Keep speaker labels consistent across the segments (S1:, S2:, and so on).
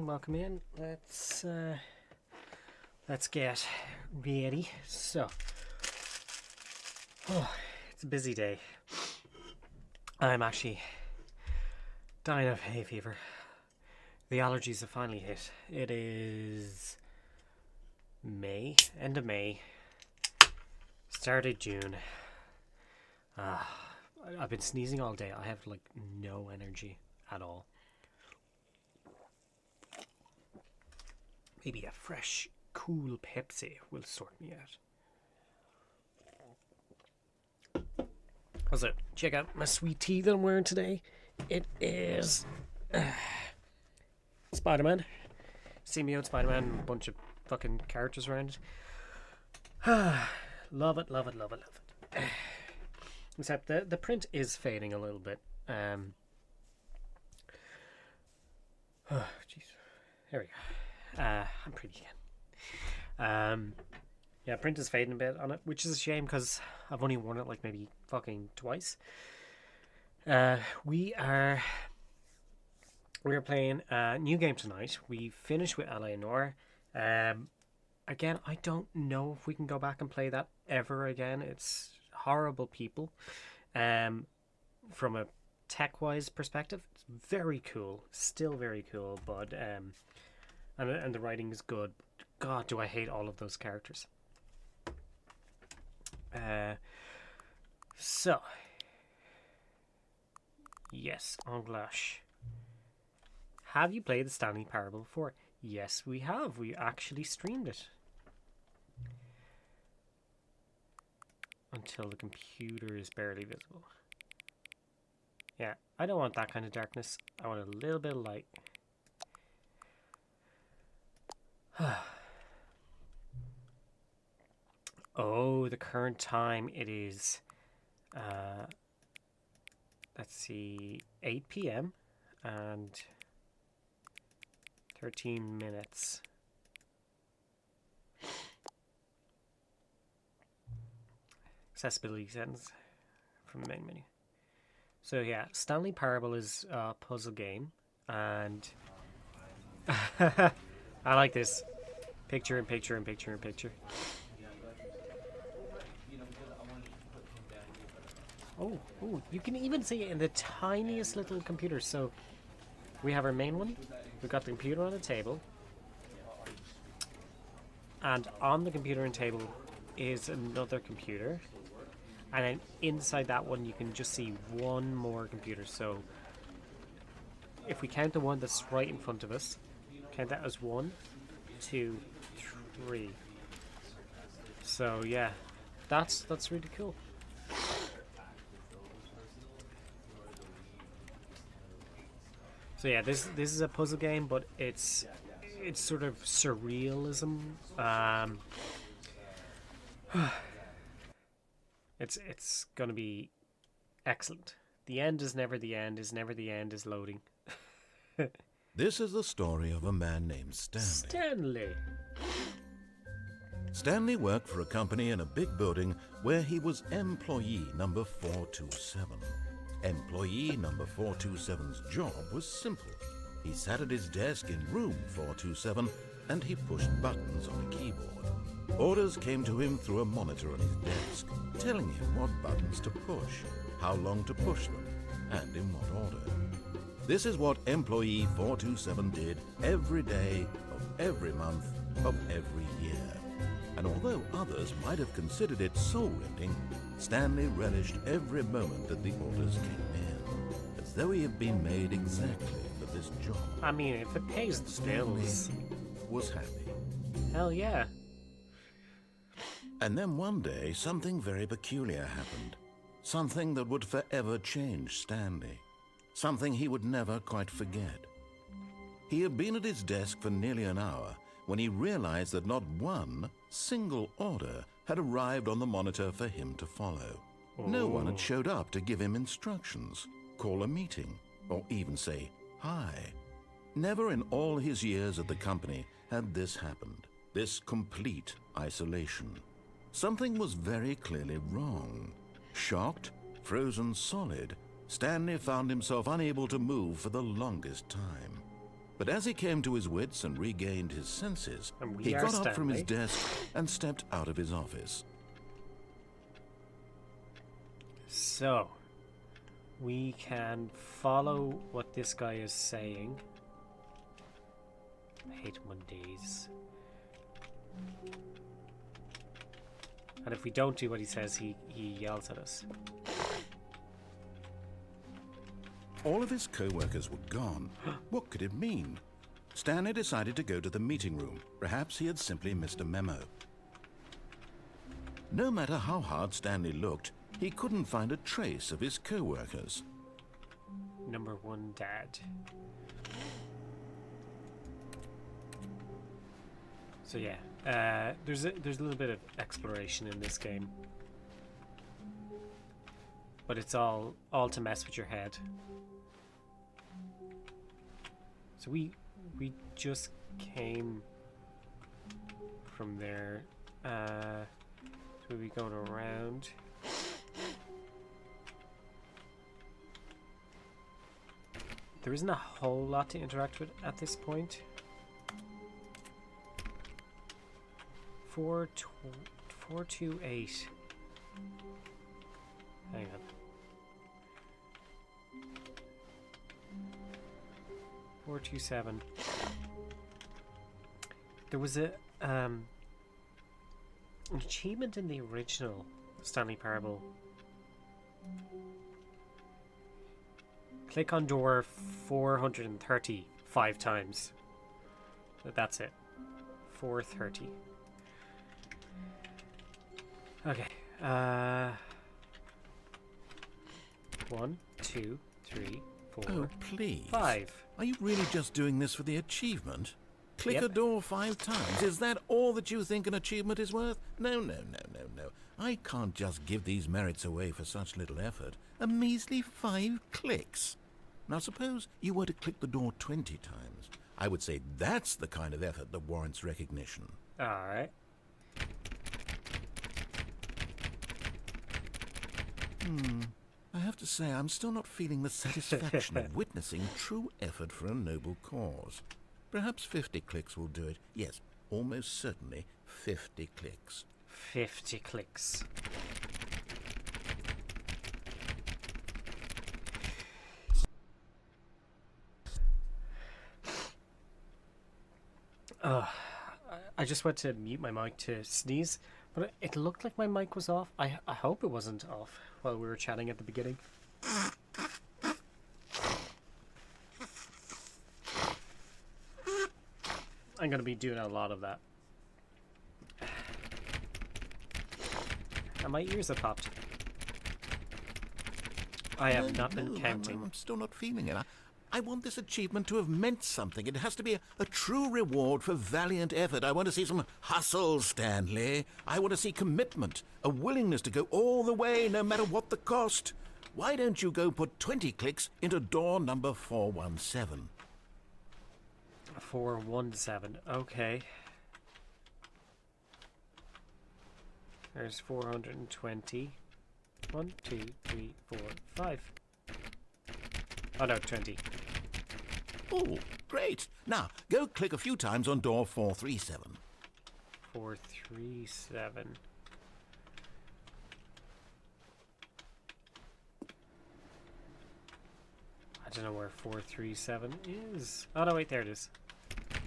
S1: Welcome in. Let's get ready. So, it's a busy day. I'm actually dying of hay fever. The allergies have finally hit. It is May, end of May, start of June. I've been sneezing all day. I have like no energy at all. Maybe a fresh, cool Pepsi will sort me out. Also, check out my sweet tea that I'm wearing today. It is Spider-Man. See me out, Spider-Man, a bunch of fucking characters around it. Love it, love it, love it, love it. Except the print is fading a little bit. Oh, jeez. There we go. I'm pretty again. Yeah, print is fading a bit on it, which is a shame because I've only worn it like maybe fucking twice. We're playing a new game tonight. We finished with Eleanor. Again, I don't know if we can go back and play that ever again. It's horrible people. From a tech-wise perspective, it's very cool. Still very cool, but and the writing is good. God, do I hate all of those characters. So, yes, Anglash. Have you played the Stanley Parable before? Yes, we have. We actually streamed it. Until the computer is barely visible. Yeah, I don't want that kind of darkness. I want a little bit of light. Oh, the current time, it is, let's see, 8 p.m. and 13 minutes. Accessibility settings from the main menu. So yeah, Stanley Parable is a puzzle game, and I like this. Picture and picture and picture and picture. Oh, you can even see it in the tiniest little computer. So we have our main one. We've got the computer on the table. And on the computer and table is another computer. And then inside that one you can just see one more computer. So if we count the one that's right in front of us, count that as 1, 2, 3. So yeah, that's really cool. So yeah, this is a puzzle game, but it's sort of surrealism. It's gonna be excellent. The end is never the end. Is never the end. Is loading.
S2: This is the story of a man named Stanley.
S1: Stanley.
S2: Stanley worked for a company in a big building where he was employee number 427. Employee number 427's job was simple. He sat at his desk in room 427 and he pushed buttons on a keyboard. Orders came to him through a monitor on his desk, telling him what buttons to push, how long to push them, and in what order. This is what employee 427 did every day of every month of every year. And although others might have considered it soul-rending, Stanley relished every moment that the orders came in, as though he had been made exactly for this job.
S1: I mean, if it pays the bills.
S2: Stanley was happy.
S1: Hell yeah.
S2: And then one day, something very peculiar happened. Something that would forever change Stanley. Something he would never quite forget. He had been at his desk for nearly an hour when he realized that not one single order had arrived on the monitor for him to follow. No one had showed up to give him instructions, call a meeting, or even say hi. Never in all his years at the company had this happened, this complete isolation. Something was very clearly wrong. Shocked, frozen solid, Stanley found himself unable to move for the longest time. But as he came to his wits and regained his senses, he got up from his desk and stepped out of his office.
S1: So, we can follow what this guy is saying. I hate Mondays. And if we don't do what he says, he yells at us.
S2: All of his co-workers were gone. What could it mean? Stanley decided to go to the meeting room. Perhaps he had simply missed a memo. No matter how hard Stanley looked, he couldn't find a trace of his co-workers.
S1: Number one, Dad. So yeah, there's a little bit of exploration in this game, but it's all to mess with your head. So we just came from there. So we going around. There isn't a whole lot to interact with at this point. 428. Hang on. 427. There was an achievement in the original Stanley Parable. Click on door 435 times. That's it. 430. Okay. 1, 2, 3, 4.
S2: Oh, please.
S1: 5.
S2: Are you really just doing this for the achievement? Click
S1: Yep.
S2: a door 5 times. Is that all that you think an achievement is worth? No. I can't just give these merits away for such little effort. A measly 5 clicks. Now suppose you were to click the door 20 times. I would say that's the kind of effort that warrants recognition.
S1: Alright.
S2: I have to say, I'm still not feeling the satisfaction of witnessing true effort for a noble cause. Perhaps 50 clicks will do it. Yes, almost certainly 50 clicks.
S1: 50 clicks. I just went to mute my mic to sneeze, but it looked like my mic was off. I hope it wasn't off while we were chatting at the beginning. I'm going to be doing a lot of that. And my ears have popped. I have not been counting.
S2: I'm still not feeling it. I want this achievement to have meant something. It has to be a true reward for valiant effort. I want to see some hustle, Stanley. I want to see commitment, a willingness to go all the way, no matter what the cost. Why don't you go put 20 clicks into door number 417?
S1: 417. Okay. There's 420. 1, 2, 3, 4, 5. Oh no, 20.
S2: Oh, great. Now, go click a few times on door 437.
S1: 437. I don't know where 437 is. Oh no, wait, there it is.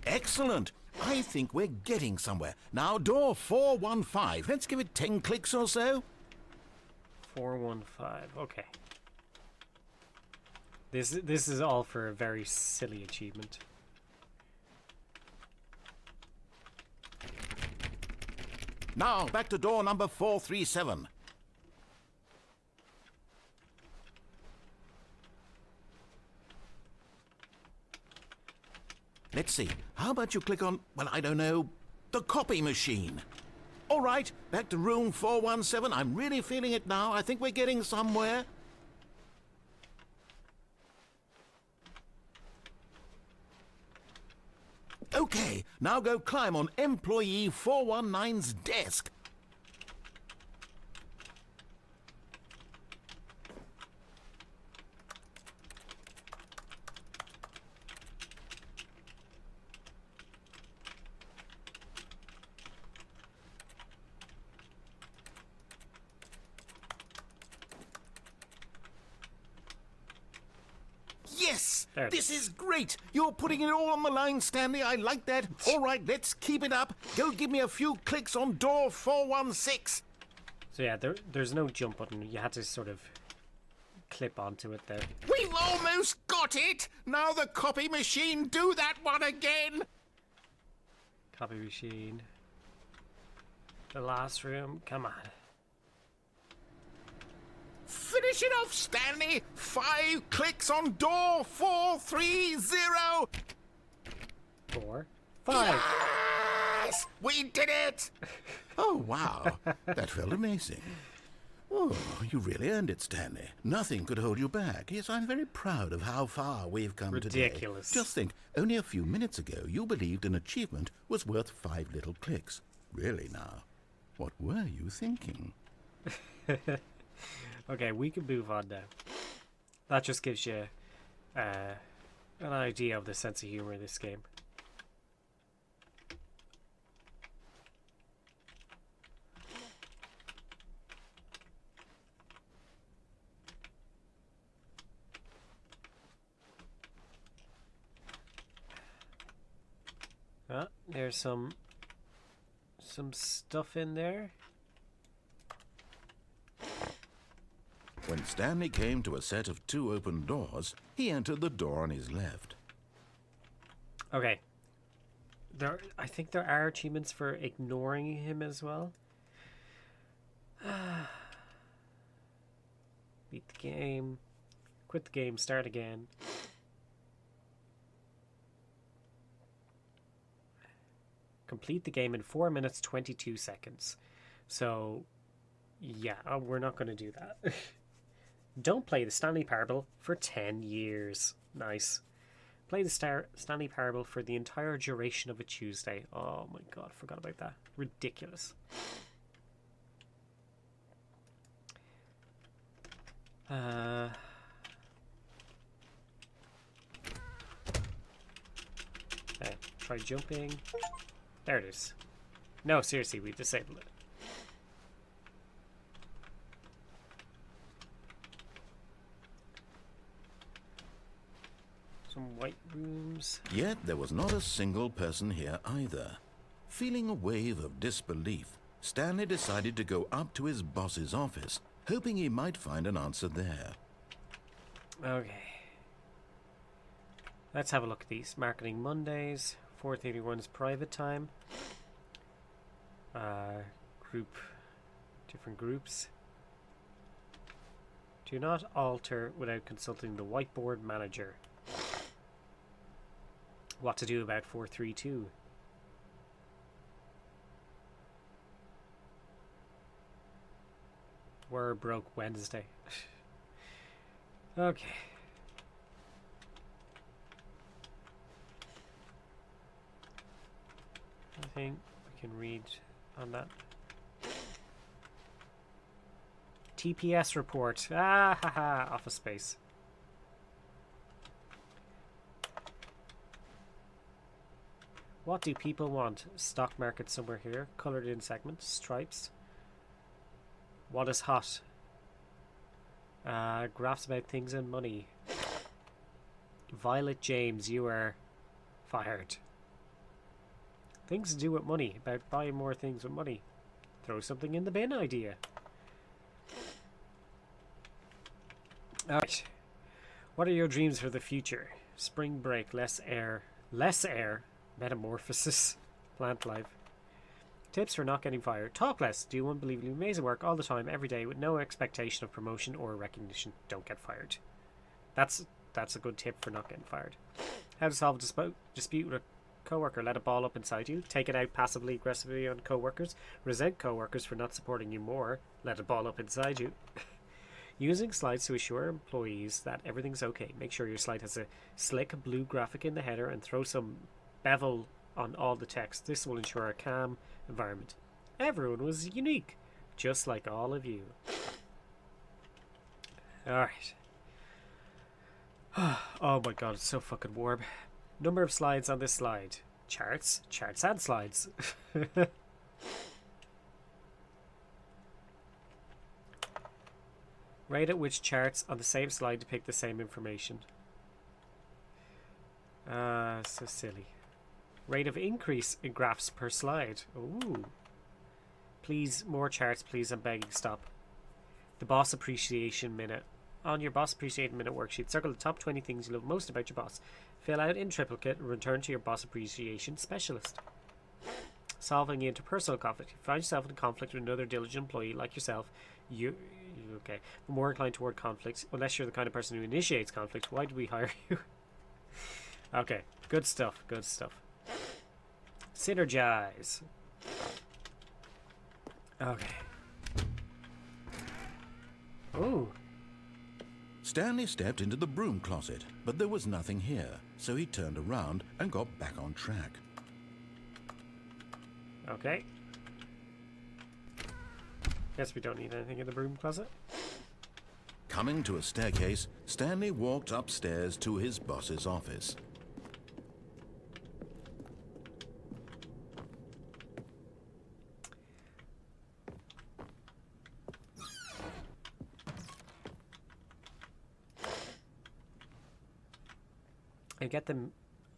S2: Excellent. I think we're getting somewhere. Now, door 415. Let's give it 10 clicks or so.
S1: 415. Okay. This is all for a very silly achievement.
S2: Now, back to door number 437. Let's see. How about you click on, well, I don't know, the copy machine? All right, back to room 417. I'm really feeling it now. I think we're getting somewhere. Okay, now go climb on employee 419's desk. Yes! This is great! You're putting it all on the line, Stanley. I like that. All right, let's keep it up. Go give me a few clicks on door 416.
S1: So yeah, there's no jump button. You had to sort of clip onto it there.
S2: We've almost got it! Now the copy machine, do that one again!
S1: Copy machine. The last room. Come on.
S2: Finish it off, Stanley! 5 clicks on door 430!
S1: 4, 5.
S2: Yes! We did it! Oh, wow. That felt amazing. Oh, you really earned it, Stanley. Nothing could hold you back. Yes, I'm very proud of how far we've come today.
S1: Ridiculous.
S2: Just think, only a few minutes ago, you believed an achievement was worth 5 little clicks. Really now, what were you thinking?
S1: Okay, we can move on now. That just gives you an idea of the sense of humor in this game. There's some stuff in there.
S2: When Stanley came to a set of 2 open doors, he entered the door on his left.
S1: Okay. I think there are achievements for ignoring him as well. Beat the game. Quit the game. Start again. Complete the game in 4 minutes 22 seconds. So, yeah, we're not going to do that. Don't play the Stanley Parable for 10 years. Nice. Play the Stanley Parable for the entire duration of a Tuesday. Oh my god, forgot about that. Ridiculous. Okay, try jumping. There it is. No, seriously, we disabled it. Some white rooms.
S2: Yet there was not a single person here either. Feeling a wave of disbelief, Stanley decided to go up to his boss's office, hoping he might find an answer there.
S1: Okay. Let's have a look at these. Marketing Mondays. 431's private time. Different groups. Do not alter without consulting the whiteboard manager. What to do about 432? We're broke Wednesday. Okay. I think we can read on that. TPS report. Ah ha ha. Office space. What do people want? Stock market somewhere here. Coloured in segments. Stripes. What is hot? Graphs about things and money. Violet James, you are fired. Things to do with money. About buying more things with money. Throw something in the bin idea. Alright. What are your dreams for the future? Spring break, less air. Less air. Metamorphosis. Plant life. Tips for not getting fired. Talk less. Do unbelievably amazing work all the time, every day, with no expectation of promotion or recognition. Don't get fired. That's a good tip for not getting fired. How to solve a dispute with a coworker. Let it ball up inside you. Take it out passively aggressively on coworkers. Resent coworkers for not supporting you more. Let it ball up inside you. Using slides to assure employees that everything's okay. Make sure your slide has a slick blue graphic in the header and throw some bevel on all the text. This will ensure a calm environment. Everyone was unique, just like all of you. Alright. Oh my god, it's so fucking warm. Number of slides on this slide. Charts and slides. Rate at which charts on the same slide depict the same information. So silly. Rate of increase in graphs per slide. Ooh. Please, more charts, please. I'm begging, stop. The boss appreciation minute. On your boss appreciation minute worksheet, circle the top 20 things you love most about your boss. Fill out in triplicate and return to your boss appreciation specialist. Solving interpersonal conflict. If you find yourself in a conflict with another diligent employee like yourself, you're more inclined toward conflict. Unless you're the kind of person who initiates conflict, why do we hire you? Okay, good stuff, good stuff. Synergize. Okay. Ooh.
S2: Stanley stepped into the broom closet, but there was nothing here, so he turned around and got back on track.
S1: Okay. Guess we don't need anything in the broom closet.
S2: Coming to a staircase, Stanley walked upstairs to his boss's office.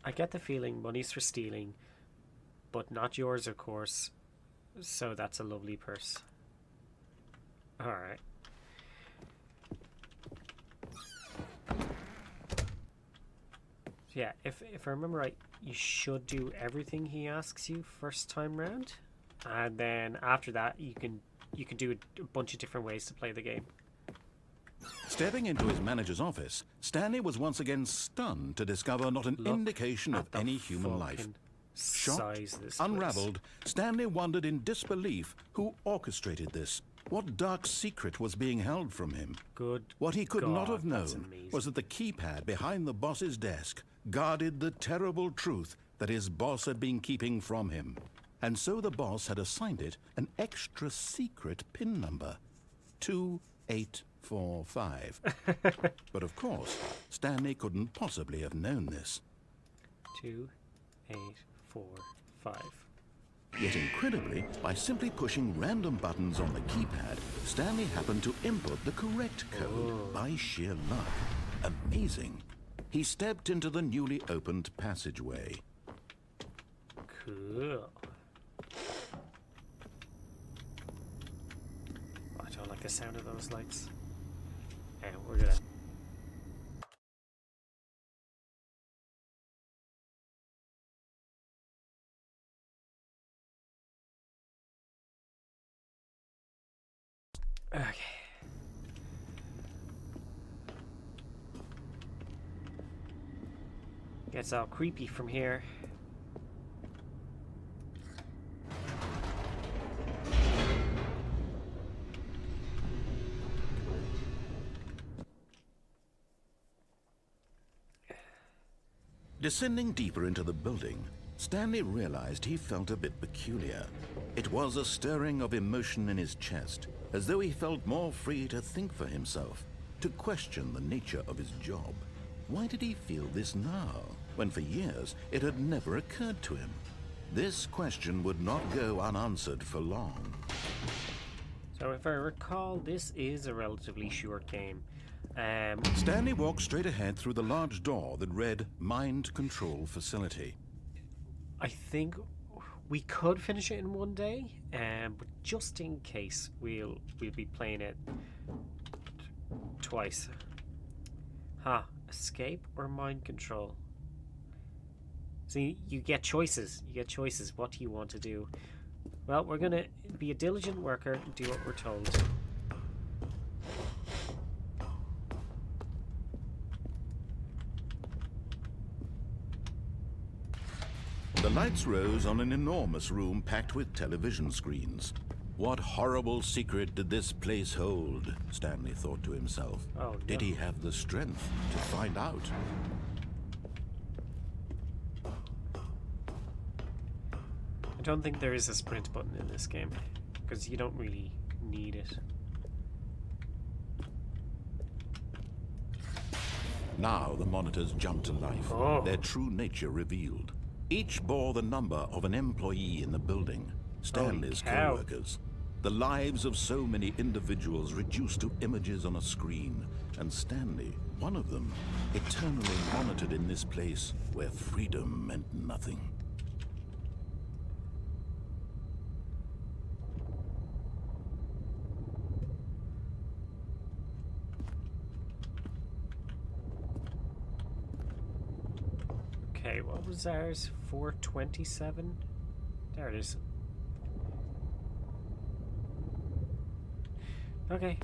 S1: I get the feeling money's for stealing, but not yours, of course. So that's a lovely purse. Alright. Yeah, if I remember right, you should do everything he asks you first time round, and then after that you can do a bunch of different ways to play the game.
S2: Stepping into his manager's office, Stanley was once again stunned to discover not an indication of any human life. Shocked, unraveled, Stanley wondered in disbelief who orchestrated this. What dark secret was being held from him? What he could not have known was that the keypad behind the boss's desk guarded the terrible truth that his boss had been keeping from him. And so the boss had assigned it an extra secret PIN number. 2845. But of course, Stanley couldn't possibly have known this.
S1: 2845.
S2: Yet incredibly, by simply pushing random buttons on the keypad, Stanley happened to input the correct code by sheer luck. Amazing. He stepped into the newly opened passageway.
S1: Cool. I don't like the sound of those lights. And we're gonna... Okay. Gets all creepy from here.
S2: Descending deeper into the building, Stanley realized he felt a bit peculiar. It was a stirring of emotion in his chest, as though he felt more free to think for himself, to question the nature of his job. Why did he feel this now, when for years it had never occurred to him? This question would not go unanswered for long.
S1: So if I recall, this is a relatively short game.
S2: Stanley walked straight ahead through the large door that read Mind Control Facility.
S1: I think we could finish it in one day, but just in case, we'll be playing it twice. Escape or mind control? See, you get choices. You get choices. What do you want to do? Well, we're gonna be a diligent worker and do what we're told.
S2: The lights rose on an enormous room packed with television screens. What horrible secret did this place hold? Stanley thought to himself.
S1: Oh, no.
S2: Did he have the strength to find out?
S1: I don't think there is a sprint button in this game, because you don't really need it.
S2: Now the monitors jumped to life,
S1: Oh.
S2: their true nature revealed. Each bore the number of an employee in the building, Stanley's
S1: Holy cow.
S2: co-workers. The lives of so many individuals reduced to images on a screen, and Stanley, one of them, eternally monitored in this place where freedom meant nothing.
S1: Okay, what was ours? 427? There it is. Okay,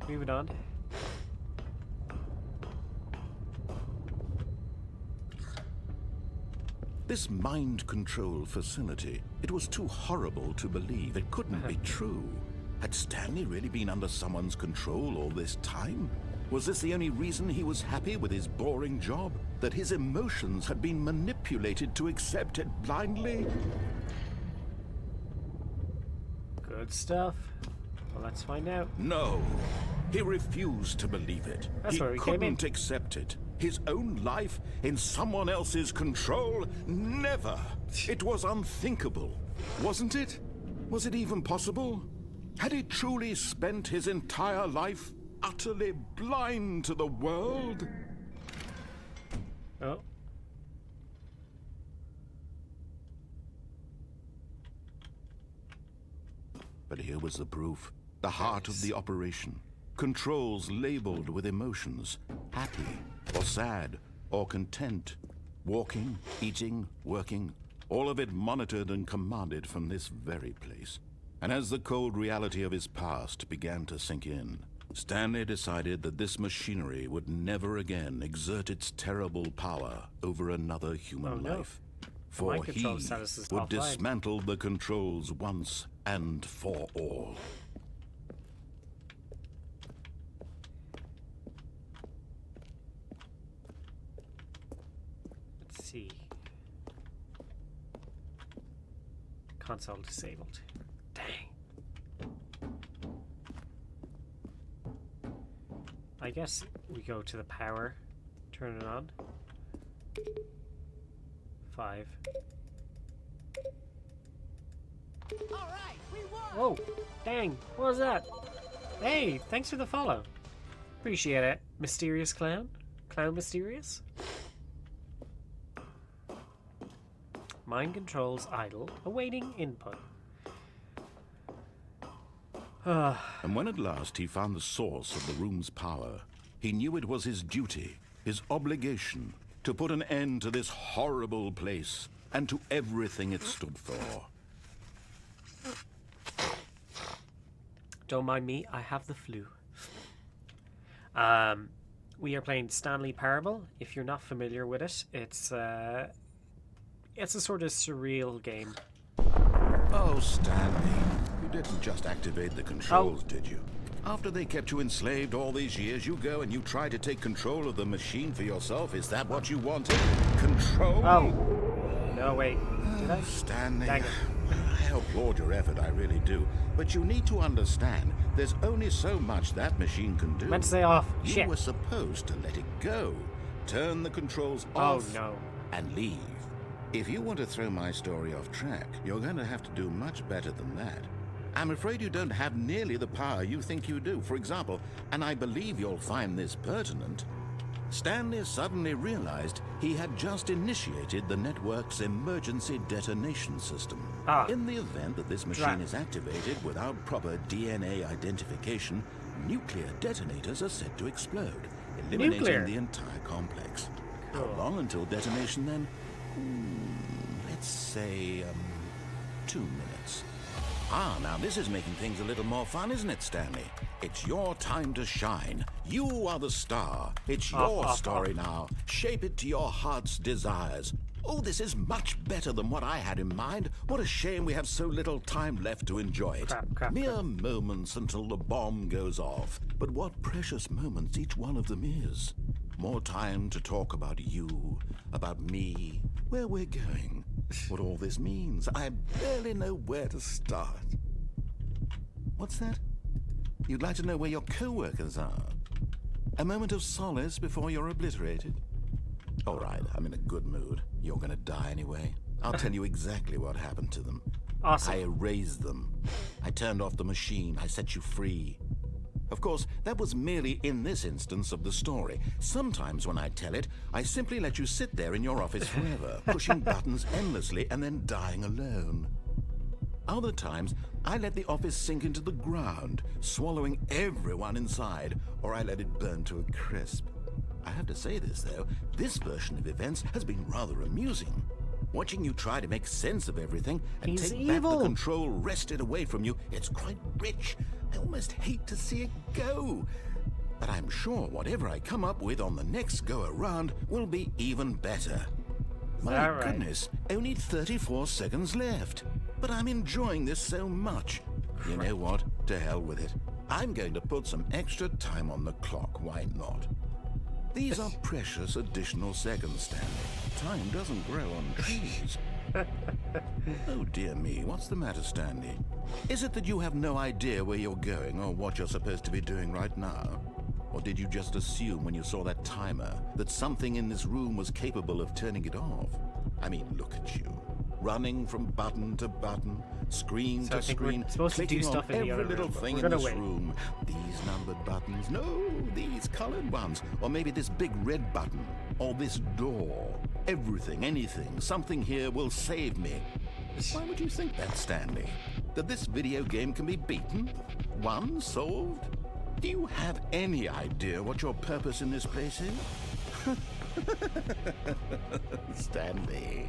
S1: moving on.
S2: This mind control facility, it was too horrible to believe. It couldn't be true. Had Stanley really been under someone's control all this time? Was this the only reason he was happy with his boring job? That his emotions had been manipulated to accept it blindly?
S1: Good stuff. Well, let's find out.
S2: No. He refused to believe it.
S1: That's
S2: He
S1: where we came in.
S2: couldn't accept it. His own life in someone else's control? Never. It was unthinkable, wasn't it? Was it even possible? Had he truly spent his entire life utterly blind to the world?
S1: Oh.
S2: But here was the proof. The heart of the operation. Controls labeled with emotions. Happy, or sad, or content. Walking, eating, working. All of it monitored and commanded from this very place. And as the cold reality of his past began to sink in, Stanley decided that this machinery would never again exert its terrible power over another human
S1: Oh, no.
S2: life. For
S1: mind
S2: he
S1: control status is
S2: would
S1: offline.
S2: dismantle the controls once and for all.
S1: Let's see. Console disabled. Dang. I guess we go to the power, turn it on. 5.
S3: All right, we won.
S1: Whoa, dang, what was that? Hey, thanks for the follow. Appreciate it, Mysterious Clown. Clown Mysterious. Mind controls idle, awaiting input.
S2: And when at last he found the source of the room's power, he knew it was his duty, his obligation, to put an end to this horrible place and to everything it stood for.
S1: Don't mind me, I have the flu. we are playing Stanley Parable. If you're not familiar with it, it's a sort of surreal game.
S2: Oh, Stanley, you didn't just activate the controls, did you? After they kept you enslaved all these years, you go and you try to take control of the machine for yourself. Is that what you wanted? Control?
S1: Oh. No, wait. Did I?
S2: Stanley,
S1: Dang it.
S2: I applaud your effort, I really do. But you need to understand, there's only so much that machine can do.
S1: Meant to say off.
S2: You
S1: Shit.
S2: were supposed to let it go. Turn the controls
S1: Oh,
S2: off
S1: no.
S2: and leave. If you want to throw my story off track, you're going to have to do much better than that. I'm afraid you don't have nearly the power you think you do. For example, and I believe you'll find this pertinent, Stanley suddenly realized he had just initiated the network's emergency detonation system. In the event that this machine is activated without proper DNA identification, nuclear detonators are said to explode, eliminating the entire complex. How long until detonation then? Let's say, 2 minutes. Now this is making things a little more fun, isn't it, Stanley? It's your time to shine. You are the star. It's your story now. Shape it to your heart's desires. Oh, this is much better than what I had in mind. What a shame we have so little time left to enjoy it. Mere moments until the bomb goes off. But what precious moments each one of them is. More time to talk about you, about me, where we're going, what all this means. I barely know where to start. What's that? You'd like to know where your co-workers are? A moment of solace before you're obliterated? All right, I'm in a good mood. You're gonna die anyway. I'll tell you exactly what happened to them.
S1: Awesome.
S2: I erased them. I turned off the machine. I set you free. Of course, that was merely in this instance of the story. Sometimes when I tell it, I simply let you sit there in your office forever, pushing buttons endlessly and then dying alone. Other times, I let the office sink into the ground, swallowing everyone inside, or I let it burn to a crisp. I have to say this, though, this version of events has been rather amusing. Watching you try to make sense of everything and take back the control wrested away from you, it's quite rich. I almost hate to see it go. But I'm sure whatever I come up with on the next go-around will be even better. My goodness, only 34 seconds left. But I'm enjoying this so much. You know what? To hell with it. I'm going to put some extra time on the clock. Why not? These are precious additional seconds, Stanley. Time doesn't grow on trees. Oh dear me, what's the matter, Stanley? Is it that you have no idea where you're going or what you're supposed to be doing right now? Or did you just assume when you saw that timer that something in this room was capable of turning it off? I mean, look at you. Running from button to button, screen to screen, clicking on every little thing in this room. These numbered buttons, no, these colored ones. Or maybe this big red button, or this door. Everything, anything, something here will save me. Why would you think that, Stanley? That this video game can be beaten? Won? Solved? Do you have any idea what your purpose in this place is? Stanley,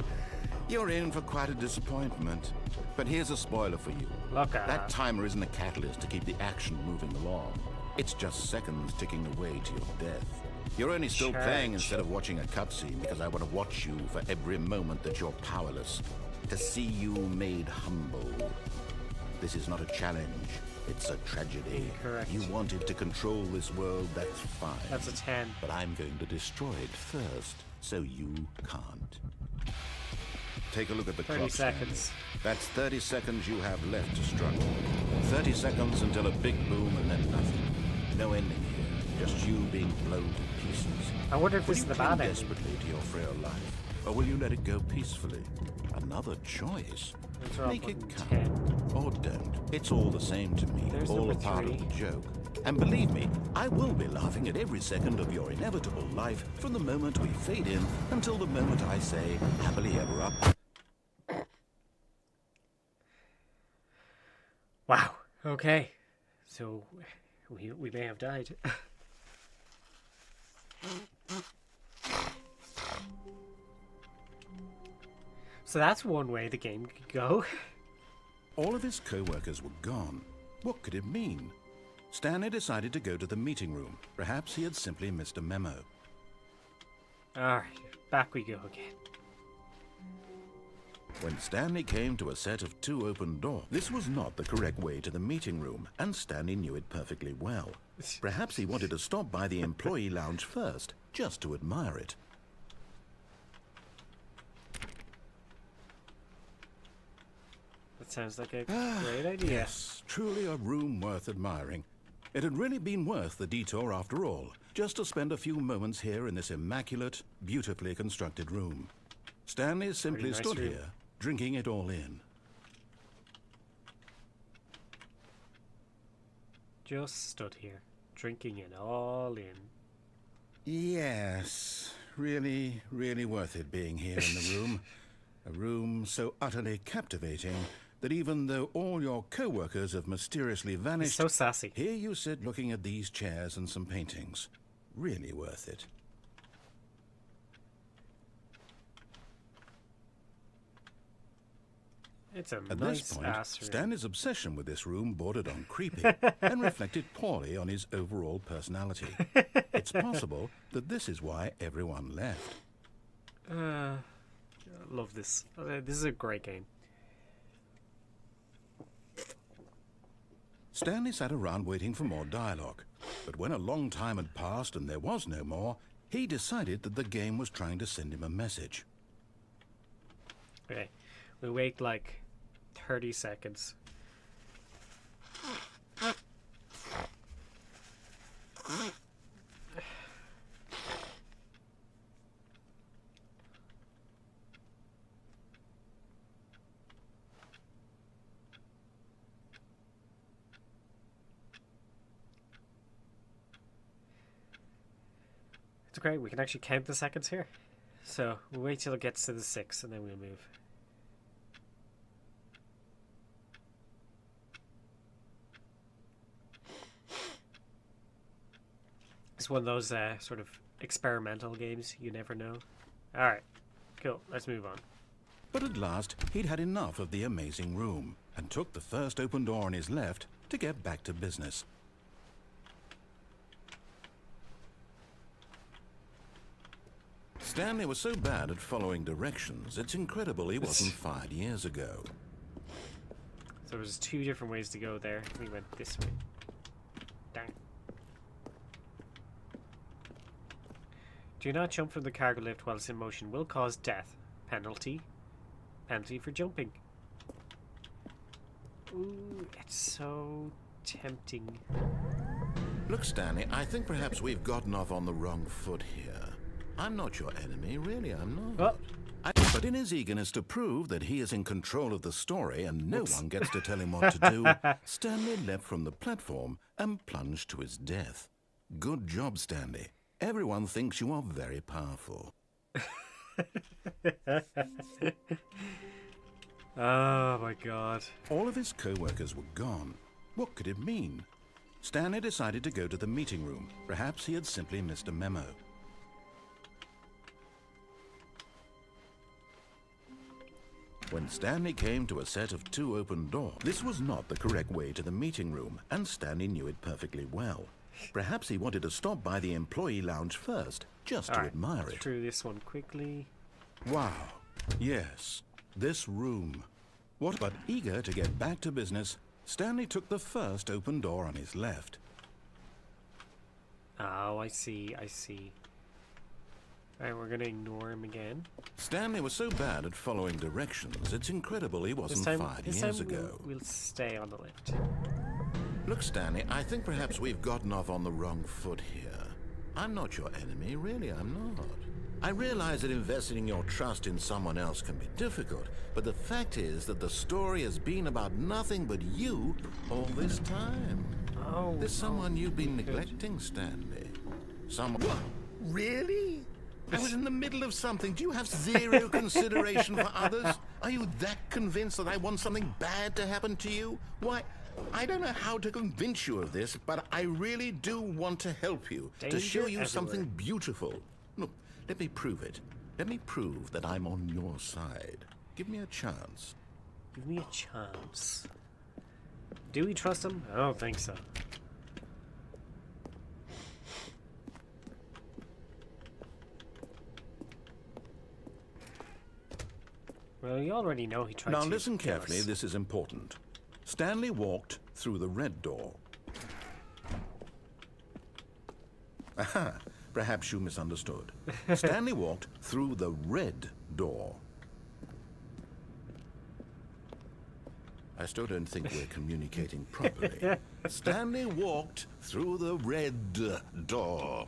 S2: you're in for quite a disappointment. But here's a spoiler for you. That timer isn't a catalyst to keep the action moving along. It's just seconds ticking away to your death. You're only still playing instead of watching a cutscene because I want to watch you for every moment that you're powerless. To see you made humble. This is not a challenge. It's a tragedy.
S1: Correct.
S2: You wanted to control this world, that's fine.
S1: That's a 10.
S2: But I'm going to destroy it first, so you can't. Take a look at the clock.
S1: 30 seconds.
S2: That's 30 seconds you have left to struggle. 30 seconds until a big boom and then nothing. No ending here. Just you being blown to pieces.
S1: I wonder if this is
S2: Will
S1: the
S2: you
S1: bad
S2: cling
S1: ending.
S2: desperately to your frail life? Or will you let it go peacefully? Another choice. Make it count. Or don't. It's all the same to me.
S1: There's
S2: all a
S1: number
S2: part
S1: 3.
S2: of the joke. And believe me, I will be laughing at every second of your inevitable life from the moment we fade in until the moment I say, happily ever up.
S1: Wow. Okay. So we may have died. So that's one way the game could go.
S2: All of his co-workers were gone. What could it mean? Stanley decided to go to the meeting room. Perhaps he had simply missed a memo.
S1: Alright, back we go again.
S2: When Stanley came to a set of 2 open doors, this was not the correct way to the meeting room, and Stanley knew it perfectly well. Perhaps he wanted to stop by the employee lounge first, just to admire it.
S1: That sounds like a great idea.
S2: Yes, truly a room worth admiring. It had really been worth the detour after all, just to spend a few moments here in this immaculate, beautifully constructed room. Stanley simply
S1: nice
S2: stood
S1: room.
S2: here, drinking it all in.
S1: Just stood here, drinking it all in.
S2: Yes, really, really worth it being here in the room. A room so utterly captivating that even though all your co-workers have mysteriously
S1: He's
S2: vanished,
S1: so sassy.
S2: here you sit looking at these chairs and some paintings. Really worth it.
S1: It's a
S2: At
S1: nice
S2: this point,
S1: ass room.
S2: Stanley's obsession with this room bordered on creepy and reflected poorly on his overall personality. It's possible that this is why everyone left.
S1: I love this. This is a great game.
S2: Stanley sat around waiting for more dialogue, but when a long time had passed and there was no more, he decided that the game was trying to send him a message.
S1: Okay, we wait like 30 seconds. It's great, we can actually count the seconds here. So we'll wait till it gets to the 6 and then we'll move. It's one of those sort of experimental games, you never know. Alright, cool, let's move on.
S2: But at last, he'd had enough of the amazing room and took the first open door on his left to get back to business. Stanley was so bad at following directions, it's incredible he wasn't fired years ago.
S1: So there's 2 different ways to go there. We went this way. Dang. Do not jump from the cargo lift while it's in motion. Will cause death. Penalty. Penalty for jumping. Ooh, it's so tempting.
S2: Look, Stanley, I think perhaps we've gotten off on the wrong foot here. I'm not your enemy, really, I'm not. But in his eagerness to prove that he is in control of the story and no one gets to tell him what to do, Stanley leapt from the platform and plunged to his death. Good job, Stanley. Everyone thinks you are very powerful.
S1: Oh my god.
S2: All of his co-workers were gone. What could it mean? Stanley decided to go to the meeting room. Perhaps he had simply missed a memo. When Stanley came to a set of 2 open doors, this was not the correct way to the meeting room, and Stanley knew it perfectly well. Perhaps he wanted to stop by the employee lounge first, just to admire it.
S1: Through this one quickly.
S2: Wow. Yes, this room. What? But eager to get back to business, Stanley took the first open door on his left.
S1: Oh, I see, I see. Alright, we're gonna ignore him again.
S2: Stanley was so bad at following directions, it's incredible he wasn't fired years ago.
S1: We'll stay on the lift.
S2: Look, Stanley, I think perhaps we've gotten off on the wrong foot here. I'm not your enemy, really, I'm not. I realize that investing your trust in someone else can be difficult, but the fact is that the story has been about nothing but you all this time.
S1: Oh,
S2: There's someone you've been neglecting, Stanley. Someone... Really? I was in the middle of something. Do you have zero consideration for others? Are you that convinced that I want something bad to happen to you? Why, I don't know how to convince you of this, but I really do want to help you, to show you
S1: everywhere.
S2: something beautiful. Look, let me prove it. Let me prove that I'm on your side. Give me a chance.
S1: Give me a chance. Do we trust him? I don't think so. Well, you already know he tried
S2: Now
S1: to
S2: listen
S1: kill
S2: carefully,
S1: us.
S2: this is important. Stanley walked through the red door. Aha, perhaps you misunderstood. Stanley walked through the red door. I still don't think we're communicating properly. Stanley walked through the red door.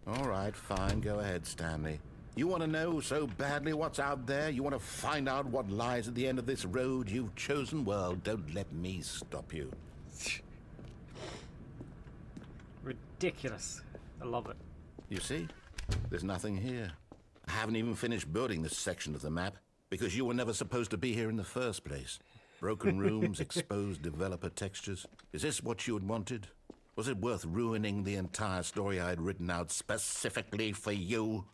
S2: All right, fine, go ahead, Stanley. You want to know so badly what's out there? You want to find out what lies at the end of this road you've chosen? Well, don't let me stop you.
S1: Ridiculous. I love it.
S2: You see, there's nothing here. I haven't even finished building this section of the map because you were never supposed to be here in the first place. Broken rooms, exposed developer textures. Is this what you had wanted? Was it worth ruining the entire story I had written out specifically for you?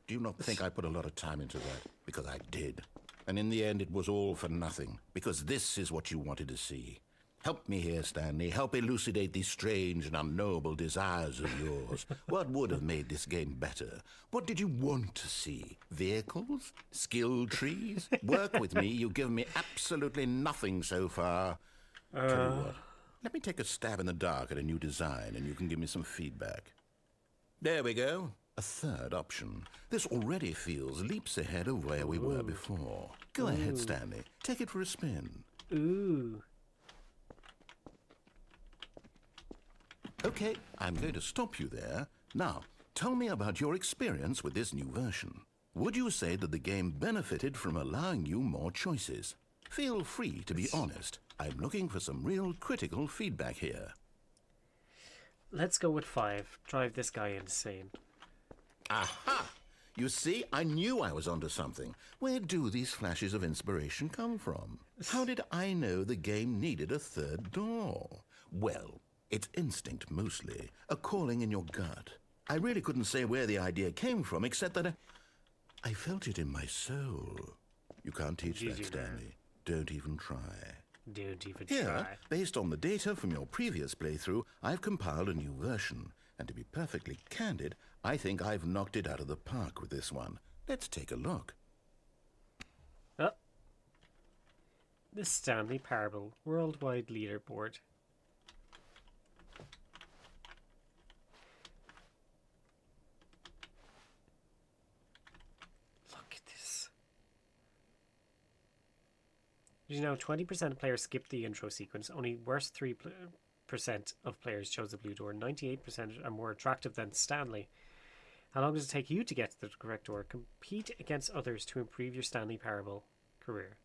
S2: Do you not think I put a lot of time into that? Because I did. And in the end, it was all for nothing. Because this is what you wanted to see. Help me here, Stanley. Help elucidate these strange and unknowable desires of yours. What would have made this game better? What did you want to see? Vehicles? Skill trees? Work with me. You've given me absolutely nothing so far. Tell you what. Let me take a stab in the dark at a new design, and you can give me some feedback. There we go. A third option. This already feels leaps ahead of where we were before. Go ahead, Stanley. Take it for a spin.
S1: Ooh.
S2: Okay, I'm going to stop you there. Now, tell me about your experience with this new version. Would you say that the game benefited from allowing you more choices? Feel free to be honest. I'm looking for some real critical feedback here.
S1: Let's go with 5. Drive this guy insane.
S2: Aha! You see, I knew I was onto something. Where do these flashes of inspiration come from? How did I know the game needed a third door? Well, it's instinct mostly, a calling in your gut. I really couldn't say where the idea came from, except that I felt it in my soul. You can't teach
S1: Easy,
S2: that, Stanley. Don't even try.
S1: Don't even
S2: Here,
S1: try.
S2: based on the data from your previous playthrough, I've compiled a new version. And to be perfectly candid, I think I've knocked it out of the park with this one. Let's take a look.
S1: The Stanley Parable Worldwide Leaderboard. Look at this. Did you know 20% of players skipped the intro sequence? Only worst 3% of players chose the blue door. 98% are more attractive than Stanley. How long does it take you to get to the correct door? Compete against others to improve your Stanley Parable career.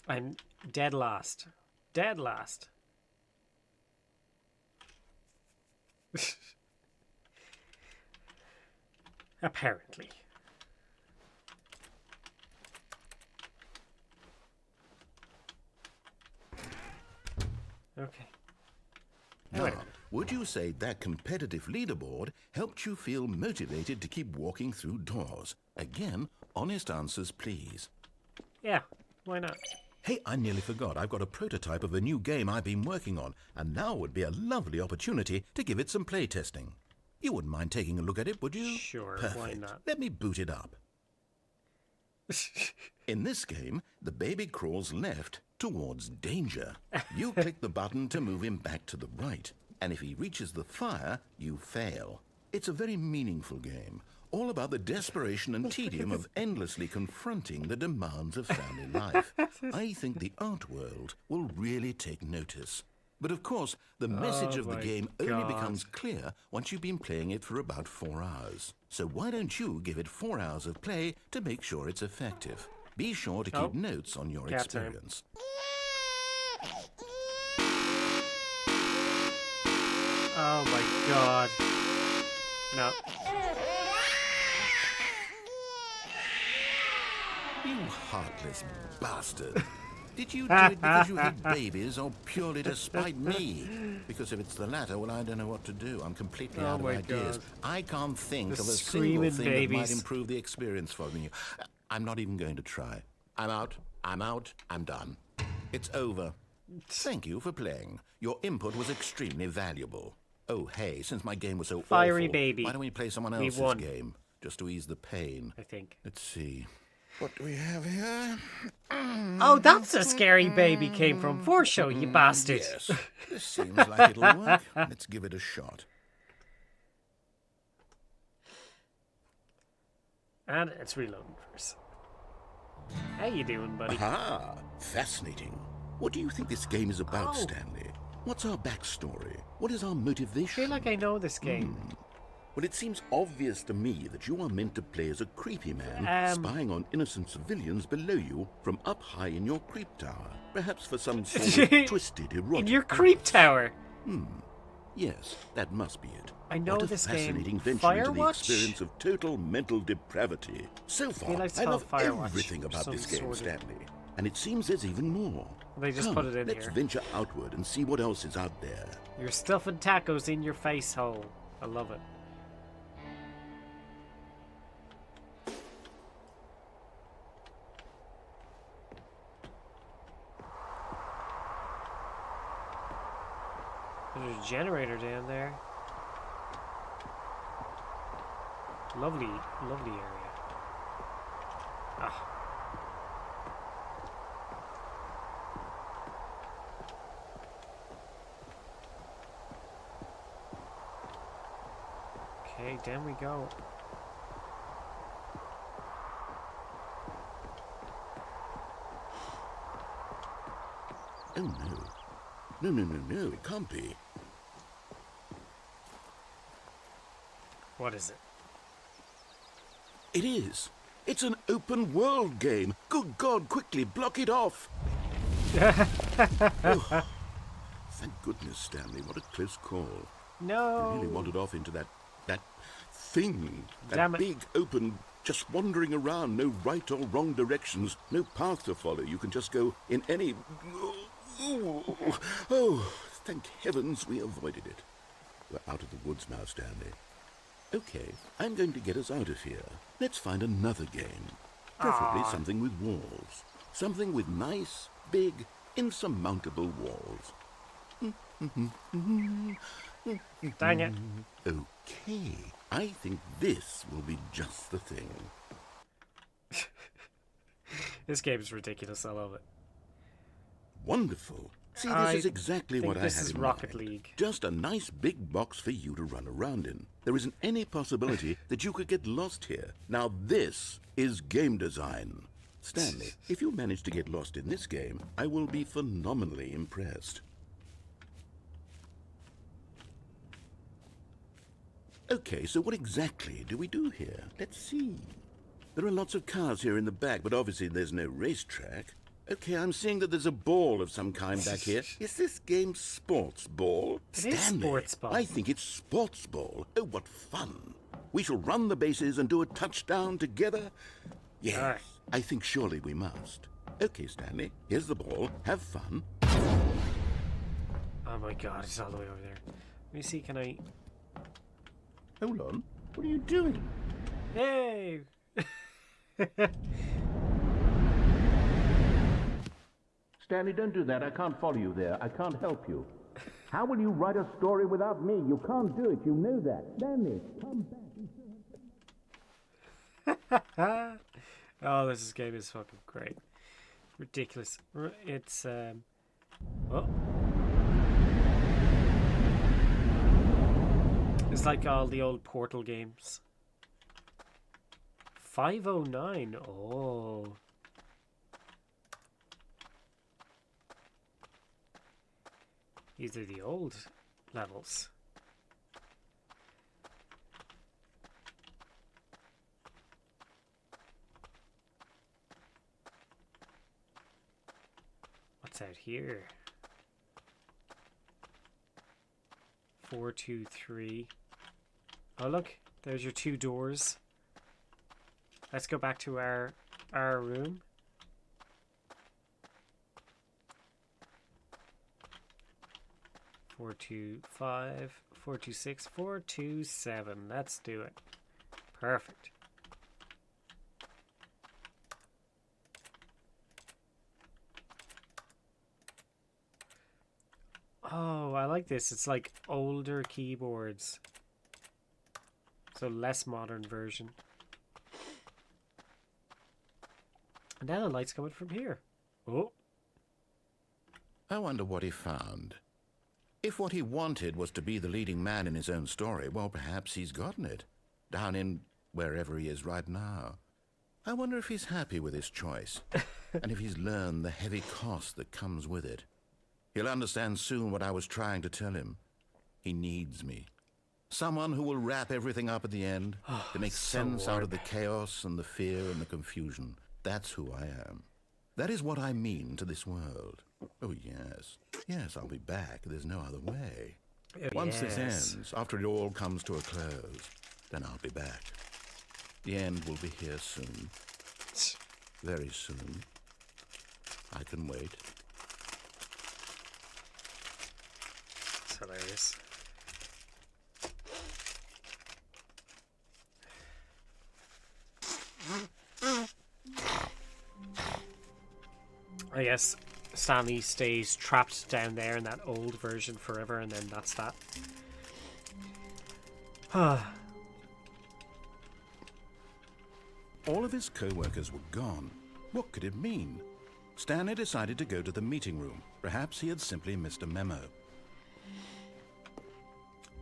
S1: I'm dead last. Dead last. Apparently. Okay.
S2: Now, would you say that competitive leaderboard helped you feel motivated to keep walking through doors? Again, honest answers, please.
S1: Yeah, why not?
S2: Hey, I nearly forgot. I've got a prototype of a new game I've been working on, and now would be a lovely opportunity to give it some playtesting. You wouldn't mind taking a look at it, would you?
S1: Sure,
S2: Perfect.
S1: why not?
S2: Let me boot it up. In this game, the baby crawls left towards danger. You click the button to move him back to the right, and if he reaches the fire, you fail. It's a very meaningful game, all about the desperation and tedium of endlessly confronting the demands of family life. I think the art world will really take notice. But of course, the message of the
S1: my
S2: game only
S1: God.
S2: becomes clear once you've been playing it for about 4 hours. So why don't you give it 4 hours of play to make sure it's effective? Be sure to keep notes on your
S1: Cat time.
S2: experience.
S1: Oh my god. No.
S2: You heartless bastard. Did you do it because you hate babies or purely to spite me? Because if it's the latter, well, I don't know what to do. I'm completely
S1: Oh
S2: out of
S1: my
S2: ideas.
S1: God.
S2: I can't think
S1: The
S2: of a single
S1: screaming
S2: thing that might
S1: babies.
S2: improve the experience for me. I'm not even going to try. I'm out. I'm done. It's over. Thank you for playing. Your input was extremely valuable. Oh, hey, since my game was so
S1: Fiery
S2: awful,
S1: baby.
S2: why don't we play someone
S1: We
S2: else's
S1: won.
S2: game? just to ease the pain.
S1: I think.
S2: Let's see. What do we have here?
S1: Oh, that's a scary baby came from for show, you bastard.
S2: Yes, this seems like it'll work. Let's give it a shot.
S1: And it's reloading first. How you doing, buddy?
S2: Aha! Fascinating. What do you think this game is about,
S1: Oh.
S2: Stanley? What's our backstory? What is our
S1: I
S2: motivation?
S1: feel like I know this game.
S2: Well, it seems obvious to me that you are meant to play as a creepy man, spying on innocent civilians below you from up high in your creep tower. Perhaps for some sort of twisted erotic...
S1: In your creep tower.
S2: Yes, that must be it.
S1: I know
S2: what a
S1: this game.
S2: fascinating venture into the
S1: Firewatch?
S2: experience of total mental depravity. So far,
S1: like it's
S2: I
S1: called
S2: love
S1: Firewatch,
S2: everything about
S1: some
S2: this game,
S1: sort of-
S2: Stanley. And it seems there's even more.
S1: They just
S2: Come,
S1: put it in
S2: let's
S1: here.
S2: venture outward and see what else is out there.
S1: You're stuffing tacos in your face hole. I love it. There's a generator down there. Lovely, lovely area. Ah. Okay, down we go.
S2: Oh no. No, it can't be.
S1: What is it?
S2: It is. It's an open world game. Good God, quickly block it off. Oh, thank goodness, Stanley. What a close call.
S1: No.
S2: I really wandered off into that thing.
S1: Damn
S2: That
S1: it.
S2: big, open, just wandering around. No right or wrong directions. No path to follow. You can just go in any... Oh, thank heavens we avoided it. We're out of the woods now, Stanley. Okay, I'm going to get us out of here. Let's find another game. Preferably something with walls. Something with nice, big, insurmountable walls.
S1: Dang it.
S2: Okay, I think this will be just the thing.
S1: This game is ridiculous. I love it.
S2: Wonderful. See,
S1: I
S2: this is exactly
S1: think
S2: what I
S1: this
S2: had
S1: is
S2: in
S1: Rocket
S2: mind.
S1: League.
S2: Just a nice big box for you to run around in. There isn't any possibility that you could get lost here. Now this is game design. Stanley, if you manage to get lost in this game, I will be phenomenally impressed. Okay, so what exactly do we do here? Let's see. There are lots of cars here in the back, but obviously there's no racetrack. Okay, I'm seeing that there's a ball of some kind back here. Is this game sports ball?
S1: It is
S2: Stanley,
S1: sports ball.
S2: I think it's sports ball. Oh, what fun. We shall run the bases and do a touchdown together. Yes,
S1: Aye.
S2: I think surely we must. Okay, Stanley, here's the ball. Have fun.
S1: Oh my god, it's all the way over there. Let me see, can I...
S2: Hold on. What are you doing?
S1: Hey!
S4: Stanley, don't do that. I can't follow you there. I can't help you. How will you write a story without me? You can't do it. You know that. Stanley, come back.
S1: Oh, this game is fucking great. Ridiculous. It's, oh. It's like all the old Portal games. 509. Oh. These are the old levels. What's out here? 423. Oh look, there's your two doors. Let's go back to our room. Four, 2, 5, 4, 2, 6, 4, 2, 7. Let's do it. Perfect. Oh, I like this. It's like older keyboards. So less modern version. And now the light's coming from here. Oh.
S2: I wonder what he found. If what he wanted was to be the leading man in his own story, well, perhaps he's gotten it. Down in wherever he is right now. I wonder if he's happy with his choice. And if he's learned the heavy cost that comes with it. He'll understand soon what I was trying to tell him. He needs me. Someone who will wrap everything up at the end, to make sense out of the chaos and the fear and the confusion. That's who I am. That is what I mean to this world. Oh, yes. Yes, I'll be back. There's no other way. Once this ends, after it all comes to a close, then I'll be back. The end will be here soon. Very soon. I can wait.
S1: It's hilarious. I guess Stanley stays trapped down there in that old version forever, and then that's that.
S2: All of his co-workers were gone. What could it mean? Stanley decided to go to the meeting room. Perhaps he had simply missed a memo.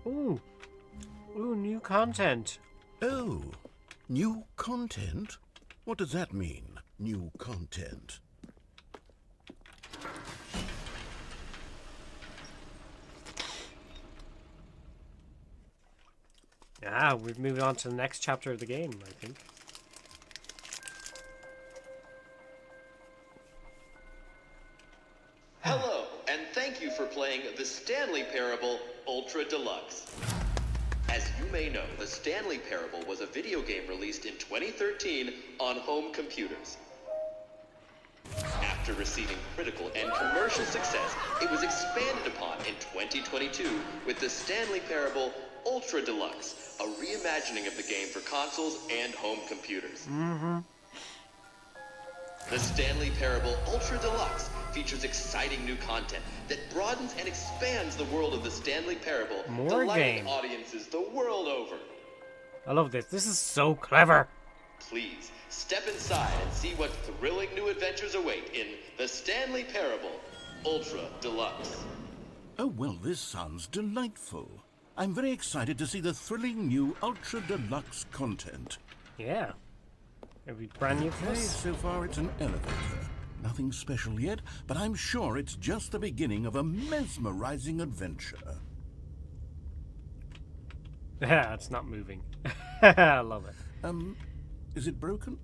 S1: Ooh. Ooh, new content.
S2: Oh, new content? What does that mean, new content?
S1: Ah, we've moved on to the next chapter of the game, I think.
S5: Hello, and thank you for playing the Stanley Parable Ultra Deluxe. As you may know, the Stanley Parable was a video game released in 2013 on home computers. After receiving critical and commercial success, it was expanded upon in 2022 with the Stanley Parable Ultra Deluxe, a reimagining of the game for consoles and home computers. The Stanley Parable Ultra Deluxe features exciting new content that broadens and expands the world of the Stanley Parable,
S1: More
S5: delighting
S1: game.
S5: audiences the world over.
S1: I love this. This is so clever.
S5: Please, step inside and see what thrilling new adventures await in the Stanley Parable Ultra Deluxe.
S2: Oh, well, this sounds delightful. I'm very excited to see the thrilling new Ultra Deluxe content.
S1: Yeah. It'll be brand new for
S2: Okay,
S1: us.
S2: so far it's an elevator. Nothing special yet, but I'm sure it's just the beginning of a mesmerizing adventure.
S1: Yeah, it's not moving. I love it.
S2: Is it broken?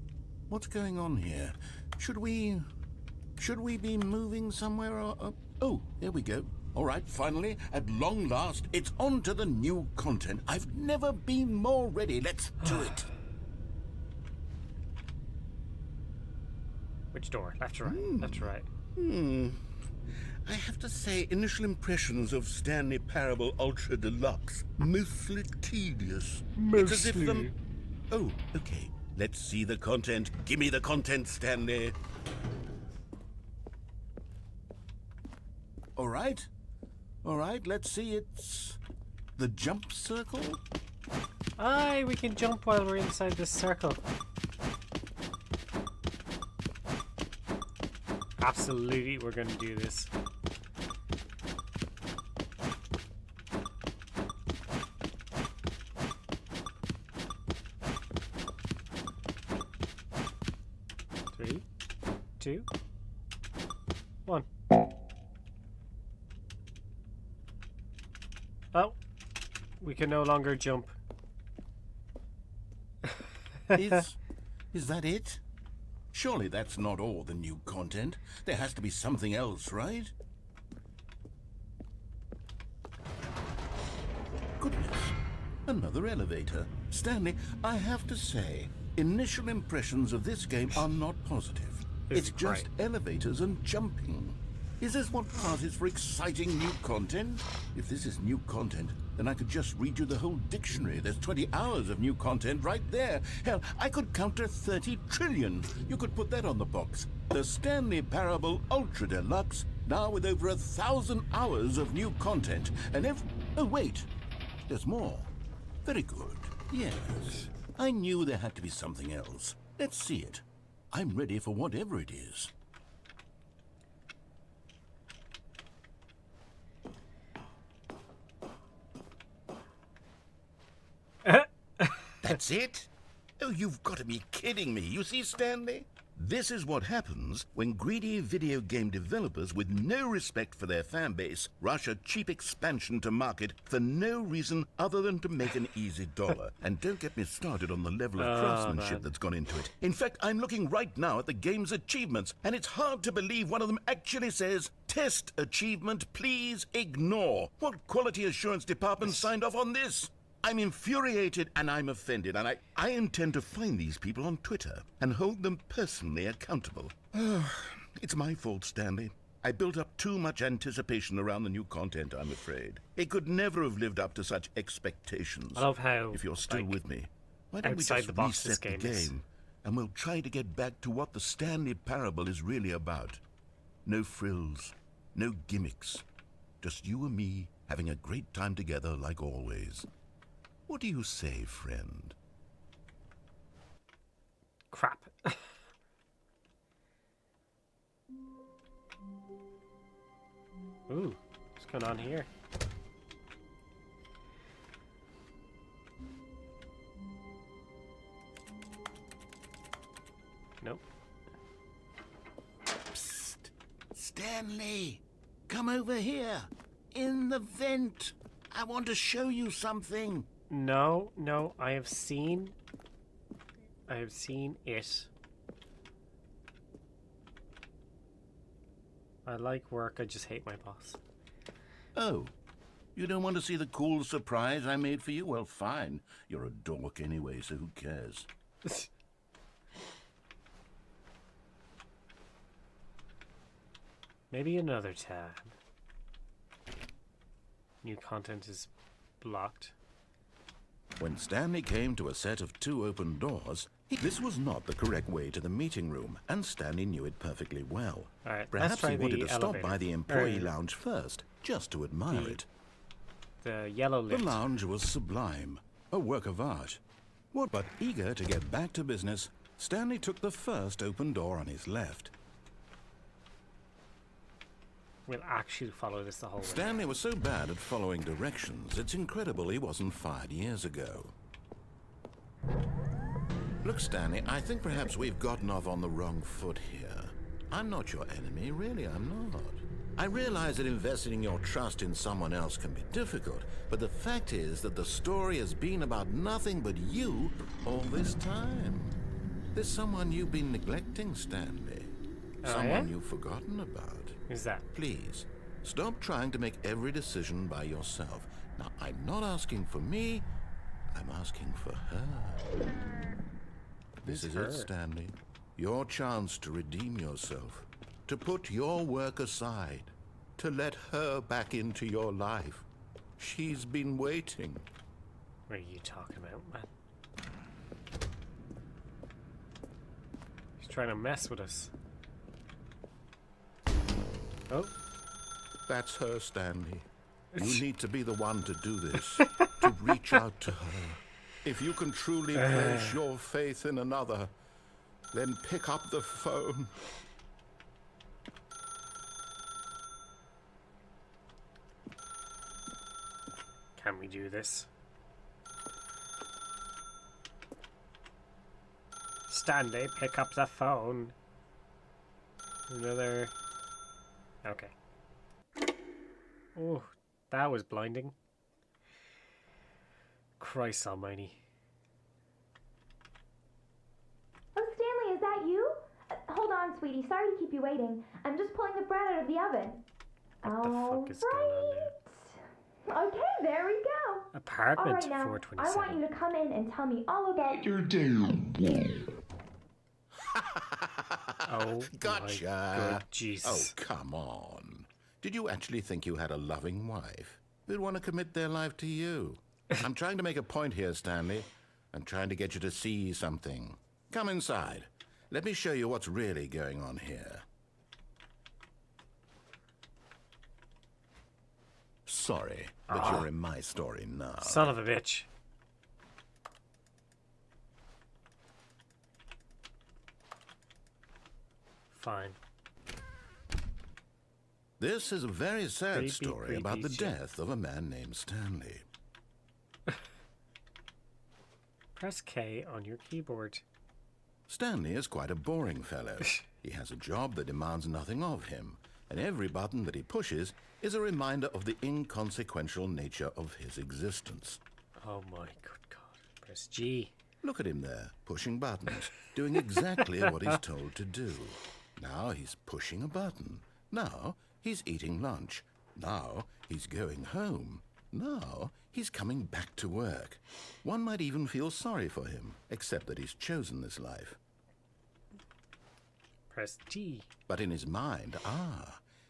S2: What's going on here? Should we be moving somewhere or... Oh, there we go. All right, finally, at long last, it's on to the new content. I've never been more ready. Let's do it.
S1: Which door? Left or right? Left or right?
S2: I have to say, initial impressions of Stanley Parable Ultra Deluxe, mostly tedious. It's as if
S1: Mostly.
S2: Oh, okay. Let's see the content. Give me the content, Stanley. All right. All right, let's see. It's the jump circle.
S1: Aye, we can jump while we're inside this circle. Absolutely, we're going to do this. Three, two, one. Oh, we can no longer jump.
S2: Is that it? Surely that's not all the new content. There has to be something else, right? Goodness, another elevator. Stanley, I have to say, initial impressions of this game are not positive.
S1: This
S2: It's
S1: is
S2: just elevators and jumping. Is this what passes for exciting new content? If this is new content, then I could just read you the whole dictionary. There's 20 hours of new content right there. Hell, I could count to 30 trillion. You could put that on the box. The Stanley Parable Ultra Deluxe, now with over 1,000 hours of new content. And oh, wait. There's more. Very good. Yes. I knew there had to be something else. Let's see it. I'm ready for whatever it is. That's it? Oh, you've got to be kidding me. You see, Stanley? This is what happens when greedy video game developers with no respect for their fan base rush a cheap expansion to market for no reason other than to make an easy dollar. And don't get me started on the level of craftsmanship that's gone into it. In fact, I'm looking right now at the game's achievements, and it's hard to believe one of them actually says, "Test achievement, please ignore." What quality assurance department signed off on this? I'm infuriated and I'm offended, and I intend to find these people on Twitter and hold them personally accountable. It's my fault, Stanley. I built up too much anticipation around the new content, I'm afraid. It could never have lived up to such expectations.
S1: I love how,
S2: if you're still
S1: like,
S2: with me, why don't we
S1: outside
S2: just
S1: the box this
S2: reset the
S1: game is.
S2: game and we'll try to get back to what the Stanley Parable is really about. No frills, no gimmicks. Just you and me having a great time together like always. What do you say, friend?
S1: Crap. Ooh, what's going on here? Nope.
S2: Psst. Stanley, come over here. In the vent. I want to show you something.
S1: No, no, I have seen it. I like work, I just hate my boss.
S2: Oh, you don't want to see the cool surprise I made for you? Well, fine. You're a dork anyway, so who cares?
S1: Maybe another tab. New content is blocked.
S2: When Stanley came to a set of 2 open doors, this was not the correct way to the meeting room, and Stanley knew it perfectly well.
S1: All right, let's
S2: Perhaps
S1: try
S2: he wanted
S1: the
S2: to stop
S1: elevator.
S2: by the employee lounge first, just to admire it.
S1: The yellow
S2: The
S1: lift.
S2: lounge was sublime, a work of art. But eager to get back to business, Stanley took the first open door on his left.
S1: We'll actually follow this the whole way.
S2: Stanley was so bad at following directions, it's incredible he wasn't fired years ago. Look, Stanley, I think perhaps we've gotten off on the wrong foot here. I'm not your enemy, really, I'm not. I realize that investing your trust in someone else can be difficult, but the fact is that the story has been about nothing but you all this time. There's someone you've been neglecting, Stanley. Someone you've forgotten about.
S1: Who's that?
S2: Please, stop trying to make every decision by yourself. Now, I'm not asking for me, I'm asking for her. This is it, Stanley. Your chance to redeem yourself. To put your work aside. To let her back into your life. She's been waiting.
S1: What are you talking about, man? He's trying to mess with us. Oh.
S2: That's her, Stanley. You need to be the one to do this. To reach out to her. If you can truly place your faith in another, then pick up the phone.
S1: Can we do this? Stanley, pick up the phone. Another... Okay. Oh, that was blinding. Christ almighty.
S6: Oh, Stanley, is that you? Hold on, sweetie. Sorry to keep you waiting. I'm just pulling the bread out of the oven.
S1: What the fuck is going on there?
S6: Okay, there we go.
S1: Apartment
S6: All right, now,
S1: 427.
S6: I want you to come in and tell me all about your
S1: Oh,
S2: Gotcha.
S1: my good Jesus.
S2: Oh, come on. Did you actually think you had a loving wife who'd want to commit their life to you? I'm trying to make a point here, Stanley. I'm trying to get you to see something. Come inside. Let me show you what's really going on here. Sorry, but you're in my story now.
S1: Son of a bitch. Fine.
S2: This is a very sad
S1: Creepy,
S2: story about the
S1: creepy shit.
S2: death of a man named Stanley.
S1: Press K on your keyboard.
S2: Stanley is quite a boring fellow. He has a job that demands nothing of him, and every button that he pushes is a reminder of the inconsequential nature of his existence.
S1: Oh my good God. Press G.
S2: Look at him there, pushing buttons, doing exactly what he's told to do. Now he's pushing a button. Now he's eating lunch. Now he's going home. Now he's coming back to work. One might even feel sorry for him, except that he's chosen this life.
S1: Press T.
S2: But in his mind,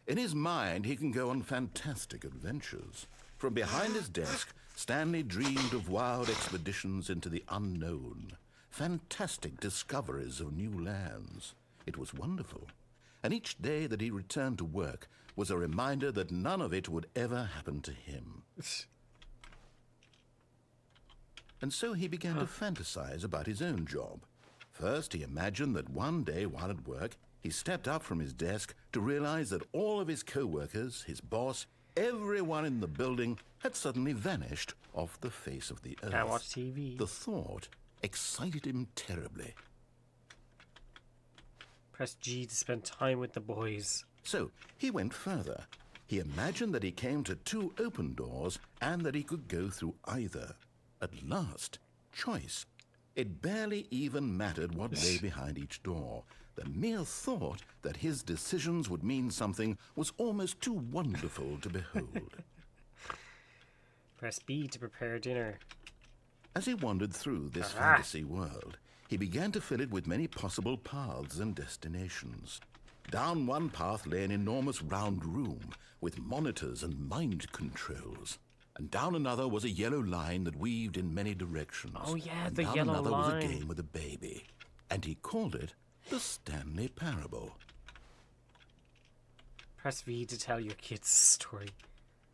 S2: in his mind he can go on fantastic adventures. From behind his desk, Stanley dreamed of wild expeditions into the unknown, fantastic discoveries of new lands. It was wonderful. And each day that he returned to work was a reminder that none of it would ever happen to him. And so he began to fantasize about his own job. First, he imagined that one day while at work, he stepped up from his desk to realize that all of his co-workers, his boss, everyone in the building had suddenly vanished off the face of the earth.
S1: Can't watch TV.
S2: The thought excited him terribly.
S1: Press G to spend time with the boys.
S2: So he went further. He imagined that he came to two open doors and that he could go through either. At last, choice. It barely even mattered what lay behind each door. The mere thought that his decisions would mean something was almost too wonderful to behold.
S1: Press B to prepare dinner.
S2: As he wandered through this fantasy world, he began to fill it with many possible paths and destinations. Down one path lay an enormous round room with monitors and mind controls. And down another was a yellow line that weaved in many directions.
S1: Oh yeah,
S2: and
S1: the
S2: down
S1: yellow
S2: another
S1: line.
S2: was a game with a baby. And he called it the Stanley Parable.
S1: Press V to tell your kids a story.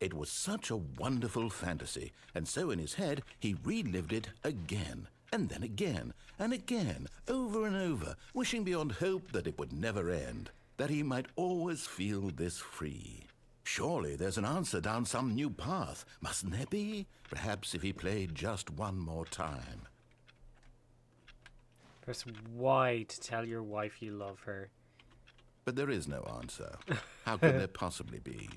S2: It was such a wonderful fantasy, and so in his head he relived it again, and then again, and again, over and over, wishing beyond hope that it would never end, that he might always feel this free. Surely there's an answer down some new path, mustn't there be? Perhaps if he played just one more time.
S1: Press Y to tell your wife you love her.
S2: But there is no answer. How could there possibly be?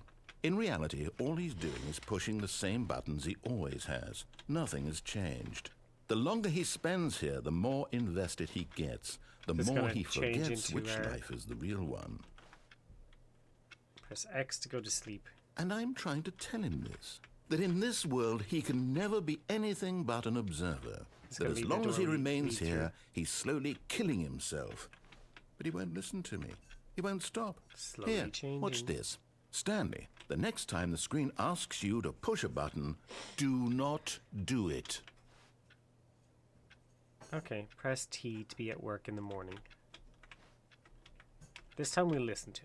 S2: In reality, all he's doing is pushing the same buttons he always has. Nothing has changed. The longer he spends here, the more invested he gets, the
S1: It's
S2: more
S1: gonna
S2: he
S1: change
S2: forgets
S1: into,
S2: which life is the real one.
S1: Press X to go to sleep.
S2: And I'm trying to tell him this, that in this world he can never be anything but an observer. That
S1: gonna
S2: as
S1: be the
S2: long as he
S1: door we
S2: remains
S1: lead
S2: here,
S1: through.
S2: he's slowly killing himself. But he won't listen to me. He won't stop.
S1: Slowly
S2: Here,
S1: changing.
S2: watch this. Stanley, the next time the screen asks you to push a button, do not do it.
S1: Okay, press T to be at work in the morning. This time we'll listen to.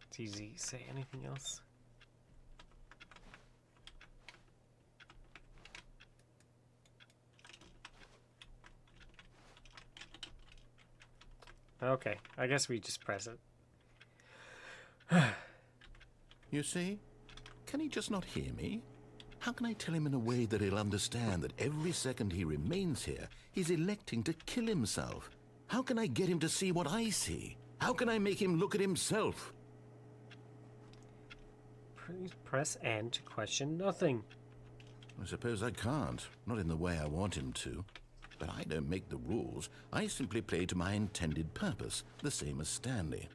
S1: It's easy. Say anything else? Okay, I guess we just press it.
S2: You see? Can he just not hear me? How can I tell him in a way that he'll understand that every second he remains here, he's electing to kill himself? How can I get him to see what I see? How can I make him look at himself?
S1: Please press N to question nothing.
S2: I suppose I can't, not in the way I want him to. But I don't make the rules. I simply play to my intended purpose, the same as Stanley.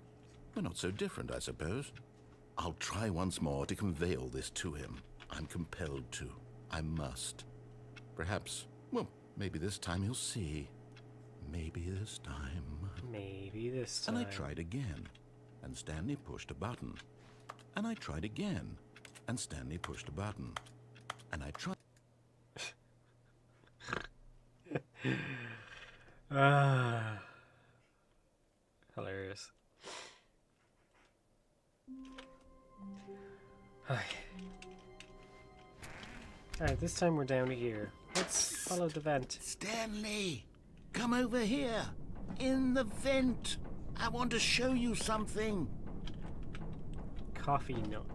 S2: We're not so different, I suppose. I'll try once more to convey all this to him. I'm compelled to. I must. Perhaps, well, maybe this time he'll see. Maybe this time.
S1: Maybe this time.
S2: And I tried again, and Stanley pushed a button. And I tried again, and Stanley pushed a button. And I tried...
S1: Hilarious. Hi. Alright, this time we're down here. Let's follow the vent.
S4: Stanley, come over here. In the vent. I want to show you something.
S1: Coffee nut.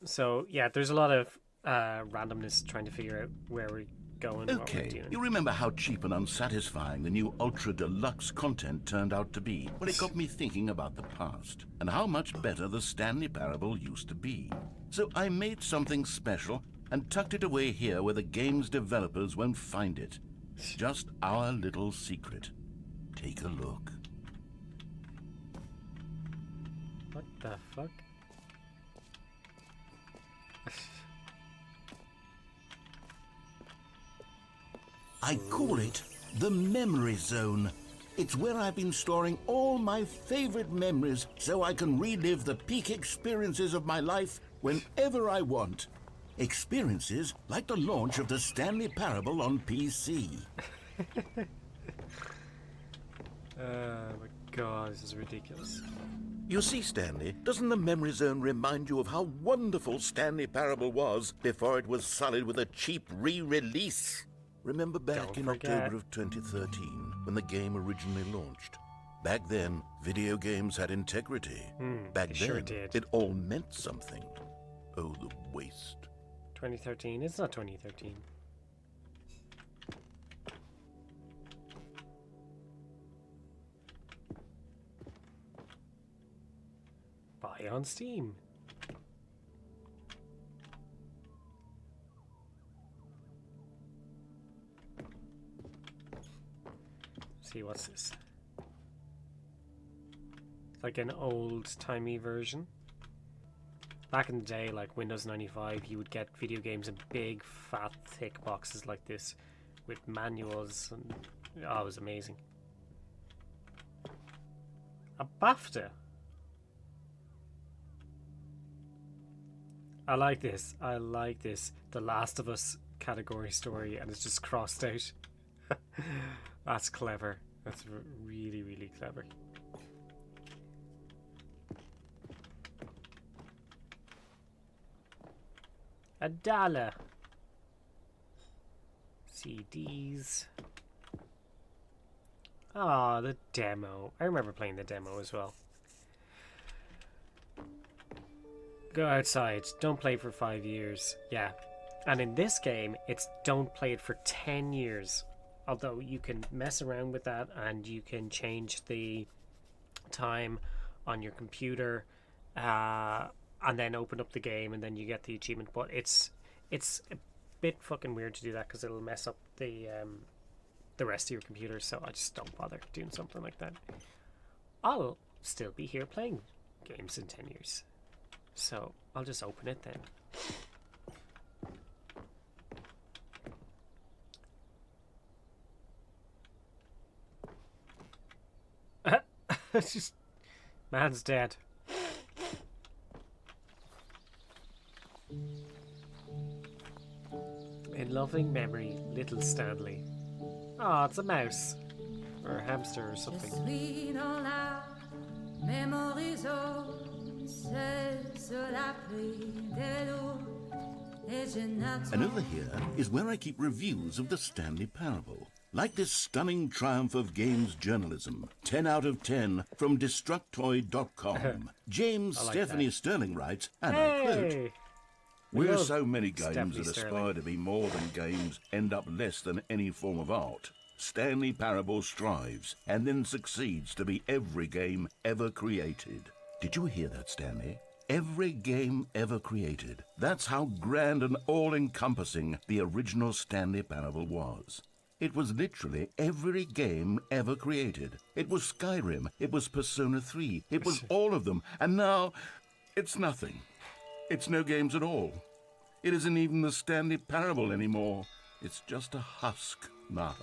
S1: So, yeah, there's a lot of randomness trying to figure out where we're going, what we're
S2: Okay,
S1: doing.
S2: you remember how cheap and unsatisfying the new Ultra Deluxe content turned out to be? Well, it got me thinking about the past and how much better the Stanley Parable used to be. So I made something special and tucked it away here where the game's developers won't find it. Just our little secret. Take a look.
S1: What the fuck?
S4: I call it the memory zone. It's where I've been storing all my favorite memories so I can relive the peak experiences of my life whenever I want. Experiences like the launch of the Stanley Parable on PC.
S1: Oh my god, this is ridiculous.
S2: You see, Stanley, doesn't the memory zone remind you of how wonderful Stanley Parable was before it was sullied with a cheap re-release? Remember back
S1: Don't
S2: in
S1: forget.
S2: October of 2013, when the game originally launched? Back then, video games had integrity. Back
S1: they
S2: then,
S1: sure did.
S2: it all meant something. Oh, the waste.
S1: 2013? It's not 2013. Buy on Steam. See, what's this? It's like an old-timey version. Back in the day, like Windows 95, you would get video games in big, fat, thick boxes like this with manuals, and oh, it was amazing. A BAFTA. I like this. I like this. The Last of Us category story, and it's just crossed out. That's clever. That's really, really clever. $1. CDs. Ah, the demo. I remember playing the demo as well. Go outside. Don't play for 5 years. Yeah. And in this game, it's don't play it for 10 years. Although you can mess around with that and you can change the time on your computer and then open up the game and then you get the achievement. But it's a bit fucking weird to do that because it'll mess up the rest of your computer. So I just don't bother doing something like that. I'll still be here playing games in 10 years. So I'll just open it then. It's just... man's dead. In loving memory, little Stanley. Oh, it's a mouse. Or a hamster or something.
S2: And over here is where I keep reviews of the Stanley Parable. Like this stunning triumph of games journalism, 10 out of 10 from Destructoid.com. James
S1: like
S2: Stephanie
S1: that.
S2: Sterling writes, and I quote,
S1: Hey!
S2: "Where
S1: love
S2: so many games
S1: Stephanie
S2: that aspire
S1: Sterling.
S2: to be more than games end up less than any form of art, Stanley Parable strives and then succeeds to be every game ever created." Did you hear that, Stanley? Every game ever created. That's how grand and all-encompassing the original Stanley Parable was. It was literally every game ever created. It was Skyrim, it was Persona 3, it was all of them, and now it's nothing. It's no games at all. It isn't even the Stanley Parable anymore. It's just a husk now.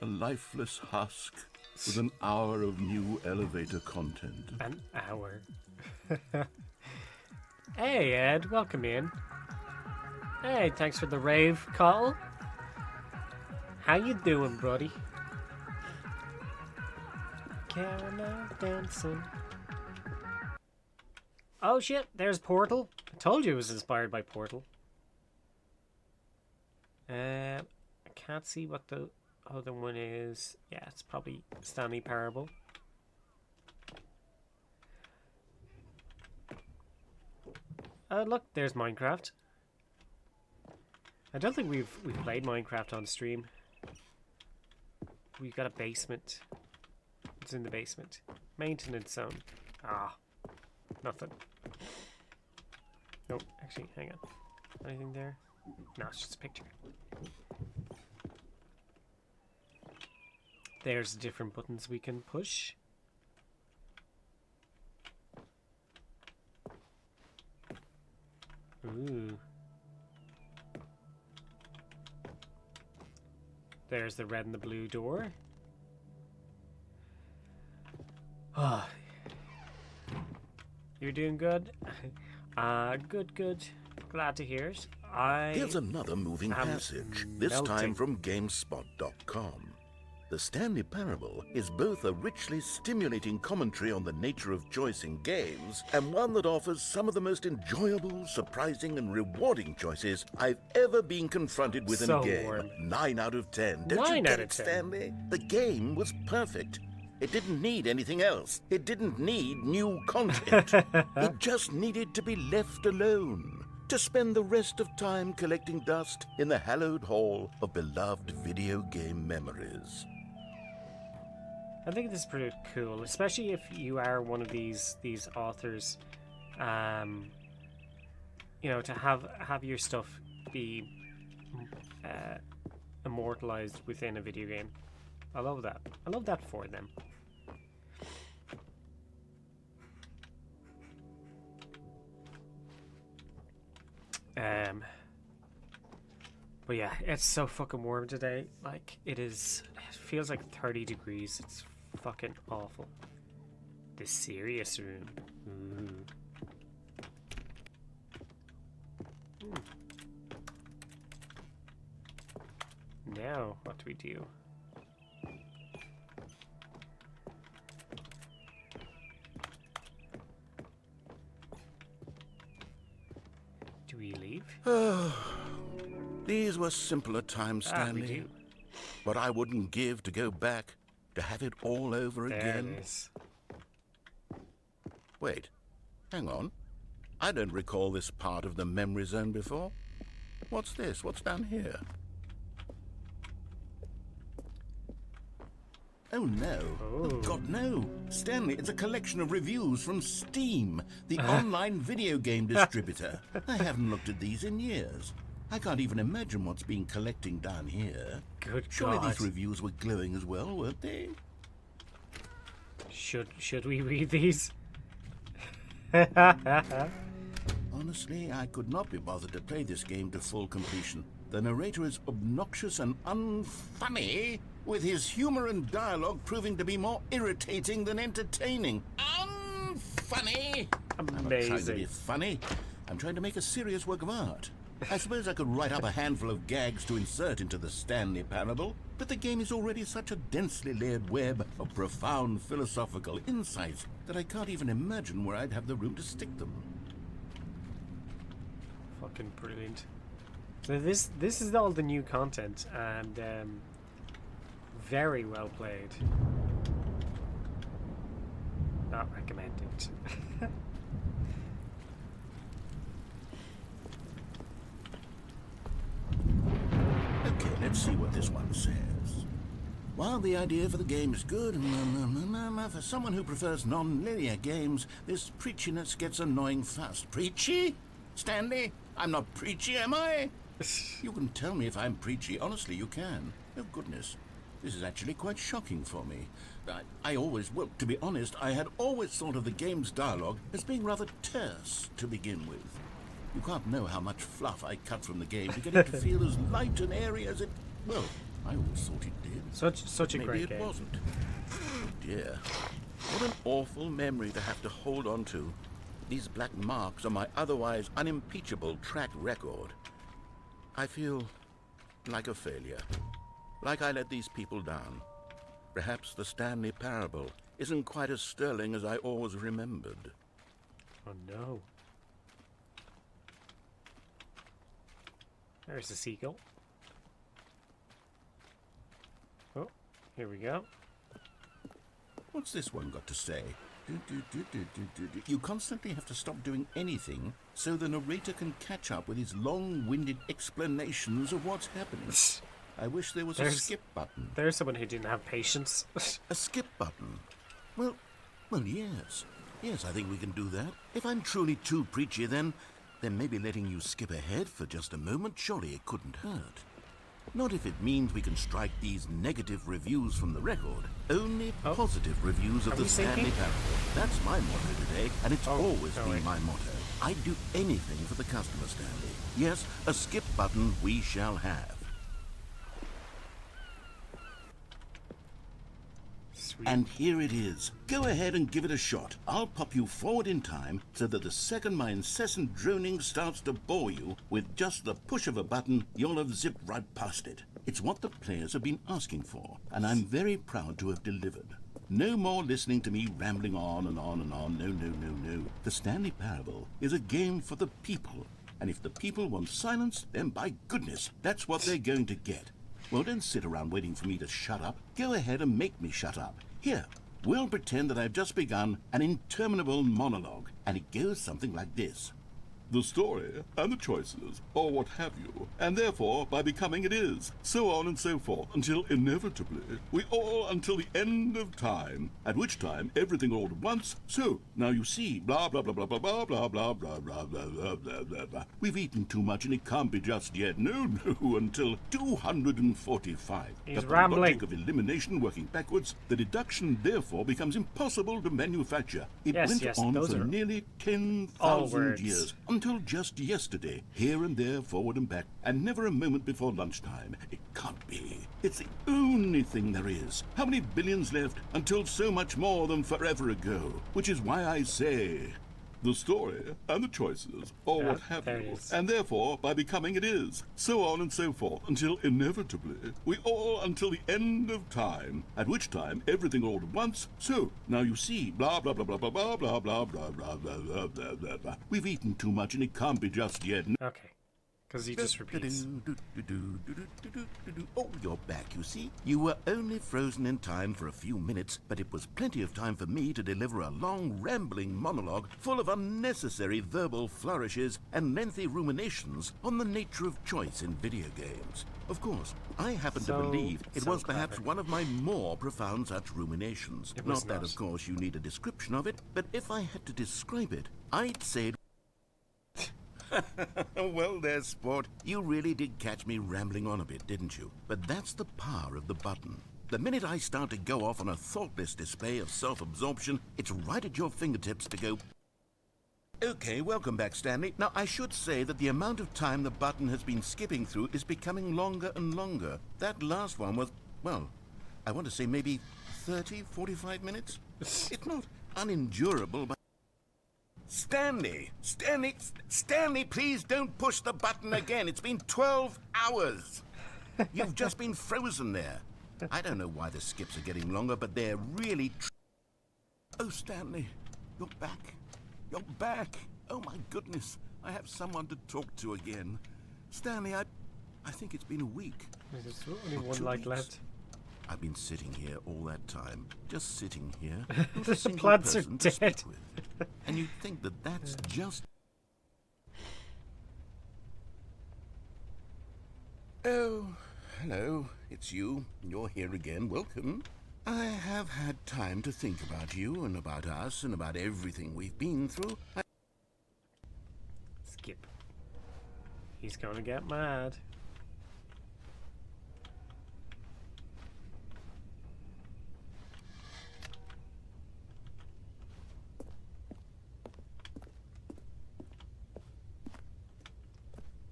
S2: A lifeless husk with an hour of new elevator content.
S1: An hour. Hey, Ed. Welcome in. Hey, thanks for the rave, Cottle. How you doing, buddy? Caramel dancing. Oh shit, there's Portal. I told you it was inspired by Portal. I can't see what the other one is. Yeah, it's probably Stanley Parable. Look, there's Minecraft. I don't think we've played Minecraft on stream. We've got a basement. What's in the basement? Maintenance zone. Ah, nothing. No, actually, hang on. Anything there? No, it's just a picture. There's different buttons we can push. Ooh. There's the red and the blue door. Ah. You're doing good? Good. Glad to hear it.
S2: Here's another moving passage, this time from GameSpot.com. The Stanley Parable is both a richly stimulating commentary on the nature of choice in games and one that offers some of the most enjoyable, surprising, and rewarding choices I've ever been confronted with in a game.
S1: Warm.
S2: 9 out of 10. Don't
S1: 9
S2: you get
S1: out of
S2: it,
S1: 10.
S2: Stanley? The game was perfect. It didn't need anything else. It didn't need new content. It just needed to be left alone. To spend the rest of time collecting dust in the hallowed hall of beloved video game memories.
S1: I think this is pretty cool, especially if you are one of these authors. You know, to have your stuff be immortalized within a video game. I love that. I love that for them. But yeah, it's so fucking warm today. Like, it feels like 30 degrees. It's fucking awful. The serious room. Ooh. Now, what do we do? Do we leave?
S2: These were simpler times,
S1: We
S2: Stanley.
S1: do.
S2: But I wouldn't give to go back, to have it all over
S1: There
S2: again.
S1: it is.
S2: Wait, hang on. I don't recall this part of the memory zone before. What's this? What's down here? Oh no. Oh, God, no. Stanley, it's a collection of reviews from Steam, the online video game distributor. I haven't looked at these in years. I can't even imagine what's been collecting down here.
S1: Good
S2: Surely
S1: God.
S2: these reviews were glowing as well, weren't they?
S1: Should we read these?
S2: Honestly, I could not be bothered to play this game to full completion. The narrator is obnoxious and unfunny, with his humor and dialogue proving to be more irritating than entertaining. Unfunny! I'm not trying to be
S1: Amazing.
S2: funny. I'm trying to make a serious work of art. I suppose I could write up a handful of gags to insert into the Stanley Parable, but the game is already such a densely layered web of profound philosophical insights that I can't even imagine where I'd have the room to stick them.
S1: Fucking brilliant. So this is all the new content, and very well played. Not recommended.
S2: Okay, let's see what this one says. While the idea for the game is good, for someone who prefers non-linear games, this preachiness gets annoying fast. Preachy? Stanley? I'm not preachy, am I? You can tell me if I'm preachy. Honestly, you can. Oh, goodness. This is actually quite shocking for me. Well, to be honest, I had always thought of the game's dialogue as being rather terse to begin with. You can't know how much fluff I cut from the game to get it to feel as light and airy as it... Well, I always thought it did.
S1: Such a
S2: Maybe
S1: great
S2: it
S1: game.
S2: wasn't. Oh dear. What an awful memory to have to hold on to. These black marks on my otherwise unimpeachable track record. I feel like a failure. Like I let these people down. Perhaps the Stanley Parable isn't quite as sterling as I always remembered.
S1: Oh no. There's the seagull. Oh, here we go.
S4: What's this one got to say? You constantly have to stop doing anything so the narrator can catch up with his long-winded explanations of what's happening. I wish there was a skip button.
S1: There's someone who didn't have patience.
S4: A skip button? Well, yes. Yes, I think we can do that. If I'm truly too preachy, then maybe letting you skip ahead for just a moment, surely it couldn't hurt. Not if it means we can strike these negative reviews from the record. Only positive reviews of the Stanley Parable. That's my motto today, and it's always been my motto. I'd do anything for the customer, Stanley. Yes, a skip button we shall have.
S1: Sweet.
S4: And here it is. Go ahead and give it a shot. I'll pop you forward in time so that the second my incessant droning starts to bore you, with just the push of a button, you'll have zipped right past it. It's what the players have been asking for, and I'm very proud to have delivered. No more listening to me rambling on and on and on. No. The Stanley Parable is a game for the people, and if the people want silence, then by goodness, that's what they're going to get. Well, don't sit around waiting for me to shut up. Go ahead and make me shut up. Here, we'll pretend that I've just begun an interminable monologue, and it goes something like this. The story and the choices, or what have you, and therefore by becoming it is, so on and so forth, until inevitably we all until the end of time, at which time everything all at once, so now you see, blah blah blah blah blah blah blah blah blah blah blah blah blah blah blah. We've eaten too much and it can't be just yet, no, until 245.
S1: He's
S4: But
S1: rambling.
S4: the logic of elimination working backwards, the deduction therefore becomes impossible to manufacture. It
S1: Yes,
S4: went on
S1: those
S4: for
S1: are
S4: nearly
S1: all
S4: 10,000
S1: words.
S4: years. Until just yesterday, here and there, forward and back, and never a moment before lunchtime. It can't be. It's the only thing there is. How many billions left until so much more than forever ago? Which is why I say, the story and the choices, or what have
S1: there it
S4: you,
S1: is.
S4: and therefore by becoming it is, so on and so forth, until inevitably we all until the end of time, at which time everything all at once, so now you see, blah blah blah blah blah blah blah blah blah blah blah blah blah blah blah. We've eaten too much and it can't be just yet.
S1: Okay. Because he just repeats.
S4: Oh, you're back, you see. You were only frozen in time for a few minutes, but it was plenty of time for me to deliver a long, rambling monologue full of unnecessary verbal flourishes and lengthy ruminations on the nature of choice in video games. Of course, I happen to believe it was perhaps one of my more profound such ruminations.
S1: It was
S4: Not that,
S1: not.
S4: of course, you need a description of it, but if I had to describe it, I'd say it. Well, there, sport. You really did catch me rambling on a bit, didn't you? But that's the power of the button. The minute I start to go off on a thoughtless display of self-absorption, it's right at your fingertips to go... Okay, welcome back, Stanley. Now, I should say that the amount of time the button has been skipping through is becoming longer and longer. That last one was, well, I want to say maybe 30, 45 minutes? It's not unendurable, but... Stanley, please don't push the button again. It's been 12 hours. You've just been frozen there. I don't know why the skips are getting longer, but they're really... Oh, Stanley, you're back. You're back. Oh, my goodness. I have someone to talk to again. Stanley, I think it's been a week.
S1: There's only
S4: Or
S1: one
S4: 2
S1: light
S4: weeks.
S1: left.
S4: I've been sitting here all that time, just sitting here. Not
S1: The
S4: a single
S1: plants are
S4: person to speak
S1: dead.
S4: with. And you'd think that that's just... Oh, hello. It's you. You're here again. Welcome. I have had time to think about you and about us and about everything we've been through.
S1: Skip. He's gonna get mad.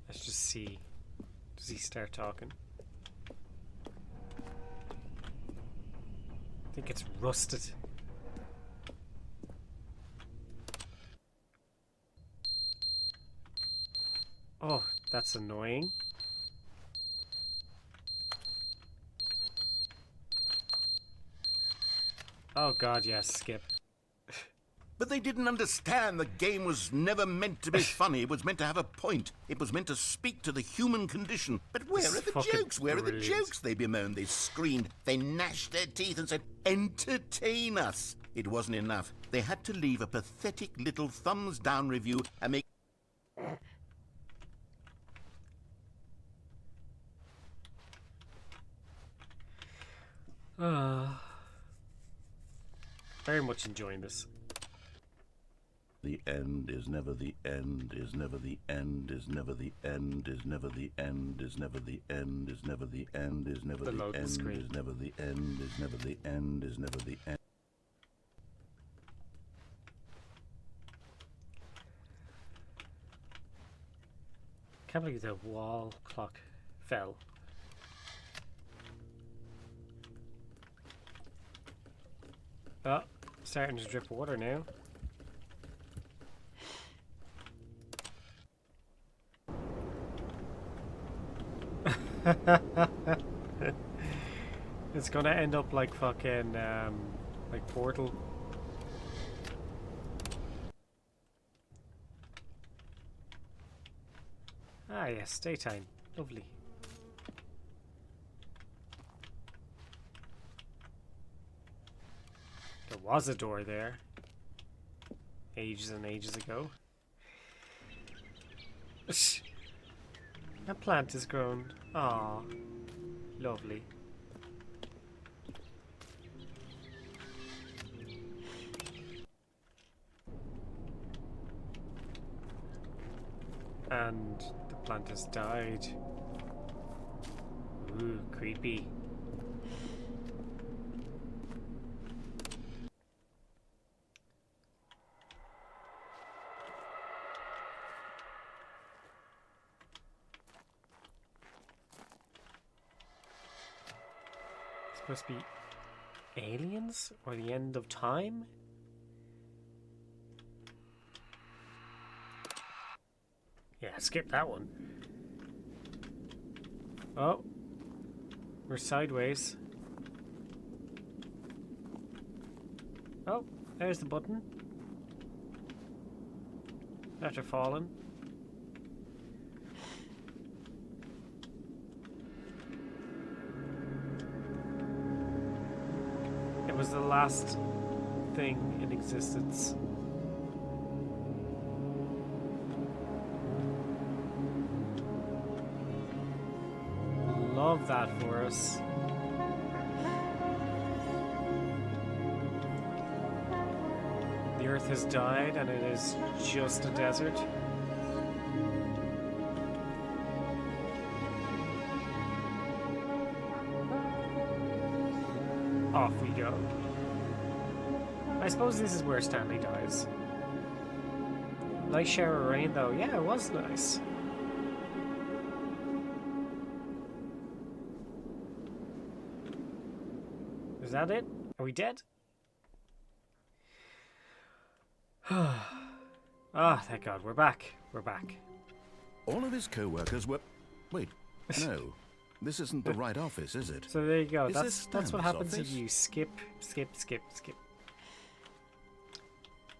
S1: Let's just see. Does he start talking? I think it's rusted. Oh, that's annoying. Oh god, yes, skip.
S4: But they didn't understand the game was never meant to be funny. It was meant to have a point. It was meant to speak to the human condition. But where
S1: This
S4: are
S1: is
S4: the
S1: fucking
S4: jokes? Where are the
S1: brilliant.
S4: jokes? They bemoaned, they screamed, they gnashed their teeth and said, entertain us. It wasn't enough. They had to leave a pathetic little thumbs down review and make...
S1: Very much enjoying this.
S4: The end is never the end, is never the end, is never the end, is never the end, is never the end, is never the end, is never the
S1: Below the
S4: end,
S1: screen.
S4: is never the end, is never the end, is never the end.
S1: Can't believe the wall clock fell. Oh, starting to drip water now. It's gonna end up like fucking like Portal. Ah yes, daytime. Lovely. There was a door there. Ages and ages ago. That plant has grown. Ah, lovely. And the plant has died. Ooh, creepy. Supposed to be aliens or the end of time? Yeah, skip that one. Oh, we're sideways. Oh, there's the button. After falling. It was the last thing in existence. Love that for us. The earth has died and it is just a desert. Off we go. I suppose this is where Stanley dies. Nice shower of rain though. Yeah, it was nice. Is that it? Are we dead? Ah, thank God, we're back. We're back.
S2: All of his co-workers were... Wait, no. This isn't the right office, is it?
S1: So there you go.
S2: Is
S1: That's
S2: this
S1: what
S2: Stanley's
S1: happens
S2: office?
S1: if you skip.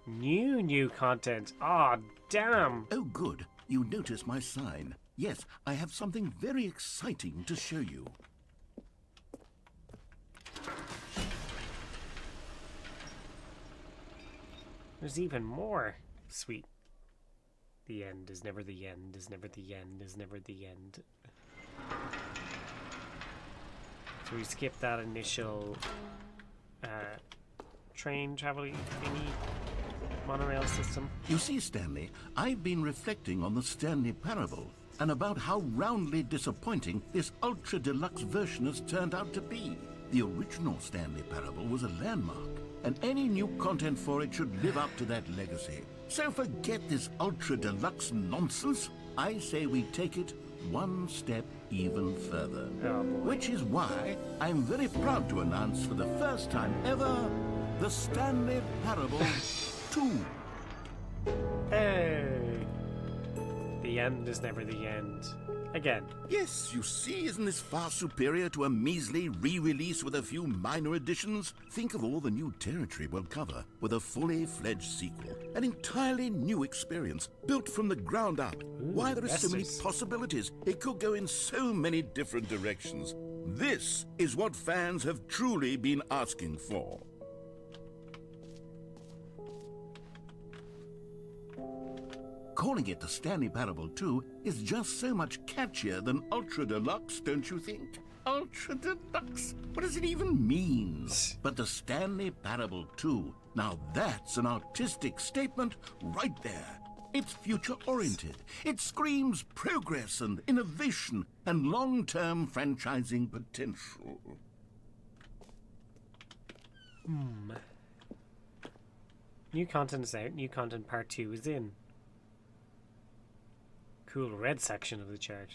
S1: New content. Ah, damn.
S4: Oh, good. You notice my sign. Yes, I have something very exciting to show you.
S1: There's even more. Sweet. The end is never the end, is never the end, is never the end. So we skipped that initial train travel thingy, monorail system.
S4: You see, Stanley, I've been reflecting on the Stanley Parable and about how roundly disappointing this ultra deluxe version has turned out to be. The original Stanley Parable was a landmark, and any new content for it should live up to that legacy. So forget this ultra deluxe nonsense. I say we take it one step even further.
S1: Oh, boy.
S4: Which is why I'm very proud to announce for the first time ever, the Stanley Parable 2.
S1: Hey! The end is never the end. Again.
S4: Yes, you see, isn't this far superior to a measly re-release with a few minor additions? Think of all the new territory we'll cover with a fully fledged sequel. An entirely new experience, built from the ground up. Why, there are so many possibilities. It could go in so many different directions. This is what fans have truly been asking for. Calling it the Stanley Parable 2 is just so much catchier than Ultra Deluxe, don't you think? Ultra Deluxe? What does it even mean? But the Stanley Parable 2, now that's an artistic statement right there. It's future-oriented. It screams progress and innovation and long-term franchising potential.
S1: New content is out. New content part 2 is in. Cool red section of the chart.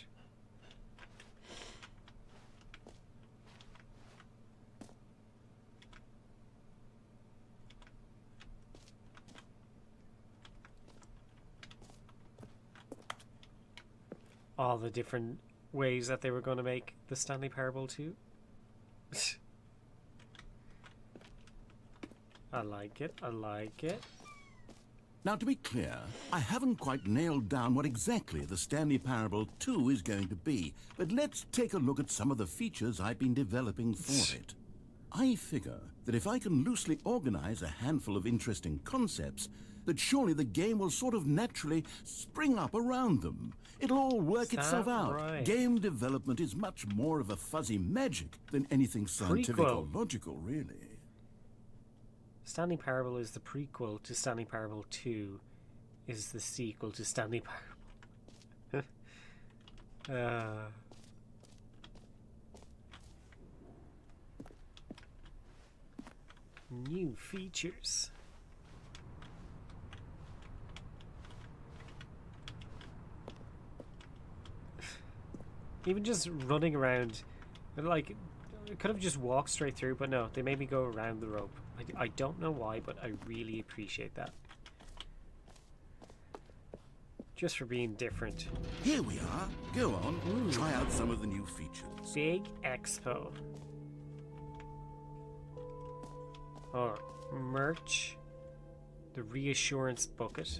S1: All the different ways that they were going to make the Stanley Parable 2. I like it. I like it.
S4: Now, to be clear, I haven't quite nailed down what exactly the Stanley Parable 2 is going to be, but let's take a look at some of the features I've been developing for it. I figure that if I can loosely organize a handful of interesting concepts, that surely the game will sort of naturally spring up around them. It'll all work itself out.
S1: Right?
S4: Game development is much more of a fuzzy magic than anything scientific or logical, really.
S1: Stanley Parable is the prequel to Stanley Parable 2, is the sequel to Stanley Parable. New features. Even just running around, like, I could have just walked straight through, but no, they made me go around the rope. I don't know why, but I really appreciate that. Just for being different.
S4: Here we are. Go on, try out some of the new features.
S1: Big Expo. Oh, merch. The reassurance bucket.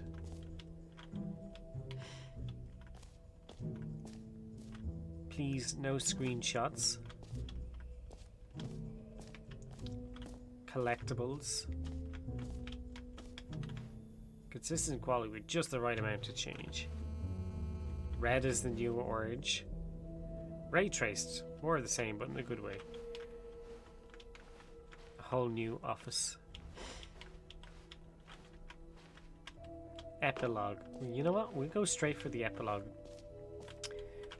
S1: Please, no screenshots. Collectibles. Consistent quality with just the right amount of change. Red is the new orange. Ray traced. More of the same, but in a good way. A whole new office. Epilogue. You know what? We'll go straight for the epilogue.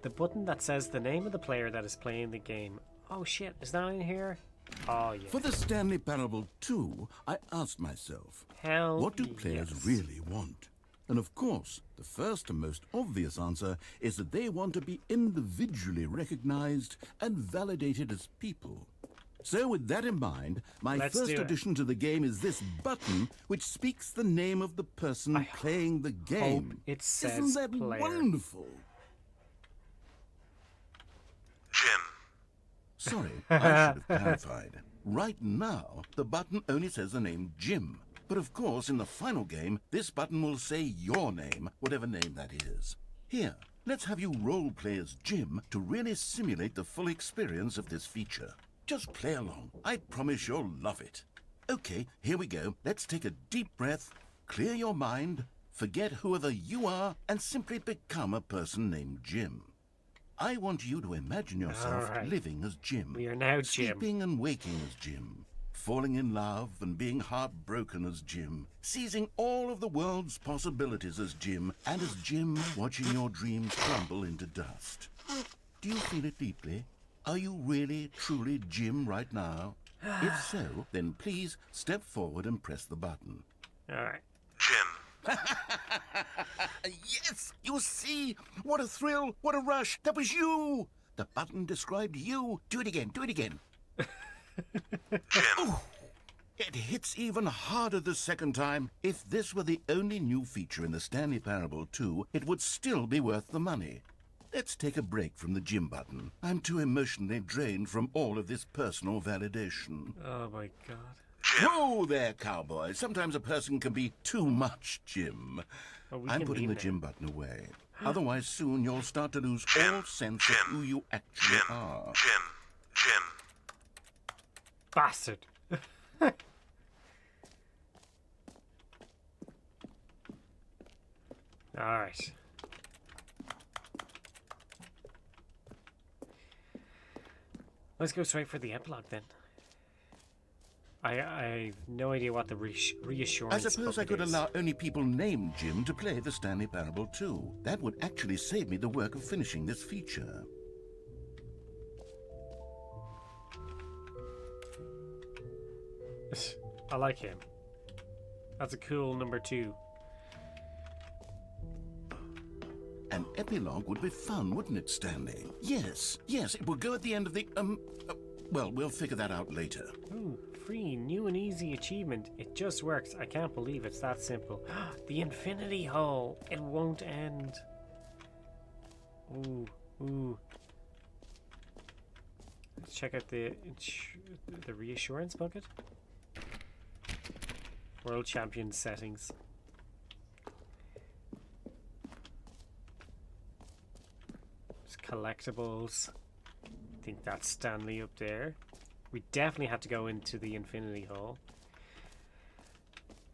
S1: The button that says the name of the player that is playing the game. Oh shit, is that in here? Oh yeah.
S4: For the Stanley Parable 2, I asked myself,
S1: Hell
S4: what do players
S1: yes.
S4: really want? And of course, the first and most obvious answer is that they want to be individually recognized and validated as people. So with that in mind, my first addition to the game is this button which speaks the name of the person playing the game.
S1: Hope it says
S4: Isn't that
S1: player.
S4: wonderful?
S7: Jim.
S4: Sorry, I should have clarified. Right now, the button only says the name Jim. But of course, in the final game, this button will say your name, whatever name that is. Here, let's have you role play as Jim to really simulate the full experience of this feature. Just play along. I promise you'll love it. Okay, here we go. Let's take a deep breath, clear your mind, forget whoever you are, and simply become a person named Jim. I want you to imagine yourself living as Jim.
S1: We are now Jim.
S4: Sleeping and waking as Jim. Falling in love and being heartbroken as Jim. Seizing all of the world's possibilities as Jim. And as Jim, watching your dreams crumble into dust. Do you feel it deeply? Are you really, truly Jim right now? If so, then please step forward and press the button.
S1: Alright.
S7: Jim.
S4: Yes! You see? What a thrill! What a rush! That was you! The button described you. Do it again. Do it again.
S7: Jim.
S4: It hits even harder the second time. If this were the only new feature in the Stanley Parable 2, it would still be worth the money. let's take a break from the gym button. I'm too emotionally drained from all of this personal validation.
S1: Oh my god.
S4: Whoa there, cowboy. Sometimes a person can be too much, Jim.
S1: Oh, we
S4: I'm
S1: can
S4: putting the
S1: leave
S4: gym button away. Otherwise, soon you'll start to lose all sense of who you actually are.
S7: Jim.
S1: Bastard. Alright. Let's go straight for the epilogue then. I have no idea what the reassurance.
S4: I suppose I
S1: bucket
S4: could
S1: is.
S4: allow only people named Jim to play the Stanley Parable too. That would actually save me the work of finishing this feature.
S1: I like him. That's a cool number 2.
S4: An epilogue would be fun, wouldn't it, Stanley? Yes, it will go at the end of the, well, we'll figure that out later.
S1: Ooh, free, new and easy achievement. It just works. I can't believe it's that simple. The infinity hole. It won't end. Ooh. Let's check out the reassurance bucket. World champion settings. Collectibles. I think that's Stanley up there. We definitely had to go into the infinity hole.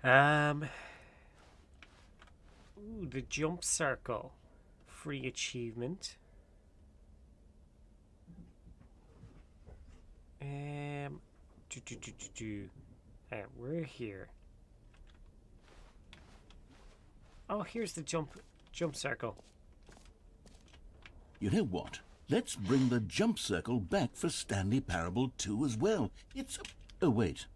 S1: Ooh, the jump circle. Free achievement. We're here. Oh, here's the jump circle.
S4: You know what? Let's bring the jump circle back for Stanley Parable 2 as well. It's... Oh, wait.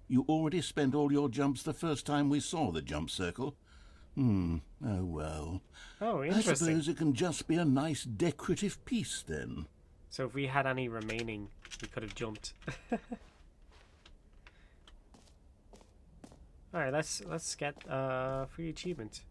S4: You already spent all your jumps the first time we saw the jump circle. Oh, well.
S1: Oh,
S4: I
S1: interesting.
S4: suppose it can just be a nice decorative piece, then.
S1: So if we had any remaining, we could have jumped. Alright, let's get free achievement.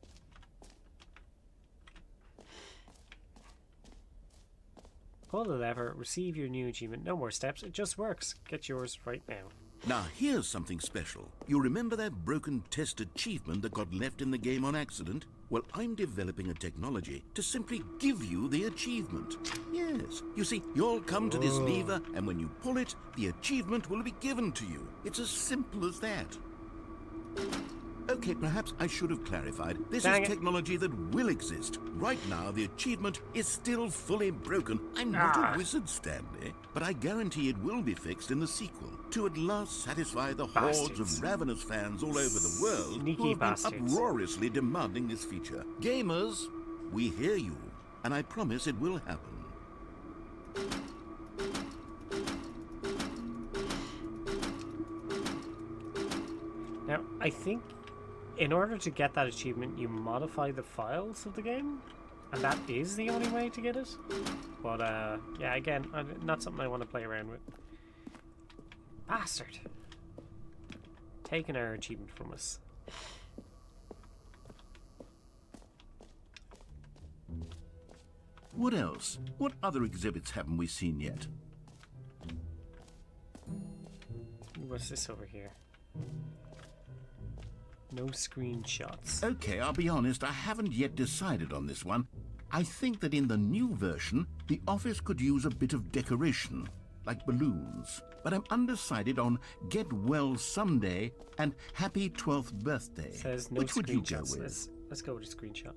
S1: Pull the lever, receive your new achievement. No more steps, it just works. Get yours right now.
S4: Now, here's something special. You remember that broken test achievement that got left in the game on accident? Well, I'm developing a technology to simply give you the achievement. Yes. You see, you'll come to this lever, and when you pull it, the achievement will be given to you. It's as simple as that. Okay, perhaps I should have clarified. This
S1: Dang
S4: is
S1: it.
S4: technology that will exist. Right now, the achievement is still fully broken. I'm not a wizard, Stanley, but I guarantee it will be fixed in the sequel to at last satisfy the hordes
S1: Bastards.
S4: of ravenous fans all over the world
S1: Sneaky
S4: who have been
S1: bastards.
S4: uproariously demanding this feature. Gamers, we hear you, and I promise it will happen.
S1: Now, I think in order to get that achievement, you modify the files of the game, and that is the only way to get it. But, yeah, again, not something I want to play around with. Bastard. Taking our achievement from us.
S4: What else? What other exhibits haven't we seen yet?
S1: What's this over here? No screenshots.
S4: Okay, I'll be honest, I haven't yet decided on this one. I think that in the new version, the office could use a bit of decoration, like balloons. But I'm undecided on Get Well Someday and Happy 12th Birthday.
S1: Says no
S4: Which would you go
S1: screenshots.
S4: with?
S1: Let's go with a screenshot.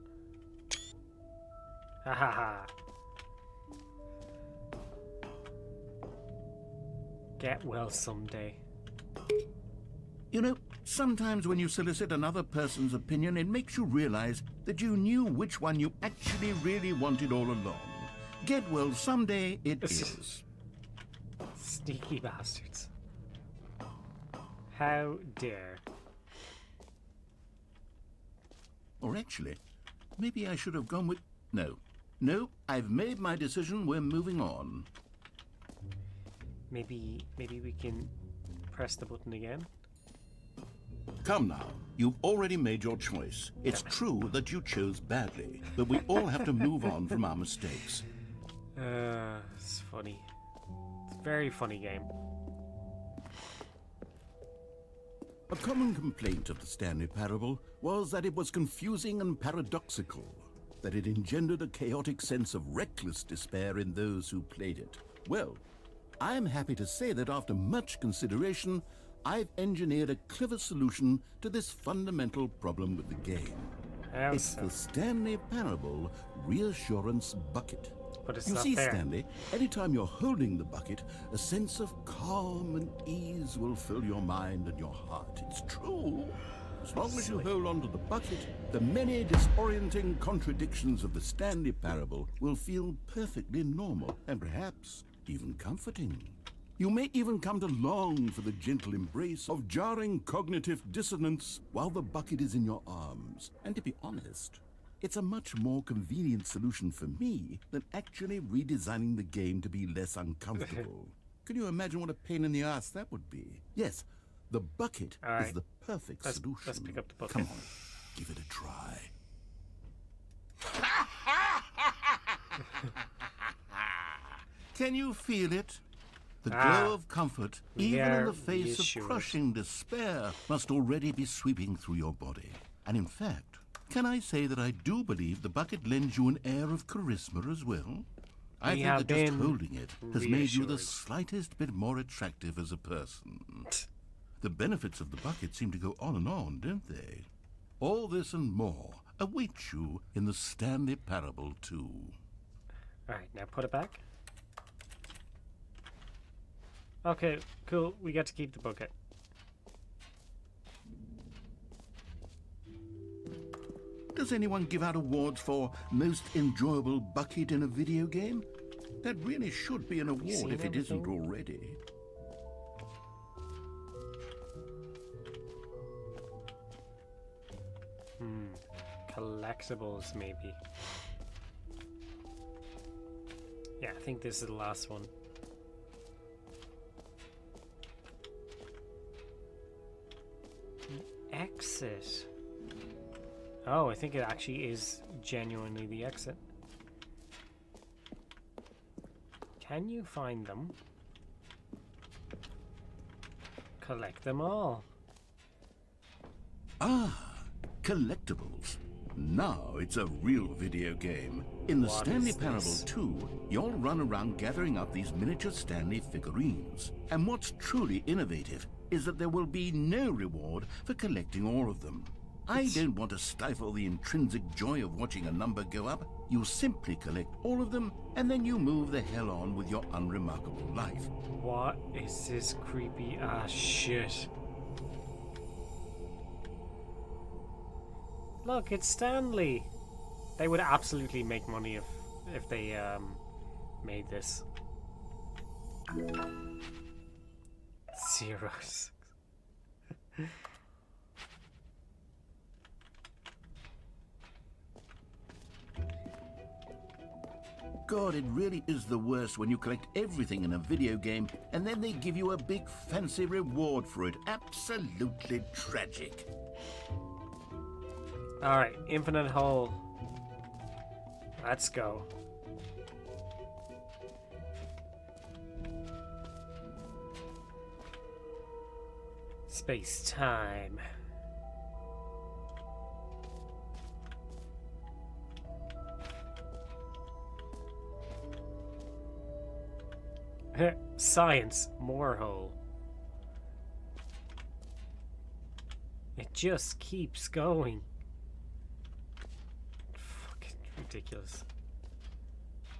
S1: Ha ha ha. Get well someday.
S4: You know, sometimes when you solicit another person's opinion, it makes you realize that you knew which one you actually really wanted all along. Get well someday it is.
S1: Sneaky bastards. How dare.
S4: Or actually, maybe I should have gone with... No, I've made my decision. We're moving on.
S1: Maybe we can press the button again.
S4: Come now. You've already made your choice. It's true that you chose badly, but we all have to move on from our mistakes.
S1: It's funny. It's a very funny game.
S2: A common complaint of the Stanley Parable was that it was confusing and paradoxical, that it engendered a chaotic sense of reckless despair in those who played it. Well, I am happy to say that after much consideration, I've engineered a clever solution to this fundamental problem with the game. It's the Stanley Parable Reassurance Bucket.
S1: But it's
S2: You
S1: not
S2: see,
S1: fair.
S2: Stanley, anytime you're holding the bucket, a sense of calm and ease will fill your mind and your heart. It's true. As long as you hold on to the bucket, the many disorienting contradictions of the Stanley Parable will feel perfectly normal and perhaps even comforting. You may even come to long for the gentle embrace of jarring cognitive dissonance while the bucket is in your arms. And to be honest, it's a much more convenient solution for me than actually redesigning the game to be less uncomfortable. Can you imagine what a pain in the ass that would be? Yes, the bucket
S1: All right.
S2: is the perfect solution.
S1: Let's pick up the bucket.
S2: Come on, give it a try. Can you feel it? The glow of comfort, even in the face of crushing despair, must already be sweeping through your body. And in fact, can I say that I do believe the bucket lends you an air of charisma as well? I think that just holding it has made you the slightest bit more attractive as a person. The benefits of the bucket seem to go on and on, don't they? All this and more await you in the Stanley Parable 2.
S1: Alright, now put it back. Okay, cool. We get to keep the bucket.
S2: Does anyone give out awards for most enjoyable bucket in a video game? That really should be an award if it isn't already.
S1: Collectibles, maybe. Yeah, I think this is the last one. Exit. Oh, I think it actually is genuinely the exit. Can you find them? Collect them all.
S2: Ah, collectibles. Now it's a real video game. In the
S1: What
S2: Stanley
S1: is
S2: Parable
S1: this?
S2: 2, you'll run around gathering up these miniature Stanley figurines. And what's truly innovative is that there will be no reward for collecting all of them. I don't want to stifle the intrinsic joy of watching a number go up. You simply collect all of them, and then you move the hell on with your unremarkable life.
S1: What is this creepy ass shit? Look, it's Stanley. They would absolutely make money if they made this. Zeros.
S2: God, it really is the worst when you collect everything in a video game and then they give you a big fancy reward for it. Absolutely tragic.
S1: Alright, infinite hole. Let's go. Space time. Science, more hole. It just keeps going. Fucking ridiculous.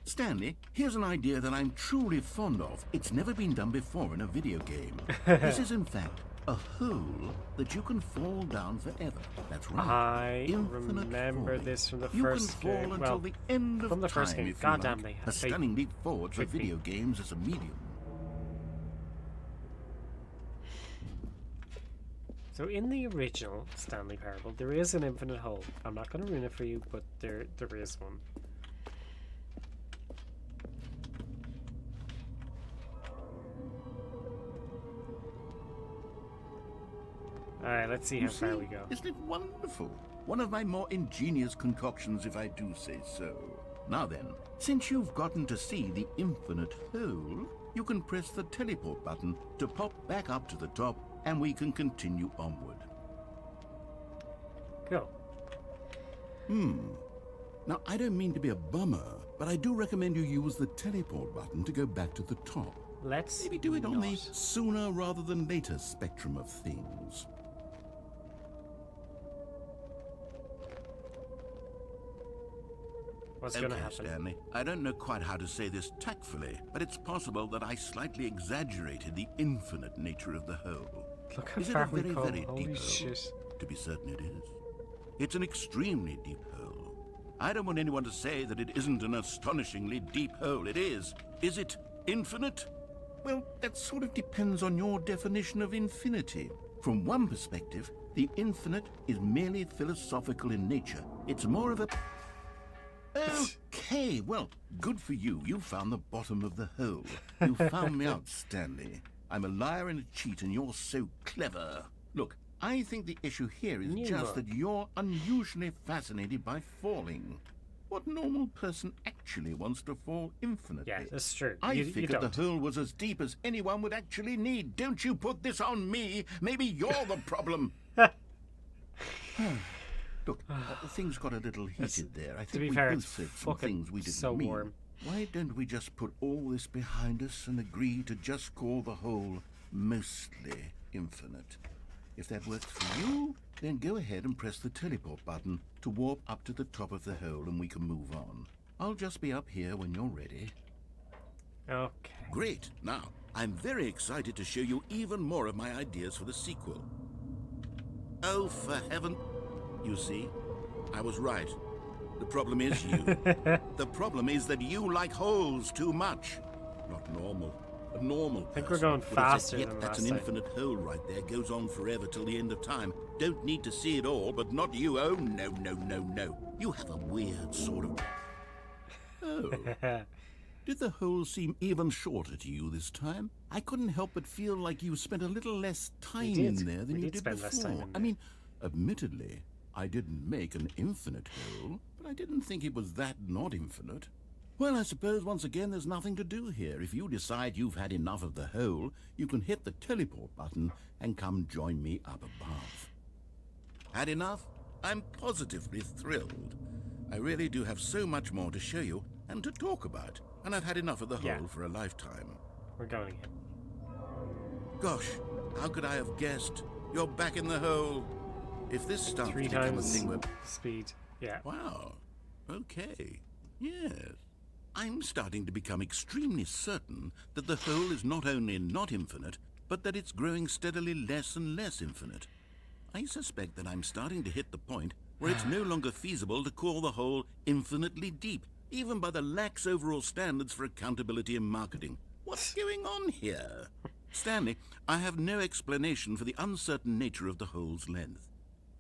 S2: Stanley, here's an idea that I'm truly fond of. It's never been done before in a video game. This is, in fact, a hole that you can fall down forever. That's right.
S1: I
S2: Infinite
S1: remember
S2: falling.
S1: this from the
S2: You
S1: first
S2: can fall
S1: game.
S2: until
S1: Well,
S2: the end of
S1: from the
S2: time,
S1: first game.
S2: if you
S1: Goddamn,
S2: like.
S1: they
S2: A stunning leap forward for
S1: tricked me.
S2: video games as a medium.
S1: So in the original Stanley Parable, there is an infinite hole. I'm not going to ruin it for you, but there is one. Alright, let's see
S4: You
S1: how far
S4: see?
S1: we go.
S4: Isn't it wonderful? One of my more ingenious concoctions, if I do say so. Now then, since you've gotten to see the infinite hole, you can press the teleport button to pop back up to the top, and we can continue onward.
S1: Cool.
S4: Now, I don't mean to be a bummer, but I do recommend you use the teleport button to go back to the top.
S1: Let's
S4: Maybe do it on the
S1: not.
S4: sooner rather than later spectrum of things.
S1: What's going to
S2: Okay,
S1: happen?
S2: Stanley. I don't know quite how to say this tactfully, but it's possible that I slightly exaggerated the infinite nature of the hole.
S1: Look how
S2: Is it
S1: far
S2: a
S1: we
S2: very,
S1: come.
S2: very
S1: Holy
S2: deep
S1: shit.
S2: hole? To be certain it is. It's an extremely deep hole. I don't want anyone to say that it isn't an astonishingly deep hole. It is. Is it infinite?
S4: Well, that sort of depends on your definition of infinity. From one perspective, the infinite is merely philosophical in nature. It's more of a... Okay, well, good for you. You found the bottom of the hole. You found me out, Stanley. I'm a liar and a cheat, and you're so clever. Look, I think the issue here is just that you're unusually fascinated by falling. What normal person actually wants to fall infinitely?
S1: Yeah, that's true.
S4: I
S1: You
S4: figured
S1: don't.
S4: the hole was as deep as anyone would actually need. Don't you put this on me. Maybe you're the problem. Look, things got a little heated there. I think
S1: be
S4: we
S1: fair,
S4: both
S1: it's
S4: said some
S1: fucking
S4: things we didn't
S1: so
S4: mean.
S1: warm.
S4: Why don't we just put all this behind us and agree to just call the hole mostly infinite? If that works for you, then go ahead and press the teleport button to warp up to the top of the hole and we can move on. I'll just be up here when you're ready.
S1: Okay.
S2: Great. Now, I'm very excited to show you even more of my ideas for the sequel. Oh, for heaven... You see, I was right. The problem is you. The problem is that you like holes too much. Not normal. A normal person
S1: think we're going
S2: would have said,
S1: faster
S2: "Yep,
S1: than
S2: that's
S1: last
S2: an
S1: time."
S2: infinite hole right there. Goes on forever till the end of time. Don't need to see it all, but not you. Oh, no, no, no, no. You have a weird sort of... Oh. Did the hole seem even shorter to you this time? I couldn't help but feel like you spent a little less time
S1: did.
S2: in there than
S1: We
S2: you
S1: did
S2: did
S1: spend
S2: before.
S1: less time in
S2: I
S1: there.
S2: mean, admittedly, I didn't make an infinite hole, but I didn't think it was that not infinite. Well, I suppose once again there's nothing to do here. If you decide you've had enough of the hole, you can hit the teleport button and come join me up above. Had enough? I'm positively thrilled. I really do have so much more to show you and to talk about, and I've had enough of the
S1: Yeah.
S2: hole for a lifetime.
S1: We're going again.
S2: Gosh, how could I have guessed? You're back in the hole. If this starts
S1: 3
S2: to become a
S1: times
S2: thing where...
S1: speed. Yeah.
S2: Wow. Okay. Yes. I'm starting to become extremely certain that the hole is not only not infinite, but that it's growing steadily less and less infinite. I suspect that I'm starting to hit the point where it's no longer feasible to call the hole infinitely deep, even by the lax overall standards for accountability in marketing. What's going on here? Stanley, I have no explanation for the uncertain nature of the hole's length.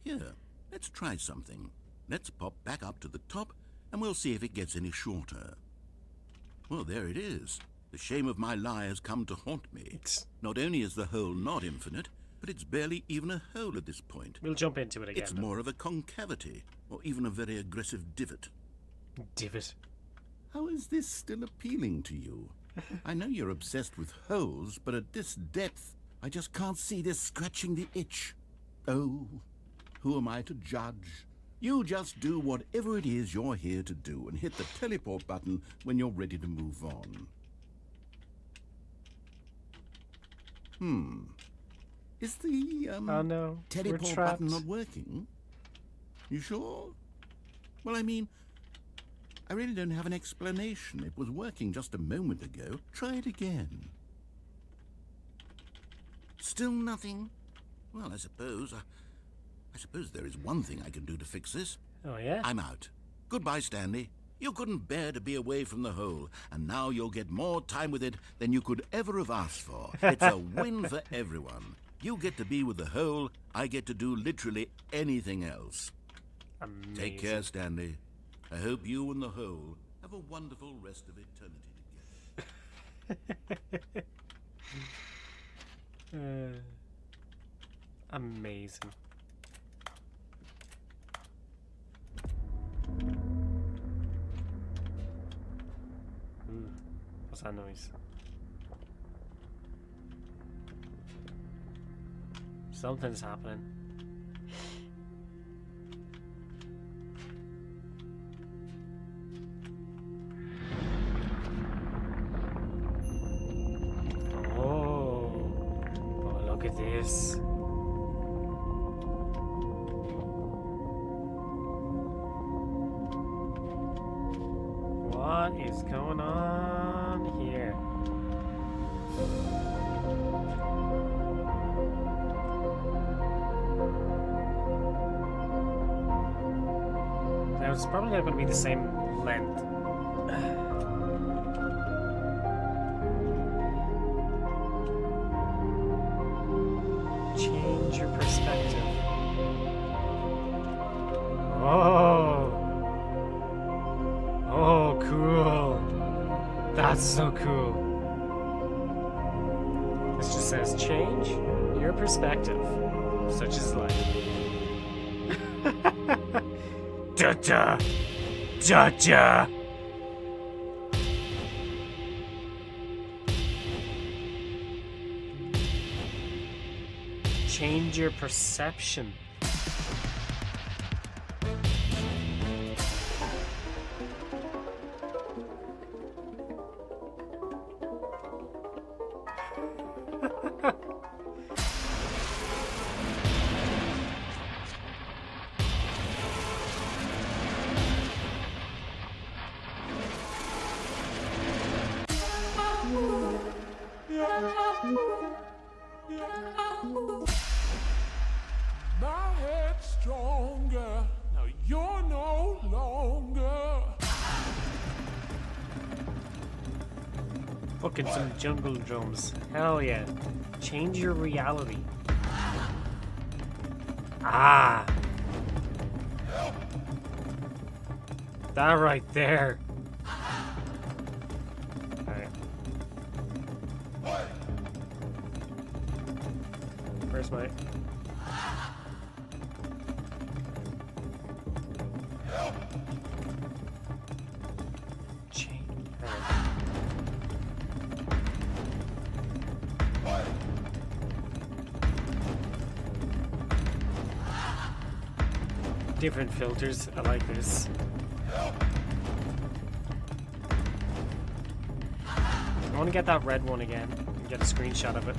S2: Here, let's try something. Let's pop back up to the top, and we'll see if it gets any shorter. Well, there it is. The shame of my lie has come to haunt me. Not only is the hole not infinite, but it's barely even a hole at this point.
S1: We'll jump into it again.
S2: It's more of a concavity, or even a very aggressive divot.
S1: Divot.
S4: How is this still appealing to you? I know you're obsessed with holes, but at this depth, I just can't see this scratching the itch. Oh, who am I to judge? You just do whatever it is you're here to do and hit the teleport button when you're ready to move on. Is the,
S1: Oh no. We're
S4: teleport
S1: trapped.
S4: button not working? You sure? Well, I mean, I really don't have an explanation. It was working just a moment ago. Try it again.
S2: Still nothing? Well, I suppose there is one thing I can do to fix this.
S1: Oh yeah?
S2: I'm out. Goodbye, Stanley. You couldn't bear to be away from the hole, and now you'll get more time with it than you could ever have asked for. It's a win for everyone. You get to be with the hole, I get to do literally anything else.
S1: Amazing.
S2: Take care, Stanley. I hope you and the hole have a wonderful rest of eternity together.
S1: Amazing. What's that noise? Something's happening. Oh, look at this. What is going on here? Now it's probably not going to be the same length. Change your perspective. Oh! Oh, cool. That's so cool. This just says change your perspective, such as life. Da-da! Da-da! Change your perception.
S8: My head's stronger. Now you're no longer.
S1: Fucking some jungle drums. Hell yeah. Change your reality. Ah. That right there. Alright. Where's my... Change. Alright. Different filters. I like this. I want to get that red one again and get a screenshot of it.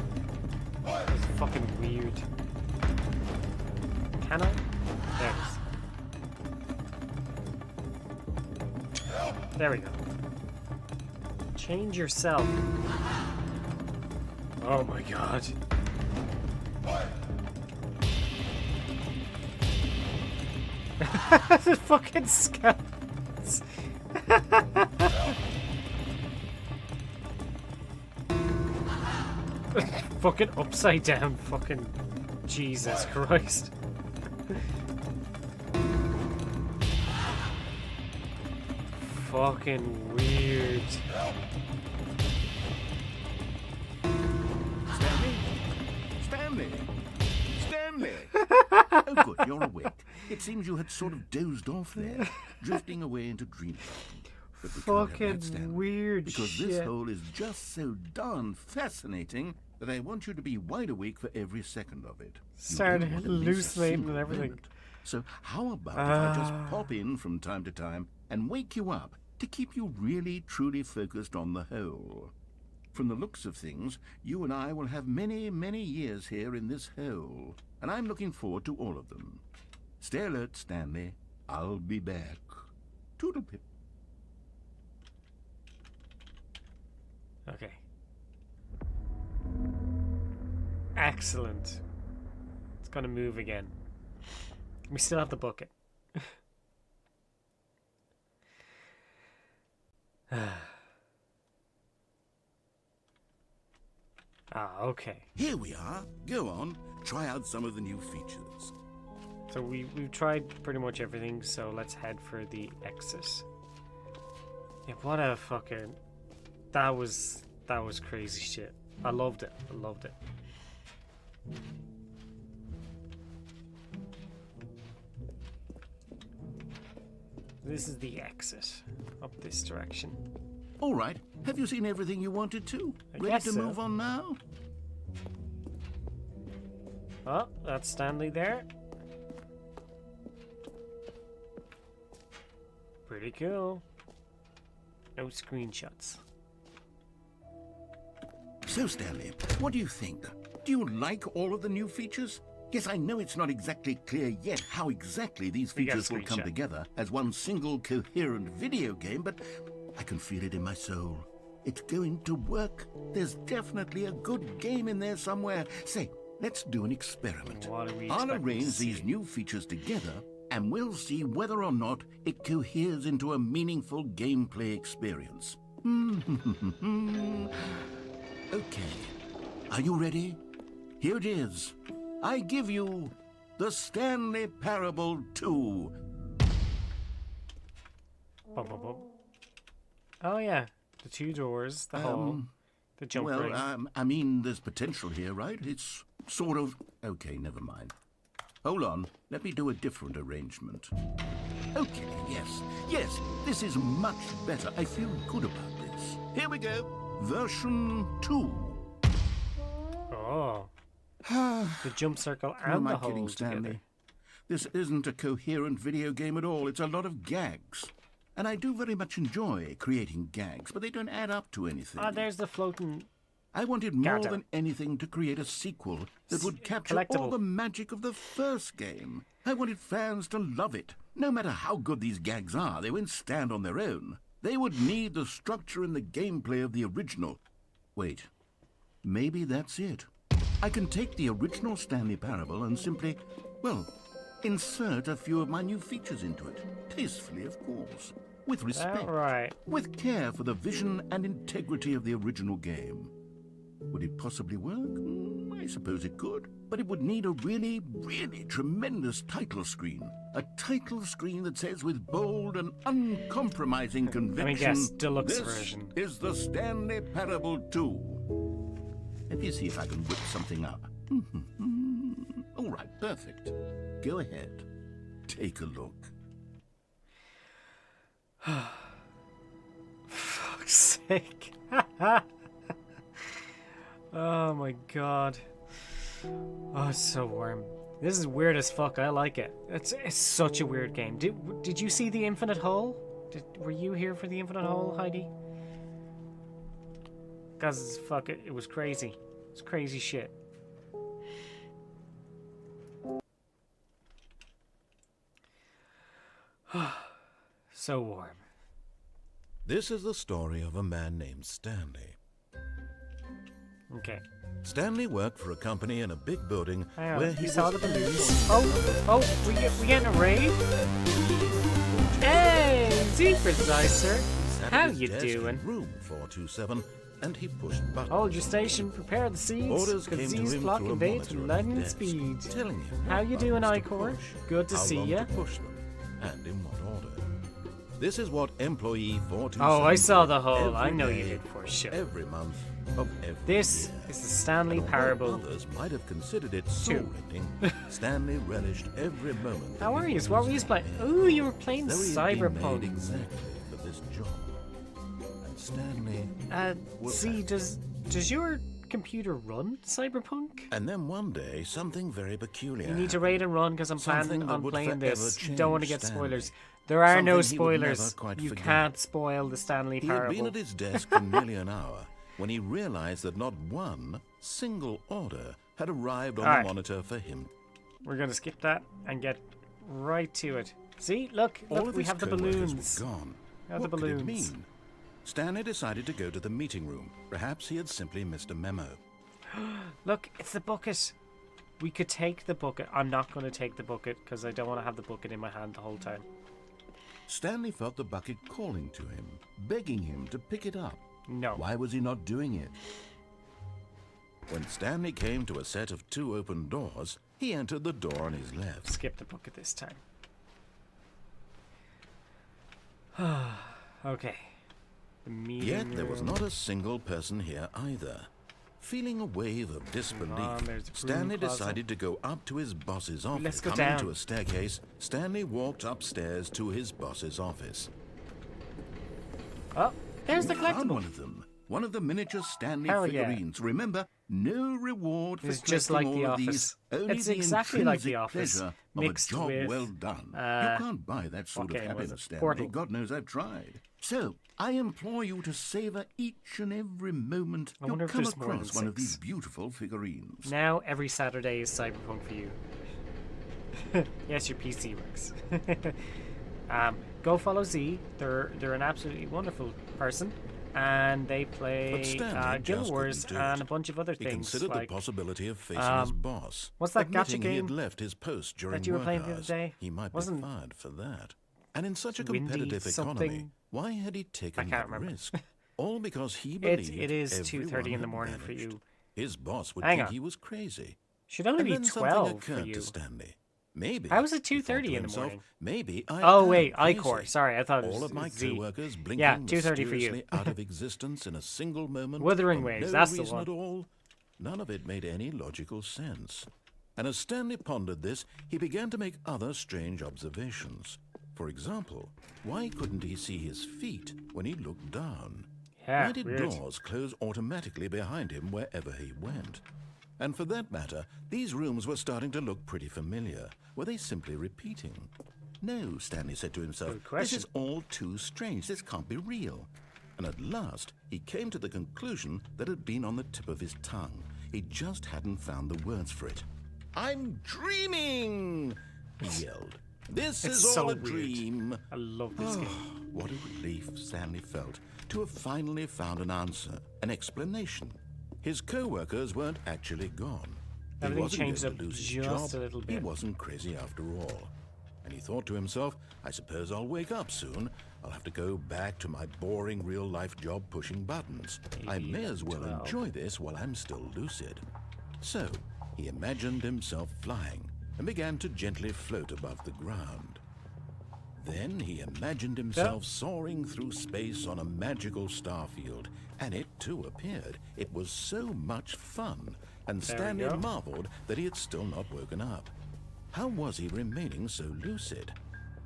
S1: It's fucking weird. Can I? There it is. There we go. Change yourself. Oh my god. The fucking scouts. Fucking upside down, fucking Jesus Christ. Fucking weird.
S4: Stanley? Stanley? Stanley! Oh, good, you're awake. It seems you had sort of dozed off there, drifting away into dreamland. But we can't have that, Stanley,
S1: Fucking weird
S4: because
S1: shit.
S4: this hole is just so darn fascinating that I want you to be wide awake for every second of it. You
S1: Started
S4: don't want to miss a
S1: hallucinating
S4: single
S1: and everything.
S4: moment. So how about if I just pop in from time to time and wake you up to keep you really, truly focused on the hole? From the looks of things, you and I will have many, many years here in this hole, and I'm looking forward to all of them. Stay alert, Stanley. I'll be back. Toodlepip.
S1: Okay. Excellent. It's gonna move again. We still have the bucket. Okay.
S4: Here we are. Go on. Try out some of the new features.
S1: So we've tried pretty much everything, so let's head for the exit. Yeah, what a fucking... That was crazy shit. I loved it. I loved it. This is the exit up this direction.
S4: All right. Have you seen everything you wanted to?
S1: I
S4: Ready
S1: guess
S4: to
S1: so.
S4: move on now?
S1: Oh, that's Stanley there. Pretty cool. No screenshots.
S4: So, Stanley, what do you think? Do you like all of the new features? Yes, I know it's not exactly clear yet how exactly these
S1: We got a
S4: features will come
S1: screenshot.
S4: together as one single coherent video game, but I can feel it in my soul. It's going to work. There's definitely a good game in there somewhere. Say, let's do an experiment.
S1: What are we
S4: I'll
S1: expecting to
S4: arrange
S1: see?
S4: these new features together, and we'll see whether or not it coheres into a meaningful gameplay experience. Okay. Are you ready? Here it is. I give you the Stanley Parable 2.
S1: Bum, bum, bum. Oh yeah, the two doors, the hole, the jump
S4: Well,
S1: ring.
S4: I mean, there's potential here, right? It's sort of... Okay, never mind. Hold on. Let me do a different arrangement. Okay, yes, this is much better. I feel good about this. Here we go. Version 2.
S1: Oh, the jump circle
S4: Who am
S1: and
S4: I
S1: the hole
S4: kidding,
S1: together.
S4: Stanley? This isn't a coherent video game at all. It's a lot of gags. And I do very much enjoy creating gags, but they don't add up to anything.
S1: Ah, there's the floating.
S4: I wanted more
S1: Garter.
S4: than anything to create a sequel that would capture
S1: collectible.
S4: all the magic of the first game. I wanted fans to love it. No matter how good these gags are, they won't stand on their own. They would need the structure and the gameplay of the original. Wait, maybe that's it. I can take the original Stanley Parable and simply, well, insert a few of my new features into it. Tastefully, of course. With respect.
S1: Right.
S4: With care for the vision and integrity of the original game. Would it possibly work? I suppose it could. But it would need a really, really tremendous title screen. A title screen that says with bold and uncompromising conviction,
S1: guess, deluxe
S4: this
S1: version.
S4: is the Stanley Parable 2. Let me see if I can whip something up. All right, perfect. Go ahead. Take a look.
S1: Fuck's sake. Oh my god. Oh, it's so warm. This is weird as fuck. I like it. It's such a weird game. Did you see the Infinite Hole? Were you here for the Infinite Hole, Heidi? Cause fuck it, it was crazy. It's crazy shit. So warm.
S2: This is the story of a man named Stanley.
S1: Okay.
S2: Stanley worked for a company in a big building
S1: Hang on,
S2: where he
S1: you saw
S2: was
S1: the balloons. Oh, we getting a raid? Hey, Zephyr's Dicer.
S2: sat
S1: How
S2: at his
S1: you
S2: desk in
S1: doing?
S2: room 427, and he pushed buttons.
S1: Hold your station, prepare the seeds.
S2: Orders
S1: Cause
S2: came to
S1: these
S2: him
S1: flock
S2: through a
S1: invade
S2: monitor
S1: to
S2: on
S1: lightning
S2: his desk,
S1: speed.
S2: telling him
S1: How
S2: what
S1: you doing,
S2: buttons to
S1: Icor?
S2: push,
S1: Good to
S2: how
S1: see
S2: long
S1: ya.
S2: to push them, and in what order. This is what employee 427
S1: Oh, I saw the
S2: did
S1: hole. I
S2: every
S1: know you
S2: day,
S1: did for sure.
S2: every month of every
S1: This
S2: year.
S1: is the Stanley
S2: And although
S1: Parable.
S2: Others might have considered it
S1: Two.
S2: soul-rending, Stanley relished every moment.
S1: How
S2: that
S1: are
S2: he
S1: you? What were you
S2: was
S1: playing?
S2: there.
S1: Ooh, you were playing
S2: Though he had been made
S1: Cyberpunk.
S2: exactly for this job. And Stanley was
S1: See,
S2: happy.
S1: does your computer run Cyberpunk?
S2: And then one day, something very peculiar
S1: You need to
S2: happened.
S1: rate and run because I'm
S2: Something
S1: planning
S2: that
S1: on
S2: would
S1: playing this.
S2: forever
S1: Don't want to
S2: change
S1: get
S2: Stanley.
S1: spoilers. There are no
S2: Something he would never
S1: spoilers.
S2: quite
S1: You
S2: forget.
S1: can't spoil the Stanley
S2: He had been
S1: Parable.
S2: at his desk for nearly an hour when he realized that not one single order had arrived on
S1: Alright.
S2: the monitor for him.
S1: We're going to skip that and get right to it. See, look,
S2: All of
S1: we
S2: his
S1: have the
S2: co-workers
S1: balloons.
S2: were gone.
S1: We have the
S2: What could it
S1: balloons.
S2: mean? Stanley decided to go to the meeting room. Perhaps he had simply missed a memo.
S1: Look, it's the bucket. We could take the bucket. I'm not going to take the bucket because I don't want to have the bucket in my hand the whole time.
S4: Stanley felt the bucket calling to him, begging him to pick it up.
S1: No.
S4: Why was he not doing it?
S2: When Stanley came to a set of two open doors, he entered the door on his left.
S1: Skip the bucket this time. Okay. The meeting
S2: Yet there was
S1: room.
S2: not a single person here either. Feeling a wave of disbelief,
S1: there's a broom
S2: Stanley
S1: closet.
S2: decided to go up to his boss's office.
S1: Let's go
S2: Coming
S1: down.
S2: to a staircase, Stanley walked upstairs to his boss's office.
S1: Oh, there's the
S4: Found
S1: collectible.
S4: one of them. One of the miniature Stanley
S1: Hell yeah.
S4: figurines. Remember, no reward for
S1: It's just
S4: collecting
S1: like The
S4: all of these.
S1: Office.
S4: Only
S1: It's
S4: the
S1: exactly like The
S4: intrinsic
S1: Office,
S4: pleasure
S1: mixed
S4: of a job
S1: with,
S4: well done. You can't buy that sort
S1: what
S4: of
S1: game was
S4: happiness,
S1: it?
S4: Stanley.
S1: Portal.
S4: God knows I've tried. So, I implore you to savor each and every moment
S1: I
S4: you
S1: wonder if
S4: come
S1: there's more than
S4: across one of these
S1: 6.
S4: beautiful figurines.
S1: Now every Saturday is Cyberpunk for you. Yes, your PC works. Go follow Z. They're an absolutely wonderful person, and they play
S2: But Stanley
S1: Guild
S2: just
S1: Wars
S2: couldn't do
S1: and
S2: it.
S1: a bunch of other
S2: He
S1: things.
S2: considered
S1: Like,
S2: the possibility of facing his boss.
S1: what's that gacha
S2: Admitting he had
S1: game
S2: left his post during
S1: that you were
S2: work
S1: playing the other
S2: hours,
S1: day?
S2: he might
S1: Wasn't
S2: be fired for that. And in such a
S1: Windy
S2: competitive economy,
S1: something?
S2: why had he taken
S1: can't
S2: that
S1: remember.
S2: risk? All because he
S1: It-
S2: believed
S1: it is
S2: everyone
S1: 2:30 in the
S2: had
S1: morning for
S2: vanished.
S1: you.
S2: His boss would
S1: Hang
S2: think
S1: on.
S2: he was crazy.
S1: should only
S2: And
S1: be
S2: then something
S1: 12 for
S2: occurred
S1: you.
S2: to Stanley. Maybe.
S1: How is it
S2: he thought to
S1: 2:30 in the
S2: himself,
S1: morning?
S2: Maybe I
S1: Oh
S2: am
S1: wait,
S2: crazy.
S1: iCore. Sorry, I thought it was
S2: All of my
S1: Z.
S2: co-workers blinking
S1: Yeah, 2:30 for you.
S2: mysteriously out of existence in a single moment.
S1: Wuthering
S2: for
S1: Waves,
S2: no
S1: that's the
S2: reason
S1: one.
S2: at all. None of it made any logical sense. And as Stanley pondered this, he began to make other strange observations. For example, why couldn't he see his feet when he looked down?
S1: Yeah,
S2: Why did
S1: weird.
S2: doors close automatically behind him wherever he went? And for that matter, these rooms were starting to look pretty familiar. Were they simply repeating? No, Stanley said to himself,
S1: Good question.
S2: this is all too strange. This can't be real. And at last, he came to the conclusion that had been on the tip of his tongue. He just hadn't found the words for it. I'm dreaming, he yelled. This
S1: It's
S2: is all
S1: so
S2: a
S1: weird.
S2: dream.
S1: I love this game.
S2: What a relief Stanley felt to have finally found an answer, an explanation. His co-workers weren't actually gone. He
S1: Everything
S2: wasn't
S1: changed
S2: going
S1: up
S2: to lose his
S1: just
S2: job.
S1: a little
S2: He
S1: bit.
S2: wasn't crazy after all. And he thought to himself, I suppose I'll wake up soon. I'll have to go back to my boring real-life job pushing buttons. I may as well
S1: 12.
S2: enjoy this while I'm still lucid. So, he imagined himself flying and began to gently float above the ground. Then he imagined himself soaring through space on a magical starfield, and it too appeared. It was so much fun, and
S1: There we
S2: Stanley
S1: go.
S2: marveled that he had still not woken up. How was he remaining so lucid?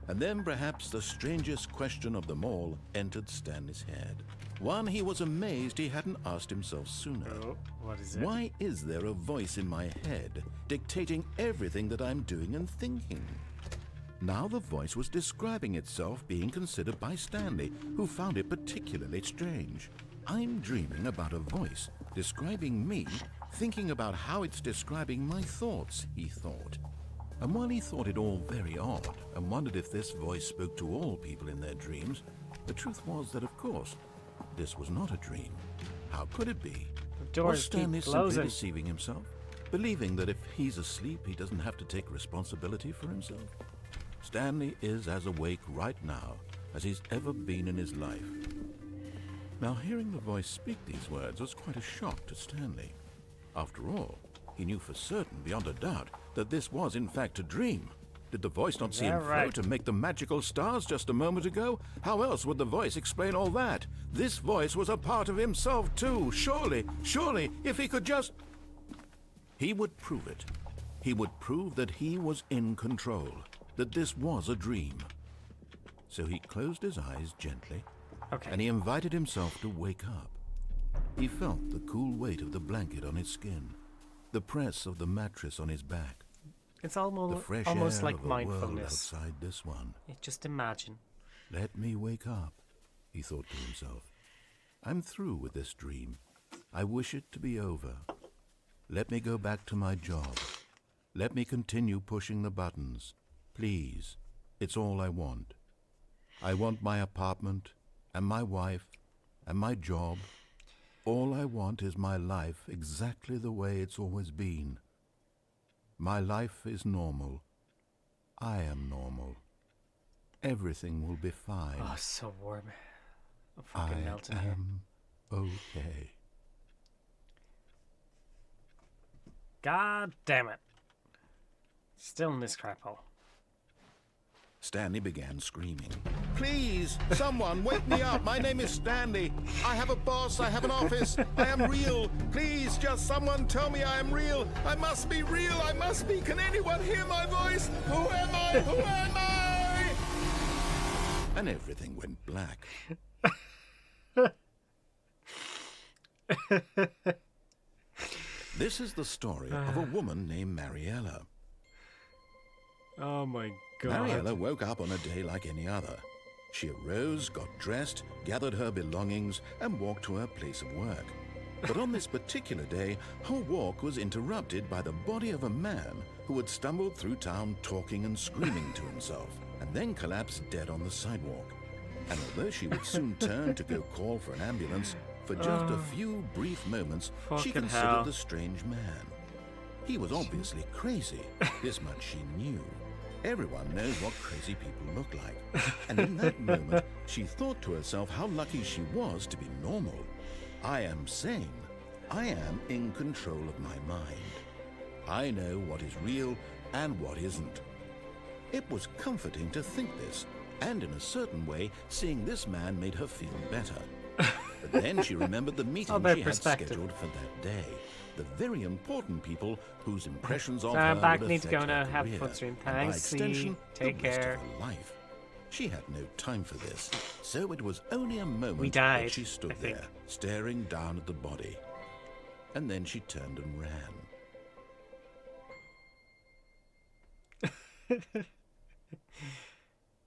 S2: And then perhaps the strangest question of them all entered Stanley's head. One he was amazed he hadn't asked himself sooner.
S1: Oh, what is it?
S2: Why is there a voice in my head dictating everything that I'm doing and thinking? Now the voice was describing itself being considered by Stanley, who found it particularly strange. I'm dreaming about a voice describing me, thinking about how it's describing my thoughts, he thought. And while he thought it all very odd and wondered if this voice spoke to all people in their dreams, the truth was that, of course, this was not a dream. How could it be?
S1: doors
S2: Was Stanley
S1: keep
S2: simply
S1: closing.
S2: deceiving himself, believing that if he's asleep, he doesn't have to take responsibility for himself? Stanley is as awake right now as he's ever been in his life. Now, hearing the voice speak these words was quite a shock to Stanley. After all, he knew for certain, beyond a doubt, that this was in fact a dream. Did the voice not see him
S1: that right?
S2: float and make the magical stars just a moment ago? How else would the voice explain all that? This voice was a part of himself too. Surely, if he could just... He would prove it. He would prove that he was in control, that this was a dream. So he closed his eyes gently,
S1: Okay.
S2: and he invited himself to wake up. He felt the cool weight of the blanket on his skin, the press of the mattress on his back,
S1: It's
S2: the
S1: almost
S2: fresh
S1: almost
S2: air
S1: like
S2: of a world
S1: mindfulness.
S2: outside this one.
S1: Just imagine.
S2: Let me wake up, he thought to himself. I'm through with this dream. I wish it to be over. Let me go back to my job. Let me continue pushing the buttons. Please, it's all I want. I want my apartment, and my wife, and my job. All I want is my life exactly the way it's always been. My life is normal. I am normal. Everything will be fine.
S1: Oh, it's so warm. I'm
S2: I
S1: fucking melting here.
S2: am okay.
S1: God damn it. Still in this crap hole.
S2: Stanley began screaming. Please, someone, wake me up. My name is Stanley. I have a boss. I have an office. I am real. Please, just someone tell me I am real. I must be real. I must be. Can anyone hear my voice? Who am I? Who am I? And everything went black. This is the story of a woman named Mariella.
S1: Oh my God.
S2: Mariella woke up on a day like any other. She arose, got dressed, gathered her belongings, and walked to her place of work. But on this particular day, her walk was interrupted by the body of a man who had stumbled through town talking and screaming to himself, and then collapsed dead on the sidewalk. And although she would soon turn to go call for an ambulance, for just a few brief moments, she
S1: Fucking
S2: considered
S1: hell.
S2: the strange man. He was obviously crazy. This much she knew. Everyone knows what crazy people look like. And in that moment, she thought to herself how lucky she was to be normal. I am sane. I am in control of my mind. I know what is real and what isn't. It was comforting to think this, and in a certain way, seeing this man made her feel better. But then she remembered the meeting
S1: about
S2: she had
S1: perspective.
S2: scheduled for that day. The very important people whose impressions of
S1: So
S2: her
S1: I'm back.
S2: would
S1: Need to
S2: affect
S1: go now.
S2: her
S1: Have a
S2: career,
S1: fun stream.
S2: and by
S1: Thanks. See.
S2: extension,
S1: Take
S2: the rest
S1: care.
S2: of her life. She had no time for this, so it was only a moment
S1: We
S2: that
S1: died,
S2: she stood
S1: I think.
S2: there, staring down at the body. And then she turned and ran.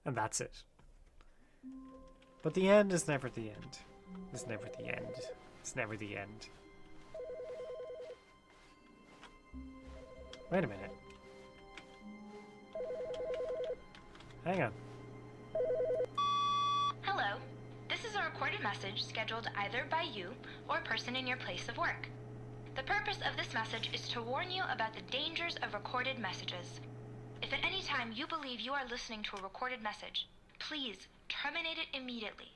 S1: And that's it. But the end is never the end. It's never the end. It's never the end. Wait a minute. Hang on.
S6: Hello. This is a recorded message scheduled either by you or a person in your place of work. The purpose of this message is to warn you about the dangers of recorded messages. If at any time you believe you are listening to a recorded message, please terminate it immediately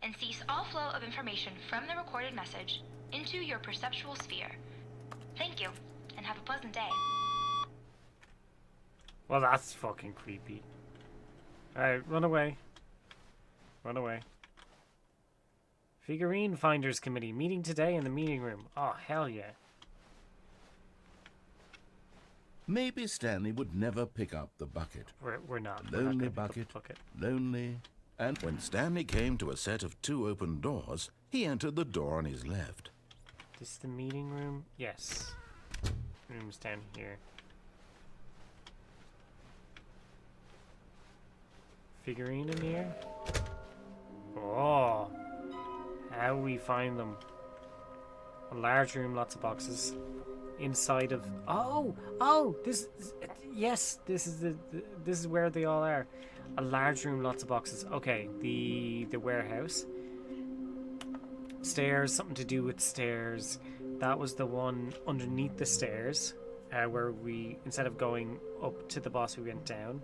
S6: and cease all flow of information from the recorded message into your perceptual sphere. Thank you, and have a pleasant day.
S1: Well, that's fucking creepy. Alright, run away. Run away. Figurine Finders Committee meeting today in the meeting room. Oh, hell yeah.
S2: Maybe Stanley would never pick up the bucket.
S1: We're not.
S2: Lonely
S1: We're not gonna pick up
S2: bucket,
S1: the bucket.
S2: lonely. And when Stanley came to a set of 2 open doors, he entered the door on his left.
S1: This is the meeting room? Yes. Room's down here. Figurine in here? Oh. How we find them. A large room, lots of boxes. Inside of... Oh! This... Yes, this is where they all are. A large room, lots of boxes. Okay, the warehouse. Stairs, something to do with stairs. That was the one underneath the stairs, where we, instead of going up to the boss, we went down.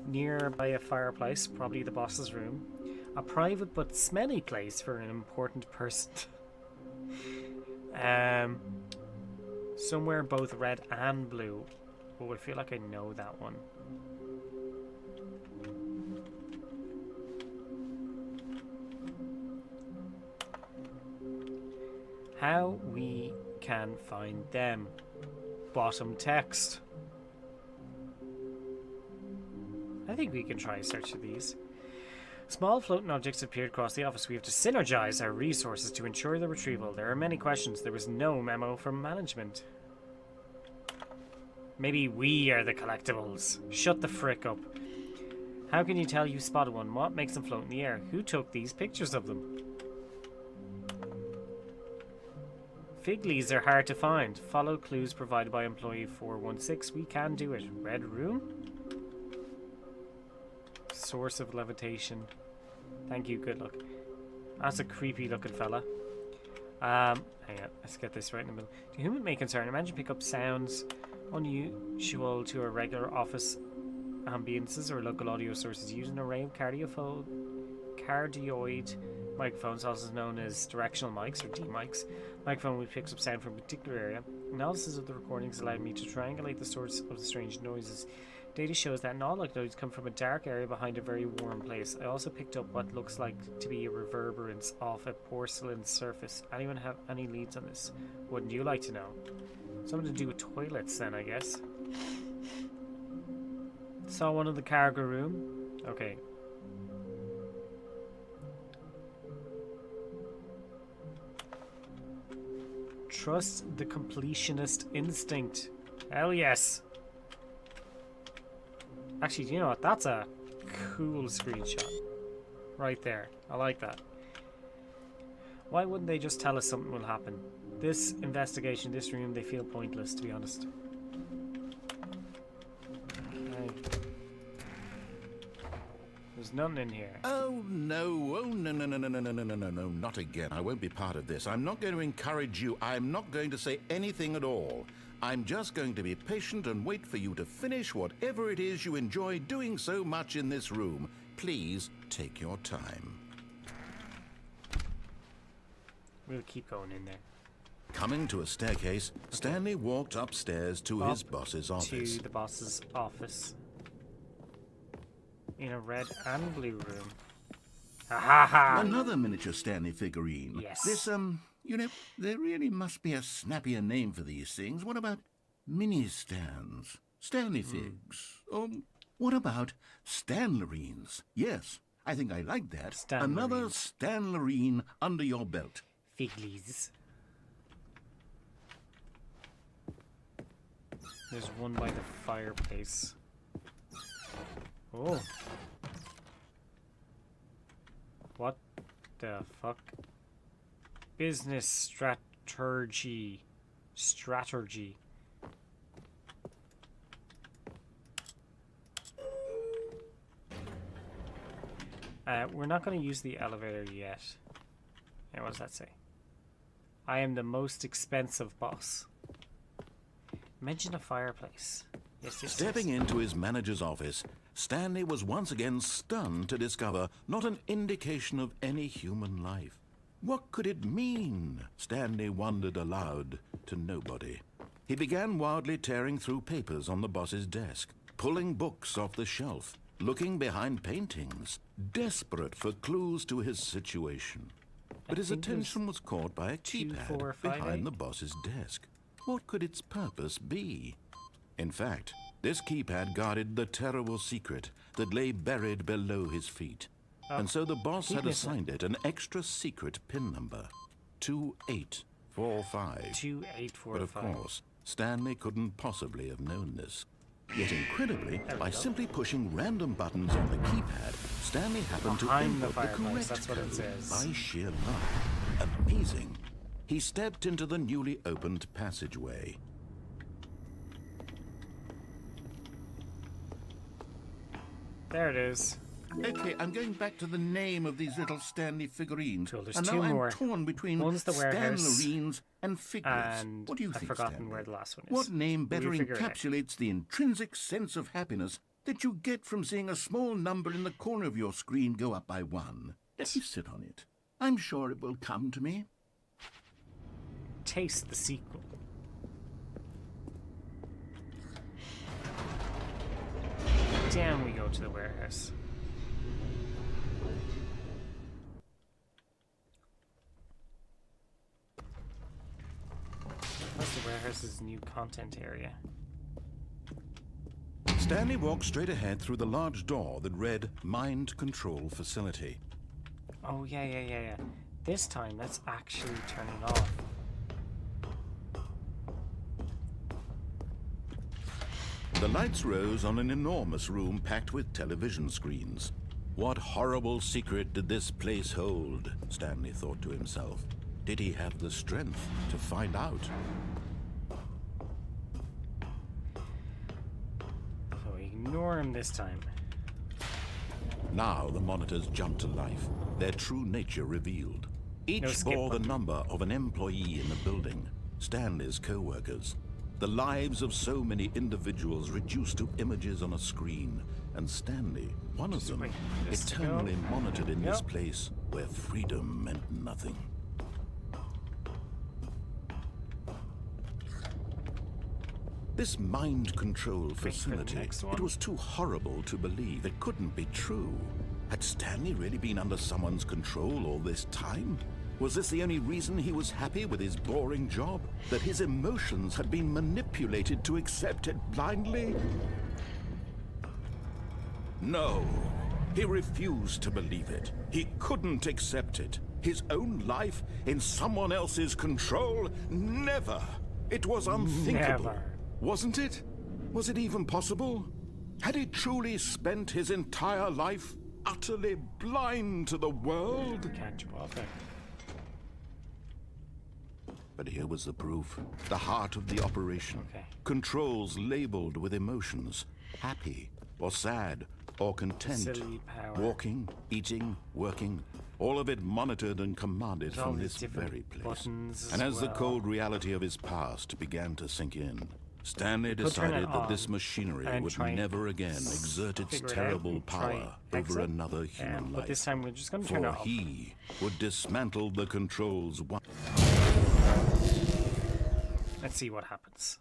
S1: Nearby a fireplace, probably the boss's room. A private but smelly place for an important person. Somewhere both red and blue. Oh, I feel like I know that one. How we can find them. Bottom text. I think we can try a search of these. Small floating objects appeared across the office. We have to synergize our resources to ensure their retrieval. There are many questions. There was no memo from management. Maybe we are the collectibles. Shut the frick up. How can you tell you spotted one? What makes them float in the air? Who took these pictures of them? Fig leaves are hard to find. Follow clues provided by employee 416. We can do it. Red room? Source of levitation. Thank you, good luck. That's a creepy looking fella. Hang on, let's get this right in the middle. To whom it may concern, imagine pick up sounds unusual to our regular office ambiances or local audio sources. Use an array of cardioid microphones, also known as directional mics or D mics. Microphone which picks up sound from a particular area. Analysis of the recordings allowed me to triangulate the source of the strange noises. Data shows that not all noise come from a dark area behind a very warm place. I also picked up what looks like to be a reverberance off a porcelain surface. Anyone have any leads on this? Wouldn't you like to know? Something to do with toilets then, I guess. Saw one in the cargo room. Okay. Trust the completionist instinct. Hell yes. Actually, you know what? That's a cool screenshot. Right there. I like that. Why wouldn't they just tell us something will happen? This investigation, this room, they feel pointless, to be honest. Okay. There's nothing in here.
S2: Oh, no. Oh, no, no, no, no, no, no, no, no, no, no. Not again. I won't be part of this. I'm not going to encourage you. I'm not going to say anything at all. I'm just going to be patient and wait for you to finish whatever it is you enjoy doing so much in this room. Please take your time.
S1: We'll keep going in there.
S2: Coming to a staircase, Stanley walked upstairs to his boss's office.
S1: To the boss's office. In a red and blue room. Ha ha ha!
S4: Another miniature Stanley figurine.
S1: Yes.
S4: This, you know, there really must be a snappier name for these things. What about mini stands? Stanley figs? Or what about Stanlerines? Yes, I think I like that. Another Stanlerine under your belt.
S1: Figlies. There's one by the fireplace. Oh. What the fuck? Business strategy. Strategy. We're not going to use the elevator yet. Yeah, what does that say? I am the most expensive boss. Mention a fireplace. Yes, yes,
S2: Stepping into his manager's office, Stanley was once again stunned to discover not an indication of any human life. What could it mean? Stanley wondered aloud to nobody. He began wildly tearing through papers on the boss's desk, pulling books off the shelf, looking behind paintings, desperate for clues to his situation. But his attention was caught by a keypad behind the boss's desk. What could its purpose be? In fact, this keypad guarded the terrible secret that lay buried below his feet. And so the boss had assigned it an extra secret PIN number, 2845.
S1: 2845.
S2: But of course, Stanley couldn't possibly have known this. Yet incredibly, by simply pushing random buttons on the keypad, Stanley happened to input the correct code by sheer luck. Amazing. He stepped into the newly opened passageway.
S1: There it is.
S4: Okay, I'm going back to the name of these little Stanley figurines.
S1: So there's
S4: and
S1: two
S4: now
S1: more.
S4: I'm torn between
S1: One's the warehouse
S4: Stanlerines and figures.
S1: And
S4: what do you
S1: I've
S4: think,
S1: forgotten
S4: Stanley?
S1: where the last one is.
S4: What name better
S1: We'll figure it out.
S4: encapsulates the intrinsic sense of happiness that you get from seeing a small number in the corner of your screen go up by 1? Let me sit on it. I'm sure it will come to me.
S1: Taste the sequel. Down we go to the warehouse. Plus the warehouse's new content area.
S2: Stanley walked straight ahead through the large door that read Mind Control Facility.
S1: Oh, yeah. This time, that's actually turning off.
S2: The lights rose on an enormous room packed with television screens. What horrible secret did this place hold? Stanley thought to himself. Did he have the strength to find out?
S1: So ignore him this time.
S2: Now the monitors jumped to life, their true nature revealed. Each
S1: skip
S2: bore the
S1: button.
S2: number of an employee in the building, Stanley's co-workers. The lives of so many individuals reduced to images on a screen, and Stanley, one of them,
S1: wait, this to go.
S2: eternally monitored in this
S1: Yep.
S2: place where freedom meant nothing. This mind control
S1: for the
S2: facility,
S1: next one.
S2: it was too horrible to believe. It couldn't be true. Had Stanley really been under someone's control all this time? Was this the only reason he was happy with his boring job? That his emotions had been manipulated to accept it blindly? No. He refused to believe it. He couldn't accept it. His own life in someone else's control? Never. It was unthinkable.
S1: Never.
S2: Wasn't it? Was it even possible? Had he truly spent his entire life utterly blind to the world?
S1: Can't jump off there.
S2: But here was the proof. The heart of the operation.
S1: Okay.
S2: Controls labeled with emotions. Happy or sad or content.
S1: Silly power.
S2: Walking, eating, working. All of it monitored and commanded
S1: There's all
S2: from
S1: these
S2: this
S1: different
S2: very place.
S1: buttons
S2: And
S1: as
S2: as the
S1: well.
S2: cold reality of his past began to sink in, Stanley
S1: Could turn
S2: decided
S1: it
S2: that this
S1: on
S2: machinery
S1: and
S2: would
S1: try and
S2: never again exert its
S1: figure it out
S2: terrible
S1: and try
S2: power
S1: exit.
S2: over another human
S1: But
S2: life.
S1: this time we're just going to turn
S2: For
S1: it off.
S2: he would dismantle the controls one.
S1: Let's see what happens.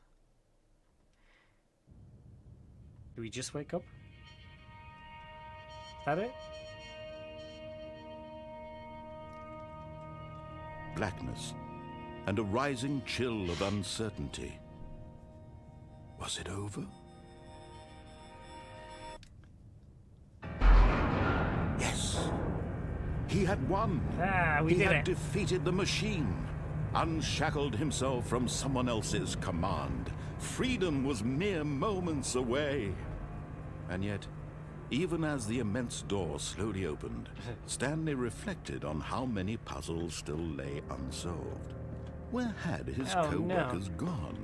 S1: Do we just wake up? Is that it?
S2: Blackness and a rising chill of uncertainty. Was it over? Yes. He had won.
S1: We
S2: He
S1: did
S2: had
S1: it.
S2: defeated the machine, unshackled himself from someone else's command. Freedom was mere moments away. And yet, even as the immense door slowly opened, Stanley reflected on how many puzzles still lay unsolved. Where had his
S1: Oh,
S2: co-workers gone?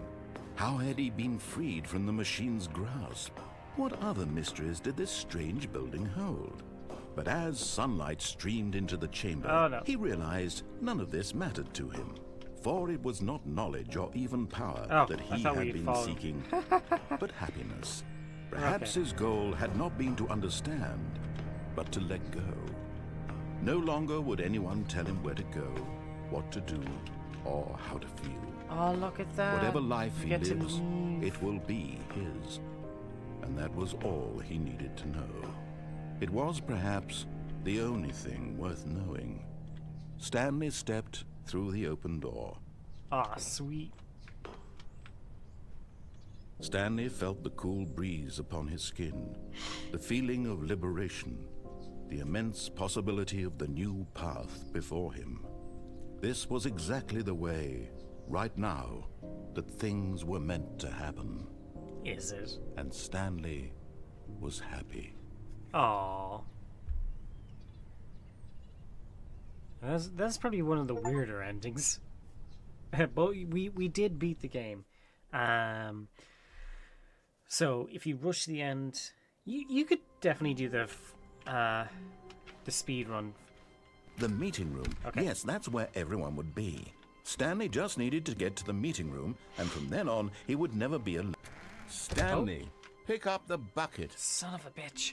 S2: How had he been freed from the machine's grasp? What other mysteries did this strange building hold? But as sunlight streamed into the chamber,
S1: Oh, no.
S2: he realized none of this mattered to him. For it was not knowledge or even power
S1: Oh,
S2: that
S1: I
S2: he
S1: thought
S2: had
S1: we'd
S2: been
S1: fallen.
S2: seeking, but happiness. Perhaps
S1: Okay.
S2: his goal had not been to understand, but to let go. No longer would anyone tell him where to go, what to do, or how to feel.
S1: Oh, look at that.
S2: Whatever life
S1: We
S2: he
S1: get to
S2: lives,
S1: leave.
S2: it will be his. And that was all he needed to know. It was perhaps the only thing worth knowing. Stanley stepped through the open door.
S1: Ah, sweet.
S2: Stanley felt the cool breeze upon his skin, the feeling of liberation, the immense possibility of the new path before him. This was exactly the way, right now, that things were meant to happen.
S1: Is it?
S2: And Stanley was happy.
S1: Aww. That's probably one of the weirder endings. But we did beat the game. So if you rush the end, you could definitely do the speed run.
S2: The meeting room.
S1: Okay.
S2: Yes, that's where everyone would be. Stanley just needed to get to the meeting room, and from then on, he would never be alone. Stanley, pick up the bucket.
S1: Son of a bitch.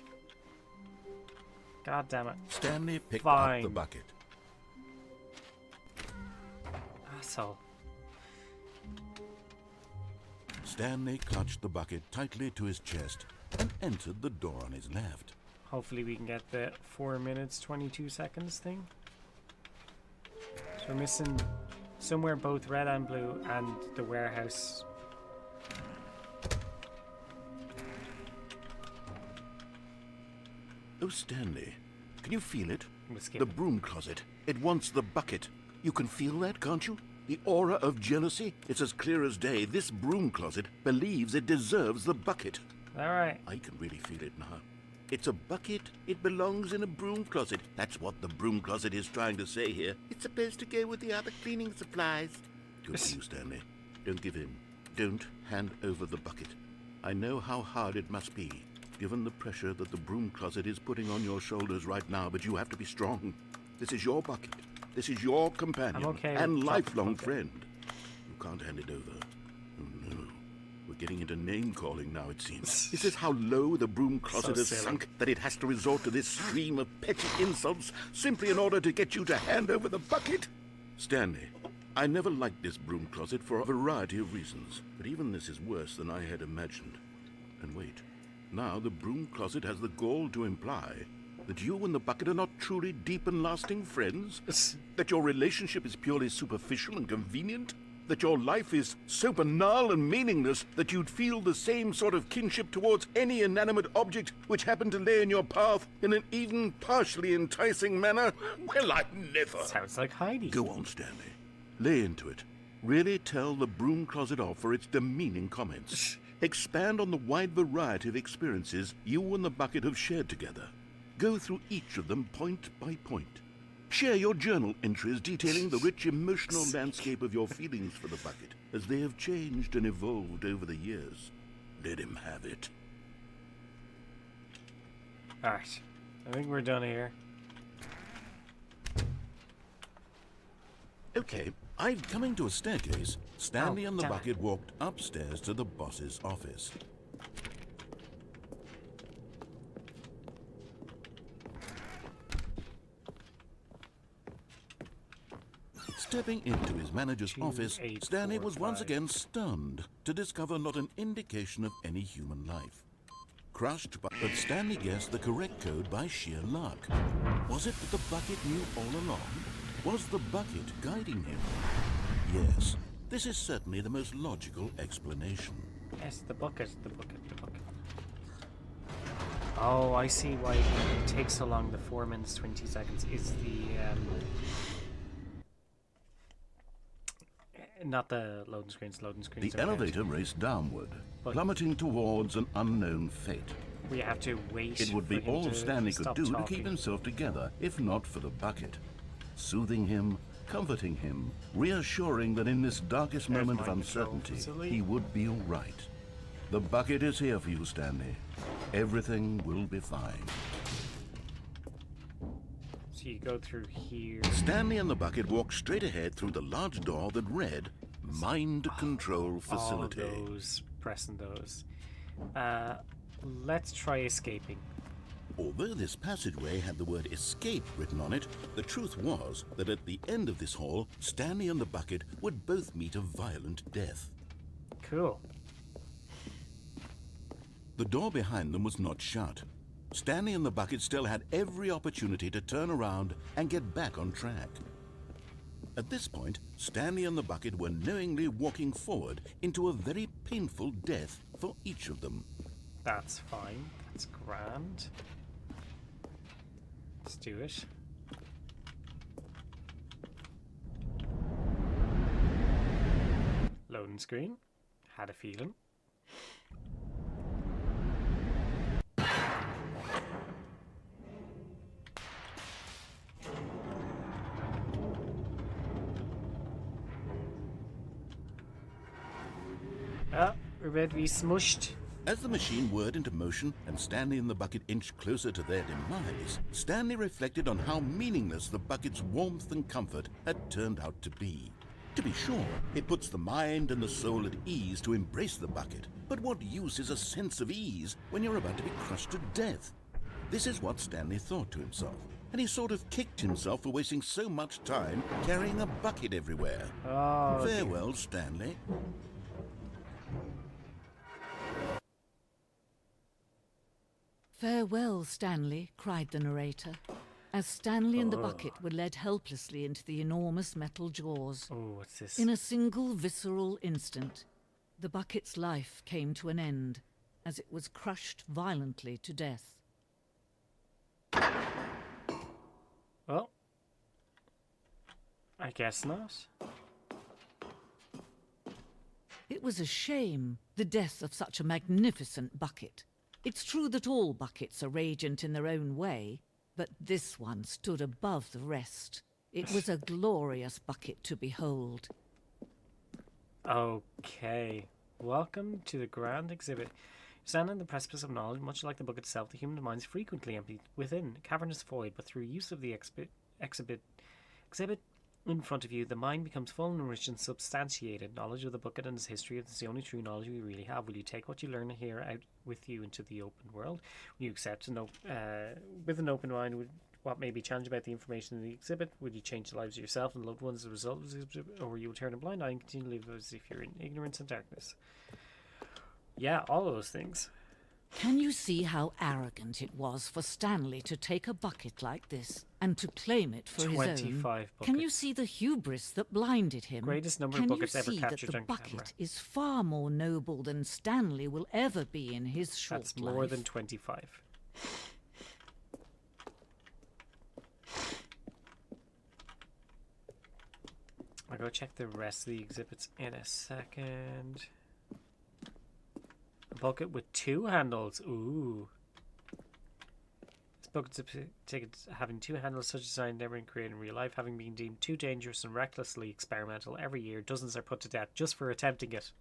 S1: God damn it.
S2: Stanley picked
S1: Fine.
S2: up the bucket.
S1: Asshole.
S2: Stanley clutched the bucket tightly to his chest and entered the door on his left.
S1: Hopefully we can get the 4 minutes 22 seconds thing. So we're missing somewhere both red and blue and the warehouse.
S2: Oh, Stanley, can you feel it?
S1: We'll skip
S2: The
S1: it.
S2: broom closet. It wants the bucket. You can feel that, can't you? The aura of jealousy? It's as clear as day. This broom closet believes it deserves the bucket.
S1: Alright.
S2: I can really feel it now. It's a bucket. It belongs in a broom closet. That's what the broom closet is trying to say here. It's supposed to go with the other cleaning supplies. Good for you, Stanley. Don't give in. Don't hand over the bucket. I know how hard it must be, given the pressure that the broom closet is putting on your shoulders right now, but you have to be strong. This is your bucket. This is your companion
S1: I'm okay
S2: and
S1: with
S2: lifelong
S1: bucket.
S2: friend. You can't hand it over. Oh, no. We're getting into name-calling now, it seems. Is this how low the broom closet has
S1: silly.
S2: sunk that it has to resort to this stream of petty insults simply in order to get you to hand over the bucket? Stanley,
S4: I never liked this broom closet for a variety of reasons, but even this is worse than I had imagined. And wait, now the broom closet has the gall to imply that you and the bucket are not truly deep and lasting friends? That your relationship is purely superficial and convenient? That your life is so banal and meaningless that you'd feel the same sort of kinship towards any inanimate object which happened to lay in your path in an even partially enticing manner? Well, I never.
S1: Sounds like Heidi.
S4: Go on, Stanley. Lay into it. Really tell the broom closet off for its demeaning comments. Expand on the wide variety of experiences you and the bucket have shared together. Go through each of them point by point. Share your journal entries detailing the rich emotional landscape of your feelings for the bucket as they have changed and evolved over the years. Let him have it.
S1: Alright, I think we're done here.
S4: Okay, coming to a staircase, Stanley and the
S1: damn it.
S4: bucket walked upstairs to the boss's office. Stepping into his manager's office, Stanley was once
S1: 5.
S4: again stunned to discover not an indication of any human life. Crushed, but Stanley guessed the correct code by sheer luck. Was it that the bucket knew all along? Was the bucket guiding him? Yes, this is certainly the most logical explanation.
S1: Yes, the bucket. Oh, I see why it takes so long. The 4 minutes 20 seconds is the not the loading screens. Loading screens.
S4: The elevator raced downward, plummeting towards an unknown fate.
S1: We have to wait.
S4: It would be
S1: for him
S4: all
S1: to
S4: Stanley could
S1: stop
S4: do to
S1: talking.
S4: keep himself together, if not for the bucket. Soothing him, comforting him, reassuring that in this darkest
S1: There's
S4: moment of
S1: mind control
S4: uncertainty,
S1: facility.
S4: he would be all right. The bucket is here for you, Stanley. Everything will be fine.
S1: So you go through here.
S4: Stanley and the bucket walked straight ahead through the large door that read, Mind Control Facility.
S1: All of those, pressing those. Let's try escaping.
S4: Although this passageway had the word escape written on it, the truth was that at the end of this hall, Stanley and the bucket would both meet a violent death.
S1: Cool.
S4: The door behind them was not shut. Stanley and the bucket still had every opportunity to turn around and get back on track. At this point, Stanley and the bucket were knowingly walking forward into a very painful death for each of them.
S1: That's fine. That's grand. Let's do it. Loading screen. Had a feeling. We're ready to be smushed.
S4: As the machine whirred into motion and Stanley and the bucket inched closer to their demise, Stanley reflected on how meaningless the bucket's warmth and comfort had turned out to be. To be sure, it puts the mind and the soul at ease to embrace the bucket, but what use is a sense of ease when you're about to be crushed to death? This is what Stanley thought to himself, and he sort of kicked himself for wasting so much time carrying a bucket everywhere.
S1: Oh,
S4: Farewell, Stanley.
S9: "Farewell, Stanley," cried the narrator, as Stanley and the bucket were led helplessly into the enormous metal jaws.
S1: oh, what's this?
S9: In a single visceral instant, the bucket's life came to an end as it was crushed violently to death.
S1: Well, I guess not.
S9: It was a shame, the death of such a magnificent bucket. It's true that all buckets are radiant in their own way, but this one stood above the rest. It was a glorious bucket to behold.
S1: Okay. Welcome to the grand exhibit. Standing on the precipice of knowledge, much like the book itself, the human mind is frequently empty within a cavernous void, but through use of the exhibit in front of you, the mind becomes full and enriched and substantiated. Knowledge of the bucket and its history is the only true knowledge we really have. Will you take what you learn here out with you into the open world? Will you accept with an open mind? what may be challenging about the information in the exhibit? Would you change the lives of yourself and loved ones as a result of this exhibit? Or you will turn a blind eye and continue to live as if you're in ignorance and darkness? Yeah, all of those things.
S9: Can you see how arrogant it was for Stanley to take a bucket like this and to claim it for his own?
S1: 25 buckets.
S9: Can you see the hubris that blinded him?
S1: Greatest number of buckets ever captured
S9: Can
S1: on
S9: you see that the bucket
S1: camera.
S9: is far more noble than Stanley will ever be in his short
S1: That's
S9: life?
S1: more than 25. I'll go check the rest of the exhibits in a second. A bucket with 2 handles. Ooh. This bucket's ticket having 2 handles, such a design never been created in real life, having been deemed too dangerous and recklessly experimental. Every year, dozens are put to death just for attempting it.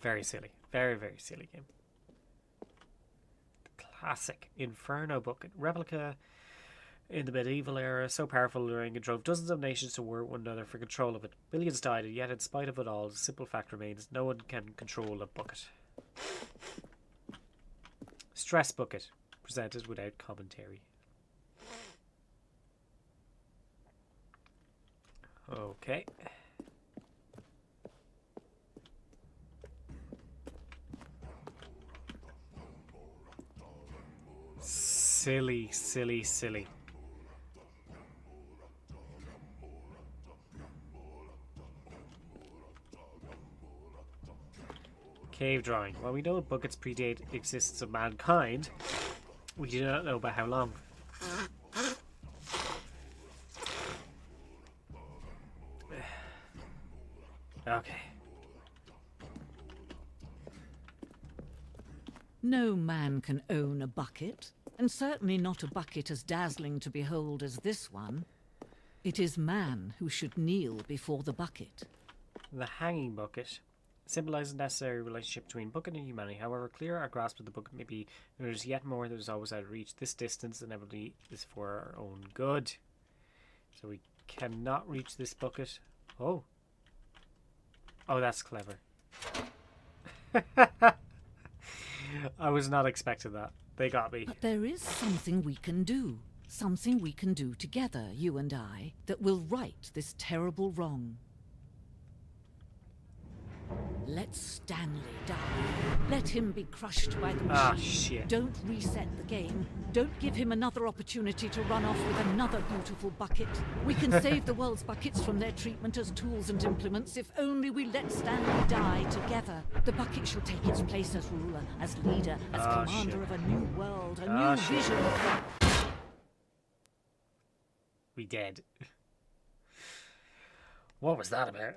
S1: Very silly. Very, very silly game. Classic Inferno bucket. Replica in the medieval era, so powerful luring it drove dozens of nations to war with one another for control of it. Billions died, and yet in spite of it all, the simple fact remains, no one can control a bucket. Stress bucket, presented without commentary. Okay. Silly, silly, silly. Cave drawing. While we know that buckets predate existence of mankind, we do not know by how long. Okay.
S9: No man can own a bucket, and certainly not a bucket as dazzling to behold as this one. It is man who should kneel before the bucket.
S1: The hanging bucket symbolizes the necessary relationship between bucket and humanity. However clear our grasp of the bucket may be, there is yet more that is always out of reach. This distance inevitably is for our own good. So we cannot reach this bucket. Oh. Oh, that's clever. I was not expecting that. They got me.
S9: But there is something we can do. Something we can do together, you and I, that will right this terrible wrong. Let Stanley die. Let him be crushed by the machine.
S1: Ah, shit.
S9: Don't reset the game. Don't give him another opportunity to run off with another beautiful bucket. We can save the world's buckets from their treatment as tools and implements if only we let Stanley die together. The bucket shall take its place as ruler, as leader, as commander
S1: shit.
S9: of a new world, a
S1: Ah,
S9: new
S1: shit.
S9: vision.
S1: We dead. What was that about?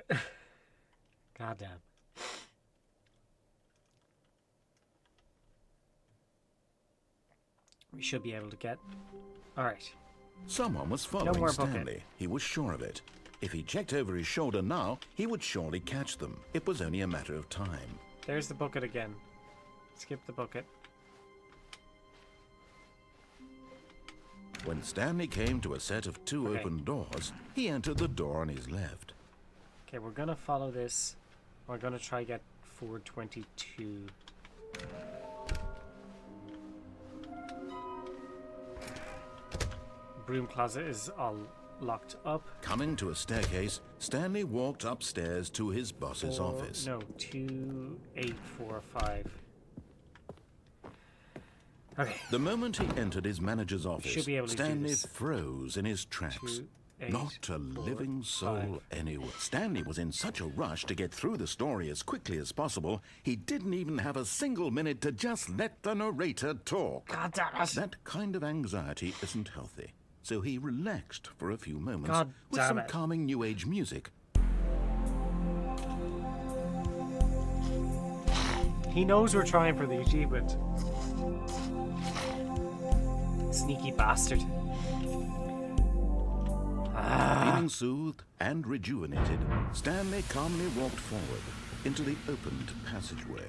S1: God damn. We should be able to get... Alright.
S2: Someone was
S1: No
S2: following
S1: more
S2: Stanley.
S1: bucket.
S2: He was sure of it. If he checked over his shoulder now, he would surely catch them. It was only a matter of time.
S1: There's the bucket again. Skip the bucket.
S2: When Stanley came to a set of 2
S1: Okay.
S2: open doors, he entered the door on his left.
S1: Okay, we're gonna follow this. We're gonna try get 422. Broom closet is all locked up.
S2: Coming to a staircase, Stanley walked upstairs to his boss's office.
S1: No, 2845. Okay.
S2: The moment he entered his manager's office,
S1: should be able to do
S2: Stanley
S1: this.
S2: froze in his tracks.
S1: 2, 8,
S2: Not a
S1: 4,
S2: living soul
S1: 5.
S2: anywhere. Stanley was in such a rush to get through the story as quickly as possible, he didn't even have a single minute to just let the narrator talk.
S1: God damn it.
S2: That kind of anxiety isn't healthy. So he relaxed for a few moments
S1: God
S2: with
S1: damn
S2: some
S1: it.
S2: calming new age music.
S1: He knows we're trying for the achievement. Sneaky bastard.
S2: Feeling soothed and rejuvenated, Stanley calmly walked forward into the opened passageway.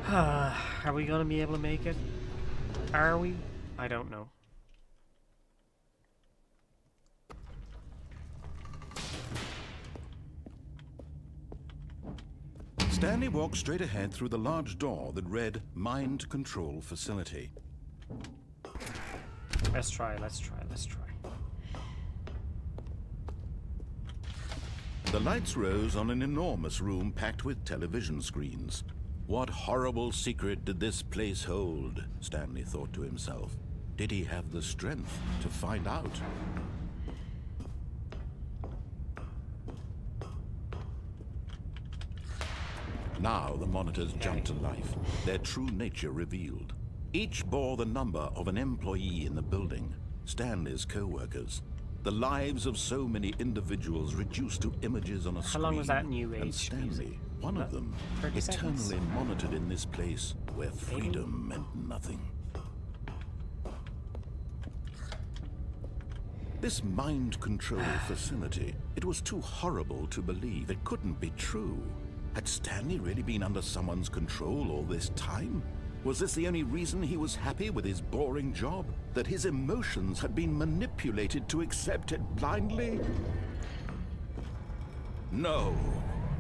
S1: Are we gonna be able to make it? Are we? I don't know.
S2: Stanley walked straight ahead through the large door that read Mind Control Facility.
S1: Let's try.
S2: The lights rose on an enormous room packed with television screens. What horrible secret did this place hold? Stanley thought to himself. Did he have the strength to find out? Now the monitors jumped to life, their true nature revealed. Each bore the number of an employee in the building, Stanley's co-workers. The lives of so many individuals reduced to images on a screen.
S1: How long was that New Age
S2: and Stanley,
S1: music?
S2: one of them,
S1: 30
S2: eternally
S1: seconds?
S2: monitored in this place where freedom meant nothing. This mind control facility, it was too horrible to believe. It couldn't be true. Had Stanley really been under someone's control all this time? Was this the only reason he was happy with his boring job? That his emotions had been manipulated to accept it blindly? No.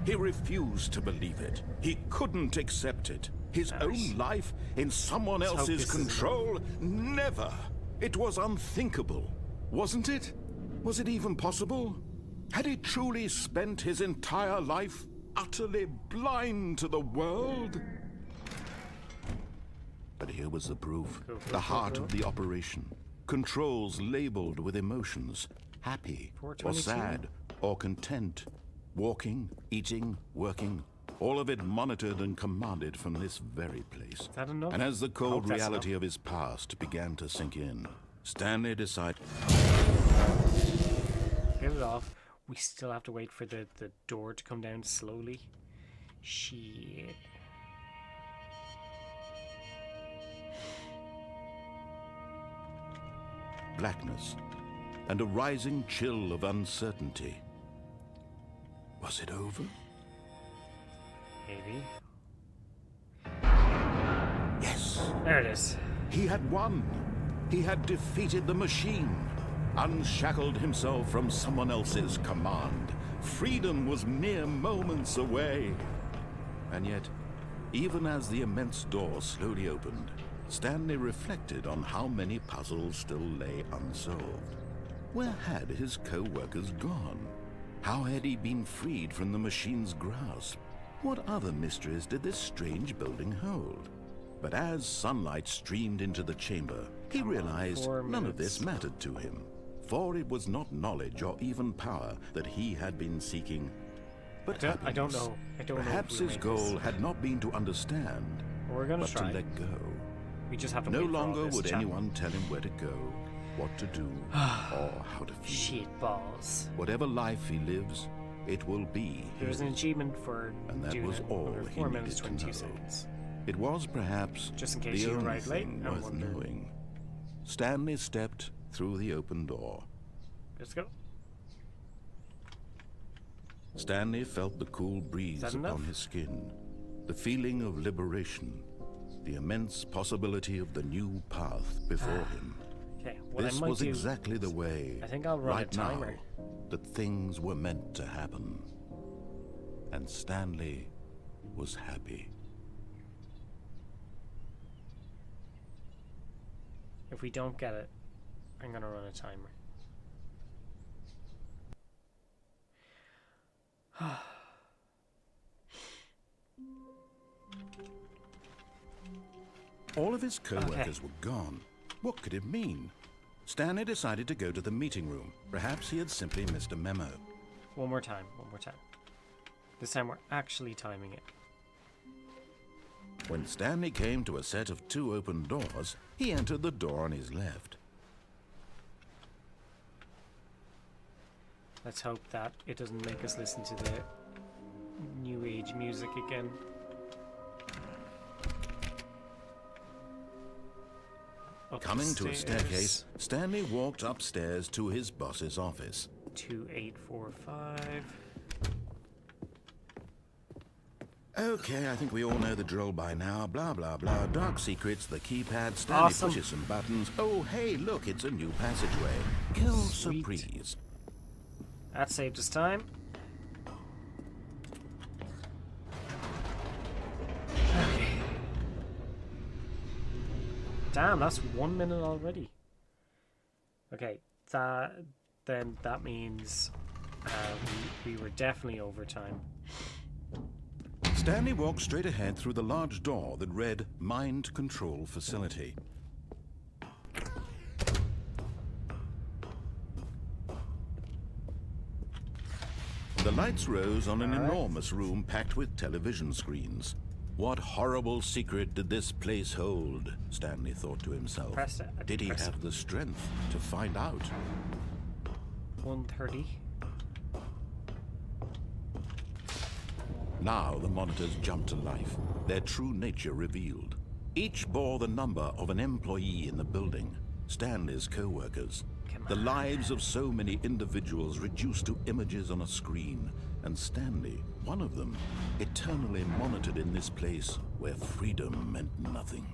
S2: He refused to believe it. He couldn't accept it. His own life in someone
S1: Let's hope
S2: else's
S1: this is
S2: control? Never. It was unthinkable. Wasn't it? Was it even possible? Had he truly spent his entire life utterly blind to the world? But here was the proof. The heart of the operation. Controls labeled with emotions. Happy or
S1: 422.
S2: sad or content. Walking, eating, working. All of it monitored and commanded from this very place.
S1: Is that enough?
S2: And as the
S1: I hope
S2: cold
S1: that's
S2: reality
S1: enough.
S2: of his past began to sink in, Stanley decided...
S1: Get it off. We still have to wait for the door to come down slowly. Shit.
S2: blackness and a rising chill of uncertainty. Was it over?
S1: Maybe.
S2: Yes.
S1: There it is.
S2: He had won. He had defeated the machine, unshackled himself from someone else's command. Freedom was mere moments away. And yet, even as the immense door slowly opened, Stanley reflected on how many puzzles still lay unsolved. Where had his co-workers gone? How had he been freed from the machine's grasp? What other mysteries did this strange building hold? But as sunlight streamed into the chamber, he realized none of this mattered to him. For it was not knowledge or even power that he had been seeking, but
S1: I don't
S2: happiness.
S1: know. I don't know.
S2: Perhaps
S1: if we'll
S2: his
S1: make
S2: goal
S1: this.
S2: had not been to understand,
S1: We're gonna
S2: but
S1: try.
S2: to let go.
S1: We just have to
S2: No
S1: wait for all
S2: longer
S1: this
S2: would
S1: chat.
S2: anyone tell him where to go, what to do, or how to feel.
S1: Shit balls.
S2: Whatever life he lives, it will be
S1: There's
S2: his.
S1: an achievement for
S2: And that
S1: doing
S2: was
S1: it
S2: all
S1: under
S2: he
S1: 4 minutes
S2: needed to
S1: 22
S2: know.
S1: seconds.
S2: It was perhaps
S1: Just in case
S2: the
S1: you
S2: only
S1: arrived late
S2: thing
S1: and
S2: worth
S1: wondered.
S2: knowing. Stanley stepped through the open door.
S1: Let's go.
S2: Stanley felt the cool breeze
S1: that
S2: upon
S1: enough?
S2: his skin, the feeling of liberation, the immense possibility of the new path before him.
S1: Okay, what
S2: This
S1: I might
S2: was
S1: do
S2: exactly the way,
S1: I think I'll run a
S2: right now,
S1: timer.
S2: that things were meant to happen. And Stanley was happy.
S1: If we don't get it, I'm gonna run a timer.
S2: All of his co-workers were gone. What could it mean? Stanley decided to go to the meeting room. Perhaps he had simply missed a memo.
S1: One more time, one more time. This time we're actually timing it.
S2: When Stanley came to a set of 2 open doors, he entered the door on his left.
S1: Let's hope that it doesn't make us listen to the new age music again. Up
S2: Coming
S1: the
S2: to a
S1: stairs.
S2: staircase, Stanley walked upstairs to his boss's office.
S1: 2845.
S2: Okay, I think we all know the drill by now. Blah, blah, blah. Dark secrets, the keypad, Stanley
S1: Awesome.
S2: pushes some buttons. Oh, hey, look, it's a new passageway. Kill
S1: Sweet.
S2: surprise.
S1: That saved us time. Damn, that's 1 minute already. Okay, then that means we were definitely over time.
S2: Stanley walked straight ahead through the large door that read Mind Control Facility. The lights rose on an enormous room packed with television screens. What horrible secret did this place hold? Stanley thought to himself. Did he have the strength to find out?
S1: 1:30.
S2: Now the monitors jumped to life, their true nature revealed. Each bore the number of an employee in the building, Stanley's co-workers. The lives of so many individuals reduced to images on a screen, and Stanley, one of them, eternally monitored in this place where freedom meant nothing.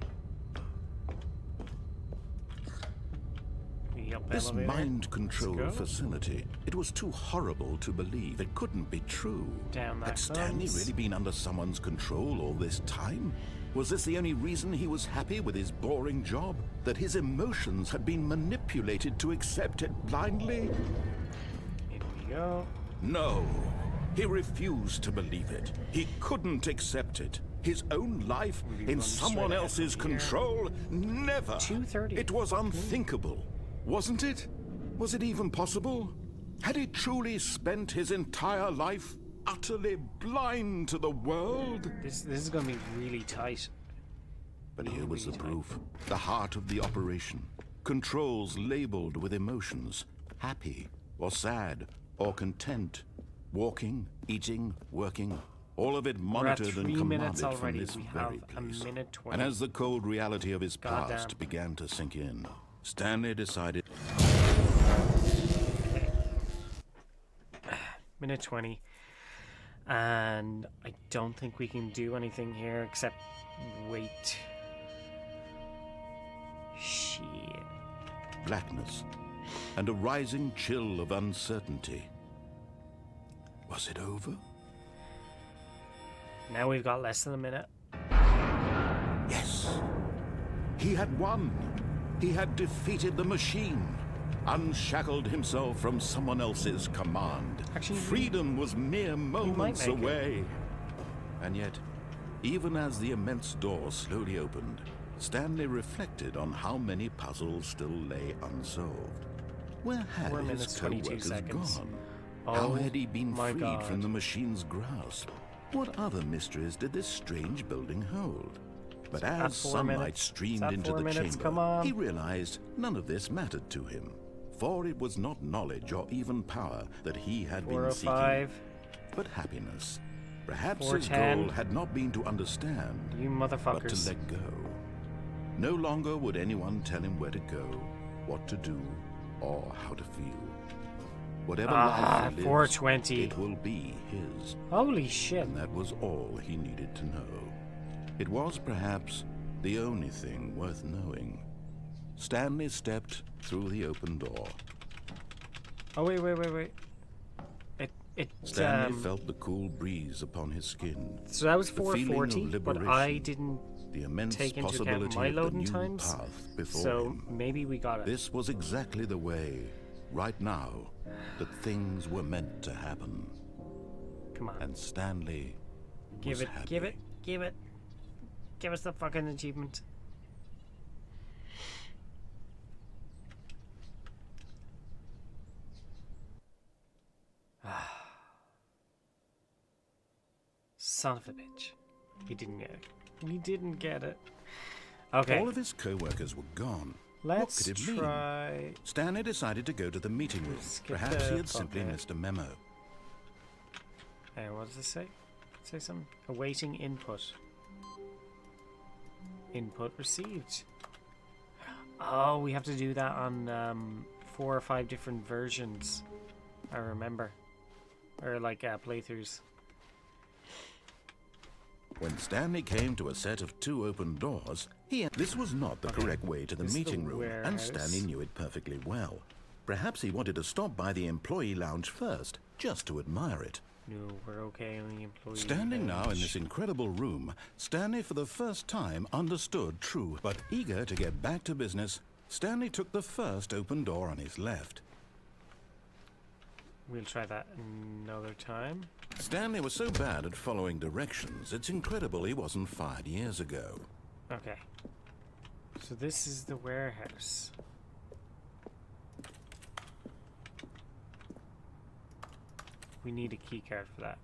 S2: This mind control facility, it was too horrible to believe. It couldn't be true. Had Stanley really been under someone's control all this time? Was this the only reason he was happy with his boring job? That his emotions had been manipulated to accept it blindly?
S1: Here we go.
S2: No. He refused to believe it. He couldn't accept it. His own life in someone else's control? Never.
S1: 2:30.
S2: It was unthinkable. Wasn't it? Was it even possible? Had he truly spent his entire life utterly blind to the world?
S1: This is going to be really tight.
S2: But here was the proof. The heart of the operation. Controls labeled with emotions. Happy, or sad, or content. Walking, eating, working. All of it monitored and commanded from this very place. And as the cold reality of his past began to sink in, Stanley decided...
S1: Minute 20. And I don't think we can do anything here except wait. Shit.
S2: Blackness and a rising chill of uncertainty. Was it over?
S1: Now we've got less than a minute.
S2: Yes. He had won. He had defeated the machine. Unshackled himself from someone else's command.
S1: Actually,
S2: freedom was mere moments away. And yet, even as the immense door slowly opened, Stanley reflected on how many puzzles still lay unsolved. Where had his co-workers gone? How had he been freed from the machine's grasp? What other mysteries did this strange building hold? But as sunlight streamed into the chamber, he realized none of this mattered to him. For it was not knowledge or even power that he had been seeking, but happiness. Perhaps his goal had not been to understand, but to let go. No longer would anyone tell him where to go, what to do, or how to feel. Whatever life he lives,
S1: 420.
S2: It will be his.
S1: Holy shit.
S2: And that was all he needed to know. It was perhaps the only thing worth knowing. Stanley stepped through the open door.
S1: Oh, wait.
S2: Stanley felt the cool breeze upon his skin.
S1: So that was 4:40, but I didn't take into account my loading times. So maybe we got it.
S2: This was exactly the way, right now, that things were meant to happen.
S1: Come on.
S2: And Stanley
S1: Give
S2: was
S1: it,
S2: happy.
S1: give it. Give us the fucking achievement. Son of a bitch. We didn't get it. We didn't get it. Okay.
S2: All of his co-workers were gone.
S1: Let's
S2: what could it
S1: try...
S2: mean? Stanley decided to go to the meeting room. Perhaps he had simply missed a memo.
S1: What does it say? Say something. Awaiting input. Input received. Oh, we have to do that on 4 or 5 different versions. I remember. Or like playthroughs.
S2: When Stanley came to a set of 2 open doors, this was not the correct way to the meeting room, and Stanley knew it perfectly well. Perhaps he wanted to stop by the employee lounge first, just to admire it.
S1: No, we're okay on the employee.
S2: Standing now in
S1: lounge.
S2: this incredible room, Stanley for the first time understood true. But eager to get back to business, Stanley took the first open door on his left.
S1: We'll try that another time.
S2: Stanley was so bad at following directions, it's incredible he wasn't fired years ago.
S1: Okay. So this is the warehouse. We need a key card for that.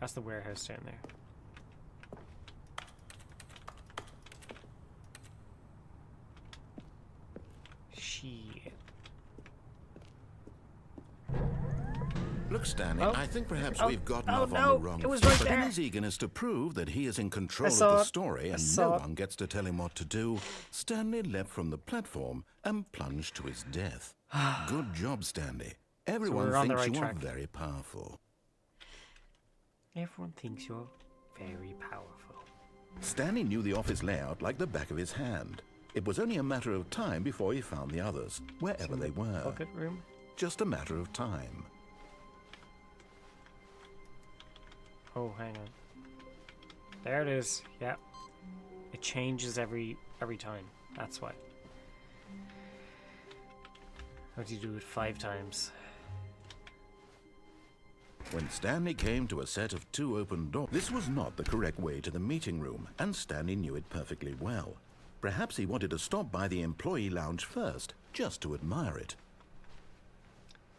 S1: That's the warehouse down there. Shit.
S2: Look, Stanley,
S1: Oh.
S2: I think perhaps
S1: Oh.
S2: we've gotten
S1: Oh,
S2: off on
S1: no,
S2: the wrong
S1: it was
S2: foot.
S1: right
S2: But in
S1: there.
S2: his eagerness to prove that he is in control
S1: I
S2: of
S1: saw
S2: the
S1: it.
S2: story
S1: I
S2: and
S1: saw
S2: no
S1: it.
S2: one gets to tell him what to do, Stanley leapt from the platform and plunged to his death. Good job, Stanley. Everyone
S1: we're on the
S2: thinks
S1: right
S2: you
S1: track.
S2: are very powerful.
S1: Everyone thinks you're very powerful.
S2: Stanley knew the office layout like the back of his hand. It was only a matter of time before he found the others, wherever they were.
S1: Bucket room?
S2: Just a matter of time.
S1: Oh, hang on. There it is. Yep. It changes every time. That's why. How do you do it 5 times?
S2: When Stanley came to a set of 2 open doors, this was not the correct way to the meeting room, and Stanley knew it perfectly well. Perhaps he wanted to stop by the employee lounge first, just to admire it.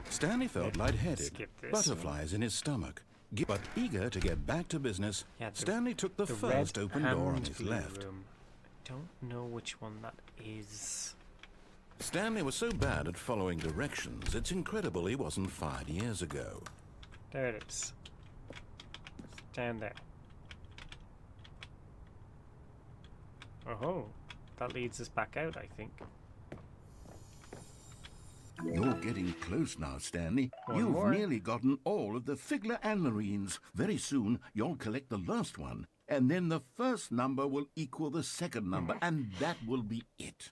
S2: Stanley felt lightheaded,
S1: skip this
S2: butterflies in his stomach. But eager to get back to business,
S1: Yeah,
S2: Stanley took the
S1: the
S2: first
S1: red
S2: open door on
S1: and
S2: his
S1: blue
S2: left.
S1: room. I don't know which one that is.
S2: Stanley was so bad at following directions, it's incredible he wasn't fired years ago.
S1: There it is. It's down there. Oh, that leads us back out, I think.
S4: You're getting close now, Stanley.
S1: One
S4: You've
S1: more.
S4: nearly gotten all of the Figler and Marines. Very soon, you'll collect the last one, and then the first number will equal the second number, and that will be it.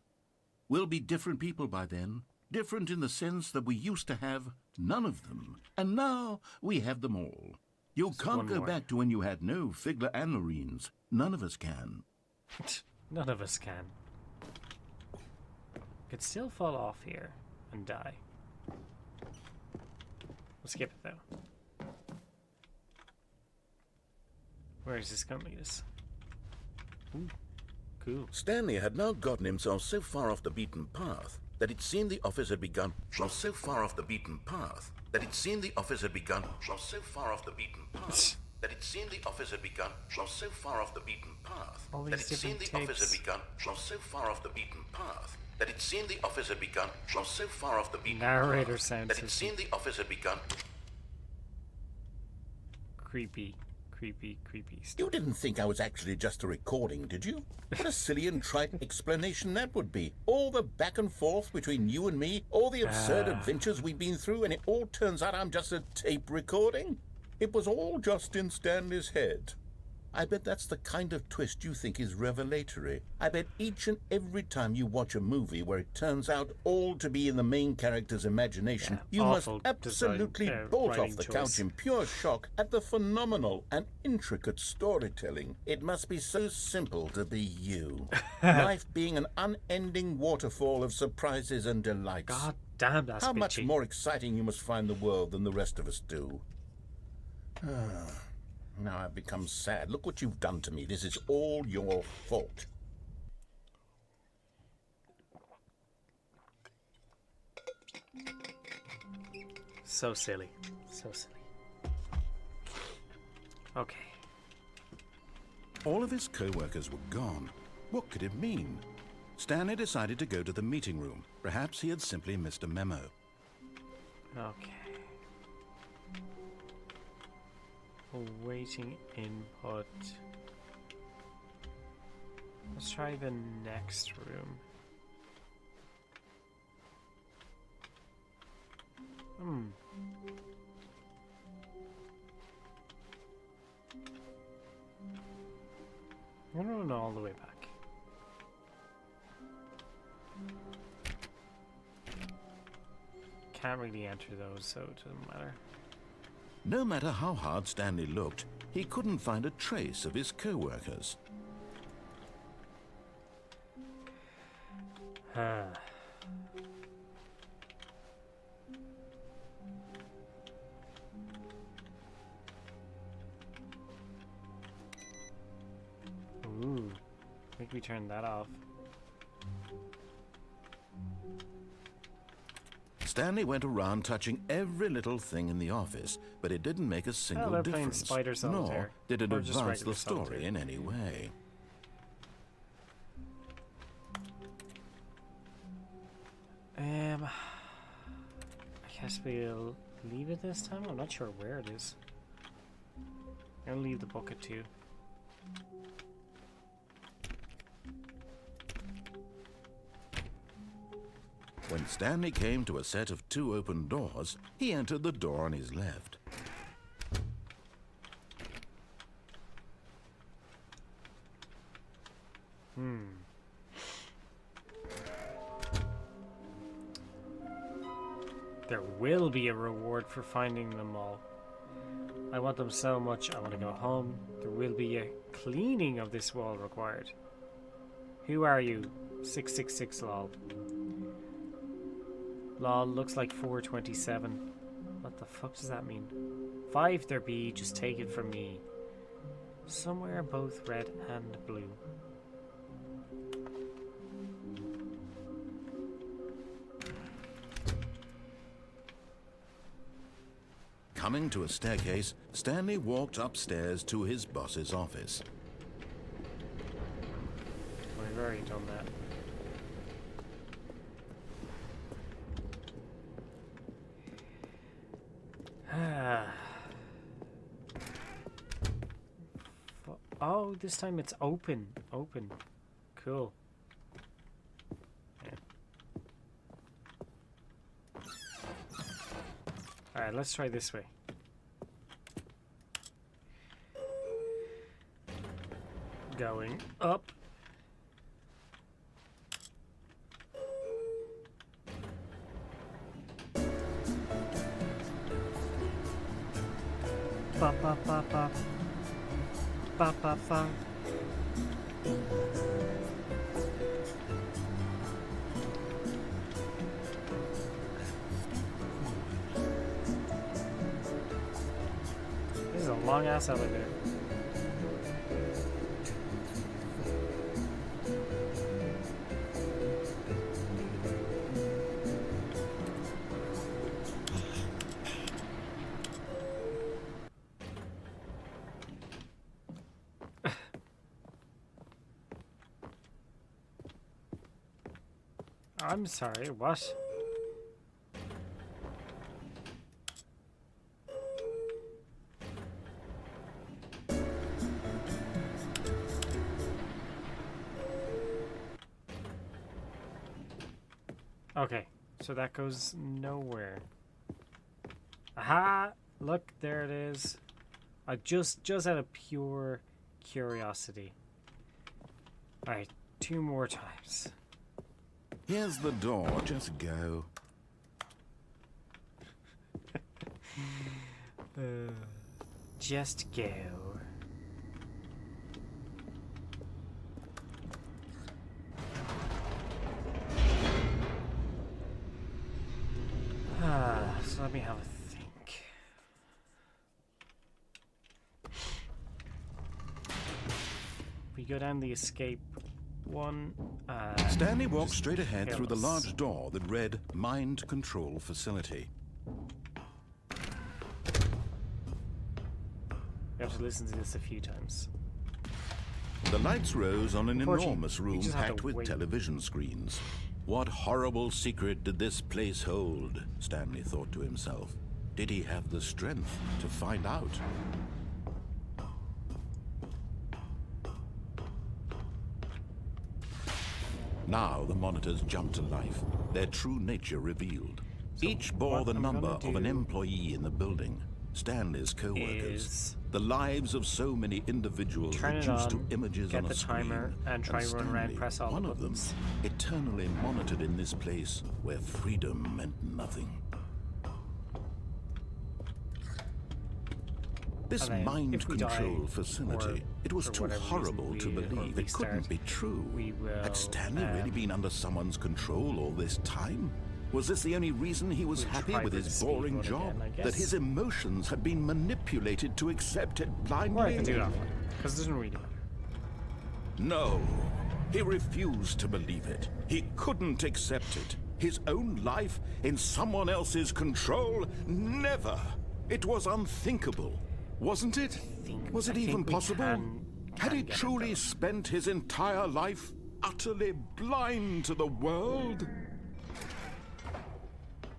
S4: We'll be different people by then. Different in the sense that we used to have none of them, and now we have them all. You can't
S1: one
S4: go
S1: more.
S4: back to when you had no Figler and Marines. None of us can.
S1: None of us can. Could still fall off here and die. We'll skip it though. Where is this going to lead us? Ooh, cool.
S2: Stanley had now gotten himself so far off the beaten path that it seemed the office had begun. So far off the beaten path that it seemed the office had begun. So far off the beaten path that it seemed the office had begun. So far off the beaten path
S1: All
S2: that
S1: these
S2: it seemed the
S1: different
S2: office had
S1: tapes.
S2: begun. So far off the beaten path that it seemed the office had begun. So far off the beaten
S1: Narrator
S2: path
S1: sound
S2: that it
S1: system.
S2: seemed the office had begun.
S1: Creepy, creepy, creepy stuff.
S4: You didn't think I was actually just a recording, did you? What a silly and trite explanation that would be. All the back and forth between you and me, all the absurd adventures we've been through, and it all turns out I'm just a tape recording? It was all just in Stanley's head. I bet that's the kind of twist you think is revelatory. I bet each and every time you watch a movie where it turns out all to be in the main character's imagination, you must
S1: awful
S4: absolutely
S1: design,
S4: bolt
S1: writing
S4: off the
S1: choice.
S4: couch in pure shock at the phenomenal and intricate storytelling. It must be so simple to be you. Life being an unending waterfall of surprises and delights.
S1: God damn, that's
S4: How much
S1: bitchy.
S4: more exciting you must find the world than the rest of us do. Now I've become sad. Look what you've done to me. This is all your fault.
S1: So silly. So silly. Okay.
S2: All of his co-workers were gone. What could it mean? Stanley decided to go to the meeting room. Perhaps he had simply missed a memo.
S1: Okay. Awaiting input. Let's try the next room. I'm gonna run all the way back. Can't really enter those, so it doesn't matter.
S2: No matter how hard Stanley looked, he couldn't find a trace of his co-workers.
S1: Ooh, make me turn that off.
S2: Stanley went around touching every little thing in the office, but it didn't make a single
S1: they're playing
S2: difference.
S1: Spider Solitaire.
S2: Nor did it
S1: Or just
S2: advance the
S1: regular
S2: story
S1: Solitaire.
S2: in any way.
S1: I guess we'll leave it this time. I'm not sure where it is. I'm gonna leave the bucket too.
S2: When Stanley came to a set of 2 open doors, he entered the door on his left.
S1: There will be a reward for finding them all. I want them so much, I want to go home. There will be a cleaning of this wall required. Who are you? 666 lol. Lol, looks like 427. What the fuck does that mean? 5 there be, just take it from me. Somewhere both red and blue.
S2: Coming to a staircase, Stanley walked upstairs to his boss's office.
S1: We've already done that. Oh, this time it's open. Open. Cool. Yeah. Alright, let's try this way. Going up. Ba ba ba ba. Ba ba ba. This is a long ass elevator. I'm sorry, what? Okay, so that goes nowhere. Aha! Look, there it is. I just out of pure curiosity. Alright, 2 more times.
S2: Here's the door, just go.
S1: Just go. So let me have a think. We go down the escape one.
S2: Stanley walked straight ahead through the
S1: careless.
S2: large door that read Mind Control Facility.
S1: You have to listen to this a few times.
S2: The lights rose on an
S1: Unfortunately,
S2: enormous
S1: you
S2: room
S1: just have to
S2: packed with
S1: wait.
S2: television screens. What horrible secret did this place hold? Stanley thought to himself. Did he have the strength to find out? Now the monitors jumped to life, their true nature revealed. Each bore
S1: what
S2: the
S1: I'm
S2: number
S1: gonna
S2: of an
S1: do
S2: employee in the building. Stanley's co-workers.
S1: Is
S2: The lives of so many individuals
S1: turn it
S2: reduced to
S1: on,
S2: images
S1: get
S2: on a
S1: the timer,
S2: screen.
S1: and try run around,
S2: Stanley,
S1: press all
S2: one
S1: the
S2: of them,
S1: buttons.
S2: eternally monitored in this place where freedom meant nothing. This
S1: And then
S2: mind
S1: if we die,
S2: control facility, it was
S1: for
S2: too
S1: whatever
S2: horrible
S1: reason
S2: to
S1: we- or
S2: believe. It
S1: restart,
S2: couldn't be true.
S1: we will,
S2: Had Stanley really been under someone's control all this time? Was this the only reason he was
S1: we'll
S2: happy
S1: try
S2: with
S1: for the
S2: his
S1: speed
S2: boring
S1: run
S2: job?
S1: again, I
S2: That
S1: guess.
S2: his emotions had been manipulated to accept it blindly?
S1: Or I can do that one, because it doesn't really matter.
S2: No. He refused to believe it. He couldn't accept it. His own life in someone else's control? Never. It was unthinkable. Wasn't it? Was it
S1: I
S2: even
S1: think we
S2: possible? Had
S1: can
S2: he
S1: get it
S2: truly
S1: done.
S2: spent his entire life utterly blind to the world?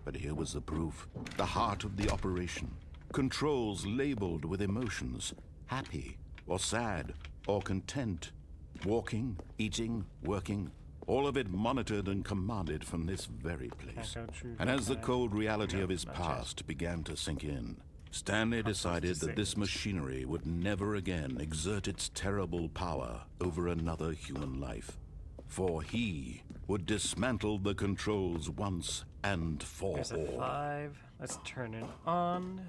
S2: But here was the proof. The heart of the operation. Controls labeled with emotions. Happy, or sad, or content. Walking, eating, working. All of it monitored and commanded from this very place.
S1: Can't go through
S2: And as the
S1: that.
S2: cold reality
S1: No,
S2: of his
S1: not yet.
S2: past began to sink in, Stanley decided that this machinery would never again exert its terrible power over another human life. For he would dismantle the controls once and for
S1: There's a
S2: all.
S1: 5. Let's turn it on.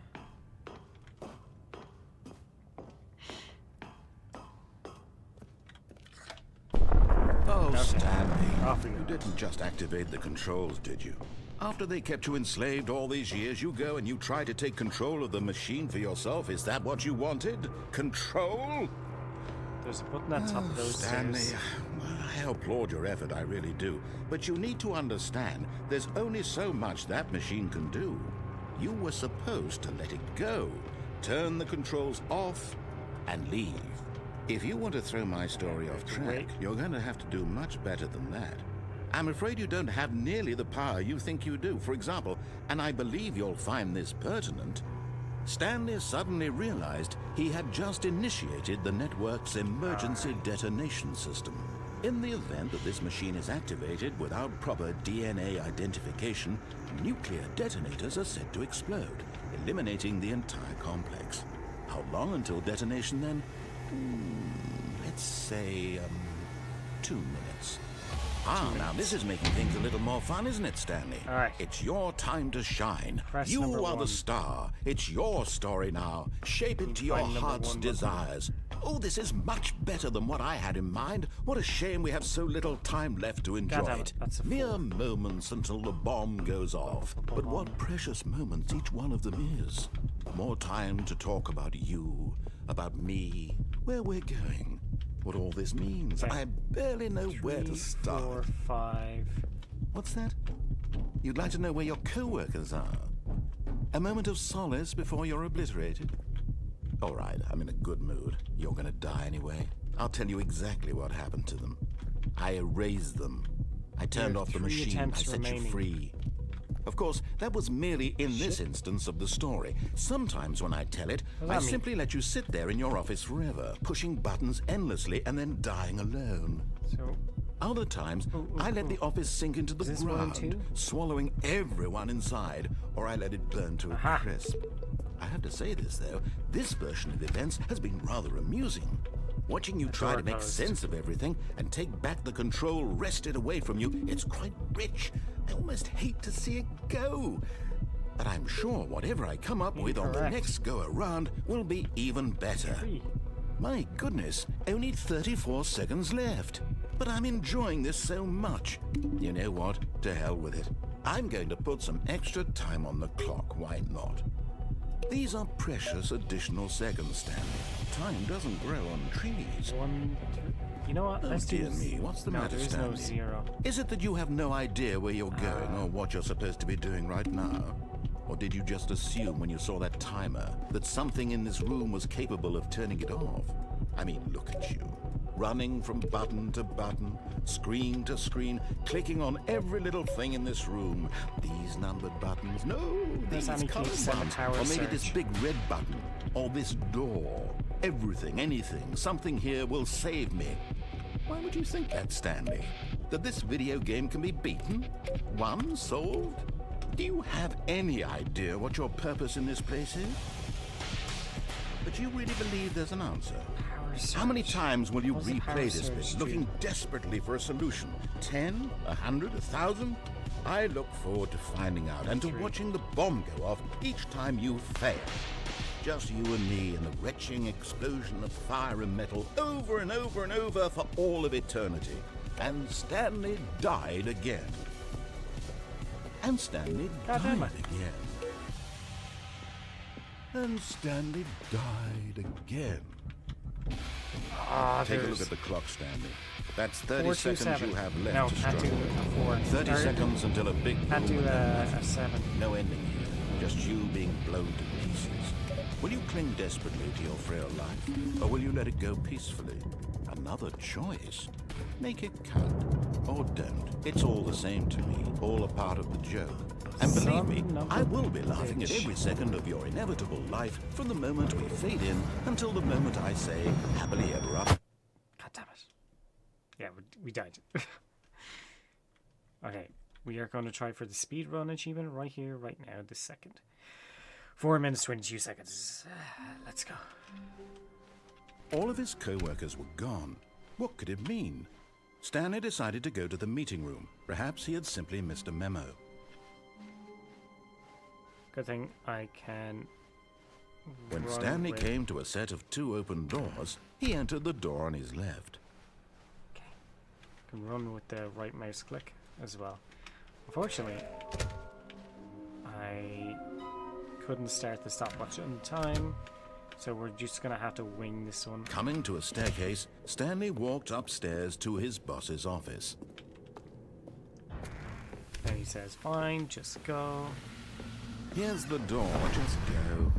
S2: Oh, Stanley,
S1: Off we
S2: you
S1: go.
S2: didn't just activate the controls, did you? After they kept you enslaved all these years, you go and you try to take control of the machine for yourself? Is that what you wanted? Control?
S1: There's a button at the top of those
S2: Stanley,
S1: stairs.
S2: I applaud your effort, I really do. But you need to understand, there's only so much that machine can do. You were supposed to let it go, turn the controls off, and leave. If you want to throw my story off track, you're going to have to do much better than that. I'm afraid you don't have nearly the power you think you do. For example, and I believe you'll find this pertinent, Stanley suddenly realized he had just initiated the network's emergency detonation system. In the event that this machine is activated without proper DNA identification, nuclear detonators are said to explode, eliminating the entire complex. How long until detonation then? Let's say, 2 minutes. Now this is making things a little more fun, isn't it, Stanley?
S1: All right.
S2: It's your time to shine.
S1: Press
S2: You
S1: number
S2: are
S1: 1.
S2: the star. It's your story now. Shape it to your
S1: Find number
S2: heart's
S1: 1 button.
S2: desires. Oh, this is much better than what I had in mind. What a shame we have so little time left to enjoy
S1: damn
S2: it.
S1: it, that's a
S2: Mere
S1: 4.
S2: moments until the bomb goes off. But what precious moments each one of them is. More time to talk about you, about me, where we're going, what all this means.
S1: Okay.
S2: I barely know where
S1: 3,
S2: to start.
S1: 4, 5.
S2: What's that? You'd like to know where your co-workers are? A moment of solace before you're obliterated? All right, I'm in a good mood. You're gonna die anyway. I'll tell you exactly what happened to them. I erased them. I turned
S1: There are
S2: off the
S1: 3
S2: machine. I
S1: attempts
S2: set you
S1: remaining.
S2: free. Of course, that was merely in this instance of the story. Sometimes when I tell it,
S1: What does
S2: I
S1: that mean?
S2: simply let you sit there in your office forever, pushing buttons endlessly and then dying alone.
S1: So,
S2: Other times, I let the office sink into the
S1: Is this 1 and
S2: ground,
S1: 2?
S2: swallowing everyone inside, or I let it burn to a
S1: Aha.
S2: crisp. I have to say this, though, this version of events has been rather amusing. Watching you try
S1: door
S2: to make
S1: closed.
S2: sense of everything and take back the control wrested away from you, it's quite rich. I almost hate to see it go. But I'm sure whatever I come up with on the
S1: Incorrect.
S2: next go-around will be even better.
S1: 3.
S2: My goodness, only 34 seconds left. But I'm enjoying this so much. You know what? To hell with it. I'm going to put some extra time on the clock, why not? These are precious additional seconds, Stanley. Time doesn't grow on trees.
S1: 1, 2. You know what?
S2: Oh,
S1: Let's
S2: dear
S1: do
S2: me, what's the
S1: no,
S2: matter,
S1: there is
S2: Stanley?
S1: no 0.
S2: Is it that you have no idea where you're going or what you're supposed to be doing right now? Or did you just assume when you saw that timer that something in this room was capable of turning it off? I mean, look at you. Running from button to button, screen to screen, clicking on every little thing in this room. These numbered buttons, no,
S1: There's
S2: these
S1: only
S2: colored
S1: keeps and a
S2: ones.
S1: power
S2: Or maybe this
S1: surge.
S2: big red button, or this door. Everything, anything, something here will save me. Why would you think that, Stanley? That this video game can be beaten? Won? Solved? Do you have any idea what your purpose in this place is? But you really believe there's an answer?
S1: Power surge.
S2: How many times will you
S1: What does the power
S2: replay this
S1: surge
S2: bit,
S1: do?
S2: looking desperately for a solution? 10? 100? 1,000? I look forward to finding out and to
S1: 3.
S2: watching the bomb go off each time you fail. Just you and me and the retching explosion of fire and metal over and over and over for all of eternity. And Stanley died again. And Stanley died again. And Stanley died again. Take a look at the clock, Stanley. That's 30 seconds you have left to struggle. 30 seconds until a big
S1: Can't do
S2: boom and
S1: a 7.
S2: no ending here. Just you being blown to pieces. Will you cling desperately to your frail life, or will you let it go peacefully? Another choice. Make it count, or don't. It's all the same to me, all a part of the joke. And believe me, I will be laughing at every second of your inevitable life from the moment we fade in until the moment I say, happily ever after.
S1: God damn it. Yeah, we died. Okay, we are going to try for the speedrun achievement right here, right now, this second. 4 minutes, 22 seconds. Let's go.
S2: All of his co-workers were gone. What could it mean? Stanley decided to go to the meeting room. Perhaps he had simply missed a memo.
S1: Good thing I can.
S2: When Stanley came to a set of 2 open doors, he entered the door on his left.
S1: Okay. Can run with the right mouse click as well. Unfortunately, I couldn't start the stopwatch in time, so we're just gonna have to wing this one.
S2: Coming to a staircase, Stanley walked upstairs to his boss's office.
S1: And he says, "Fine, just go."
S2: Here's the door, just go.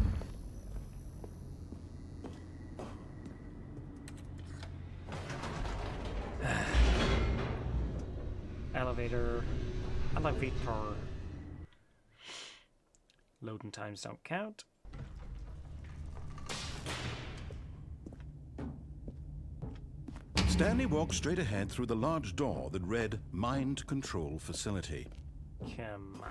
S1: Elevator. Loading times don't count.
S2: Stanley walked straight ahead through the large door that read Mind Control Facility.
S1: Come on.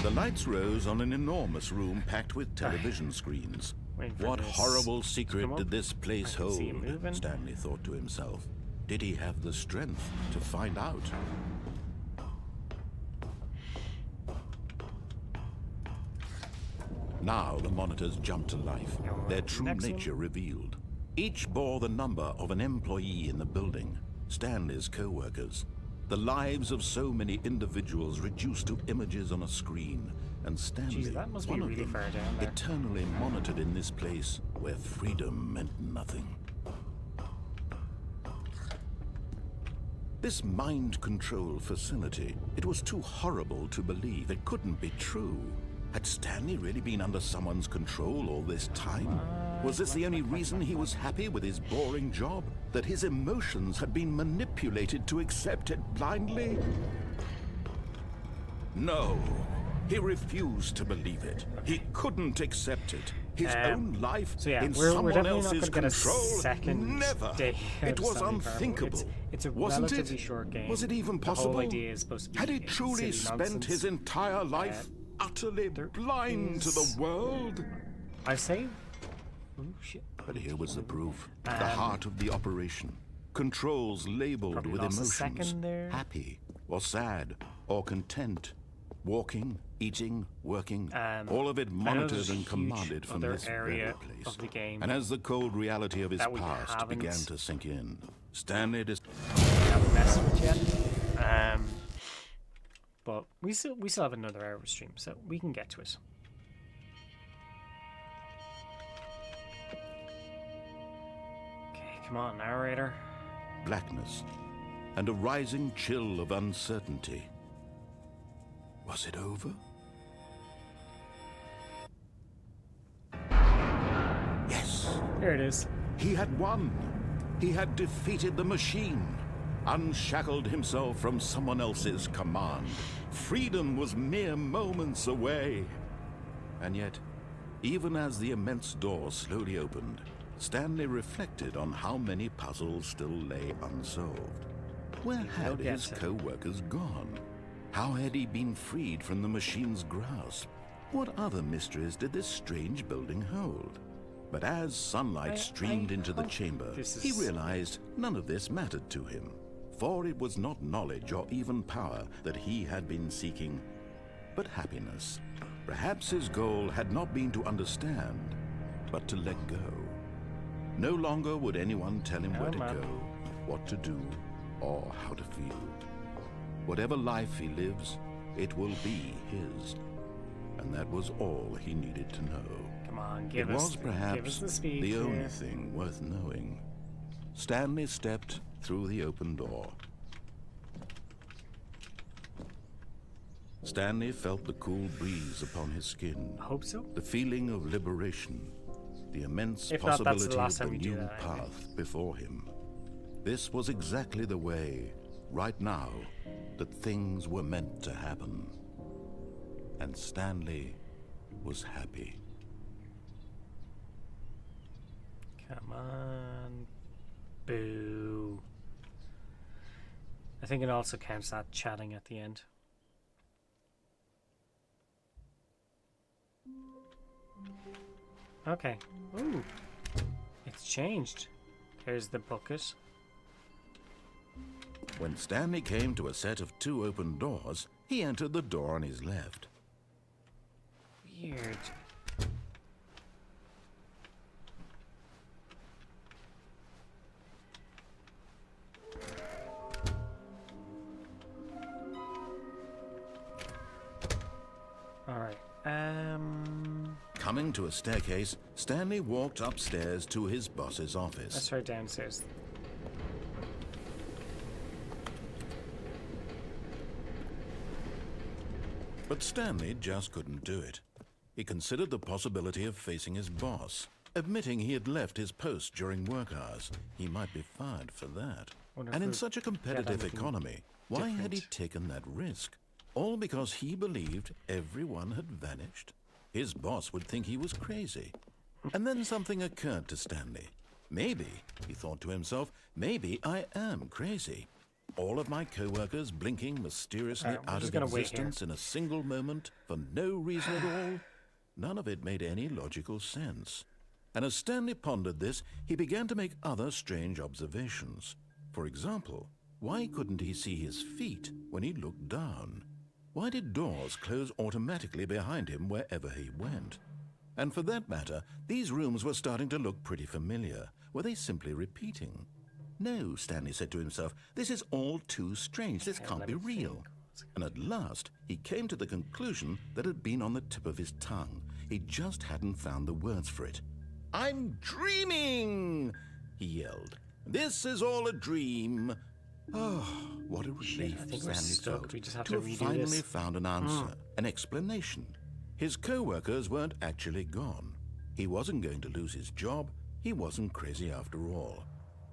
S2: The lights rose on an enormous room packed with television screens. What horrible secret did this place hold? Stanley thought to himself. Did he have the strength to find out? Now the monitors jumped to life, their true nature revealed. Each bore the number of an employee in the building, Stanley's co-workers. The lives of so many individuals reduced to images on a screen, and Stanley,
S1: Jeez, that must be
S2: one of
S1: really
S2: them,
S1: far down there.
S2: eternally monitored in this place where freedom meant nothing. This mind control facility, it was too horrible to believe. It couldn't be true. Had Stanley really been under someone's control all this time? Was this the only reason he was happy with his boring job? That his emotions had been manipulated to accept it blindly? No. He refused to believe it. He couldn't accept it. His own life in someone else's control? Never. It was unthinkable.
S1: It's a
S2: Wasn't
S1: relatively
S2: it?
S1: short game.
S2: Was it even
S1: The
S2: possible?
S1: whole idea is supposed to be
S2: Had he truly
S1: silly
S2: spent
S1: nonsense.
S2: his entire life utterly blind to the world?
S1: I say. Oh shit.
S2: But here was the proof. The heart of the operation. Controls labeled
S1: Probably
S2: with
S1: lost a
S2: emotions.
S1: second there.
S2: Happy or sad or content. Walking, eating, working. All of it monitored
S1: there's a
S2: and commanded
S1: huge
S2: from
S1: other
S2: this very
S1: area
S2: place.
S1: of the game
S2: And as the cold reality of his
S1: that we
S2: past
S1: haven't
S2: began to sink in, Stanley
S1: haven't messed with yet. But we still have another hour of stream, so we can get to it. Okay, come on, narrator.
S2: blackness and a rising chill of uncertainty. Was it over? Yes.
S1: There it is.
S2: He had won. He had defeated the machine, unshackled himself from someone else's command. Freedom was mere moments away. And yet, even as the immense door slowly opened, Stanley reflected on how many puzzles still lay unsolved. Where had his co-workers gone? How had he been freed from the machine's grasp? What other mysteries did this strange building hold? But as sunlight streamed into the chamber, he realized none of this mattered to him. For it was not knowledge or even power that he had been seeking, but happiness. Perhaps his goal had not been to understand, but to let go. No longer would anyone tell him where to go, what to do, or how to feel. Whatever life he lives, it will be his. And that was all he needed to know.
S1: Come on,
S2: It
S1: give us
S2: was perhaps
S1: the speech
S2: the only
S1: here.
S2: thing worth knowing. Stanley stepped through the open door. Stanley felt the cool breeze upon his skin,
S1: I hope so.
S2: the feeling of liberation, the immense
S1: If not, that's the
S2: possibility
S1: last
S2: of
S1: time
S2: the
S1: we do
S2: new
S1: that, anyway.
S2: path before him. This was exactly the way, right now, that things were meant to happen. And Stanley was happy.
S1: Come on. Boo. I think it also counts that chatting at the end. Okay. Ooh. It's changed. Here's the bucket.
S2: When Stanley came to a set of 2 open doors, he entered the door on his left.
S1: Weird. Alright.
S2: Coming to a staircase, Stanley walked upstairs to his boss's office.
S1: Let's try downstairs.
S2: But Stanley just couldn't do it. He considered the possibility of facing his boss, admitting he had left his post during work hours. He might be fired for that.
S1: Wonder
S2: And
S1: if
S2: in
S1: we'll
S2: such a
S1: get
S2: competitive
S1: anything
S2: economy, why had he
S1: different.
S2: taken that risk? All because he believed everyone had vanished? His boss would think he was crazy. And then something occurred to Stanley. Maybe, he thought to himself, maybe I am crazy. All of my co-workers blinking mysteriously
S1: Alright, we're
S2: out
S1: just
S2: of
S1: gonna wait here.
S2: existence in a single moment for no reason at all? None of it made any logical sense. And as Stanley pondered this, he began to make other strange observations. For example, why couldn't he see his feet when he looked down? Why did doors close automatically behind him wherever he went? And for that matter, these rooms were starting to look pretty familiar. Were they simply repeating? No, Stanley said to himself, this is all too strange. This can't
S1: let
S2: be
S1: me
S2: real.
S1: think.
S2: And at last, he came to the conclusion that had been on the tip of his tongue. He just hadn't found the words for it. I'm dreaming, he yelled. This is all a dream. Oh, what a relief
S1: I think we're
S2: Stanley
S1: stuck.
S2: felt
S1: We just have
S2: to
S1: to
S2: have
S1: redo
S2: finally
S1: this.
S2: found an answer, an explanation. His co-workers weren't actually gone. He wasn't going to lose his job. He wasn't crazy after all.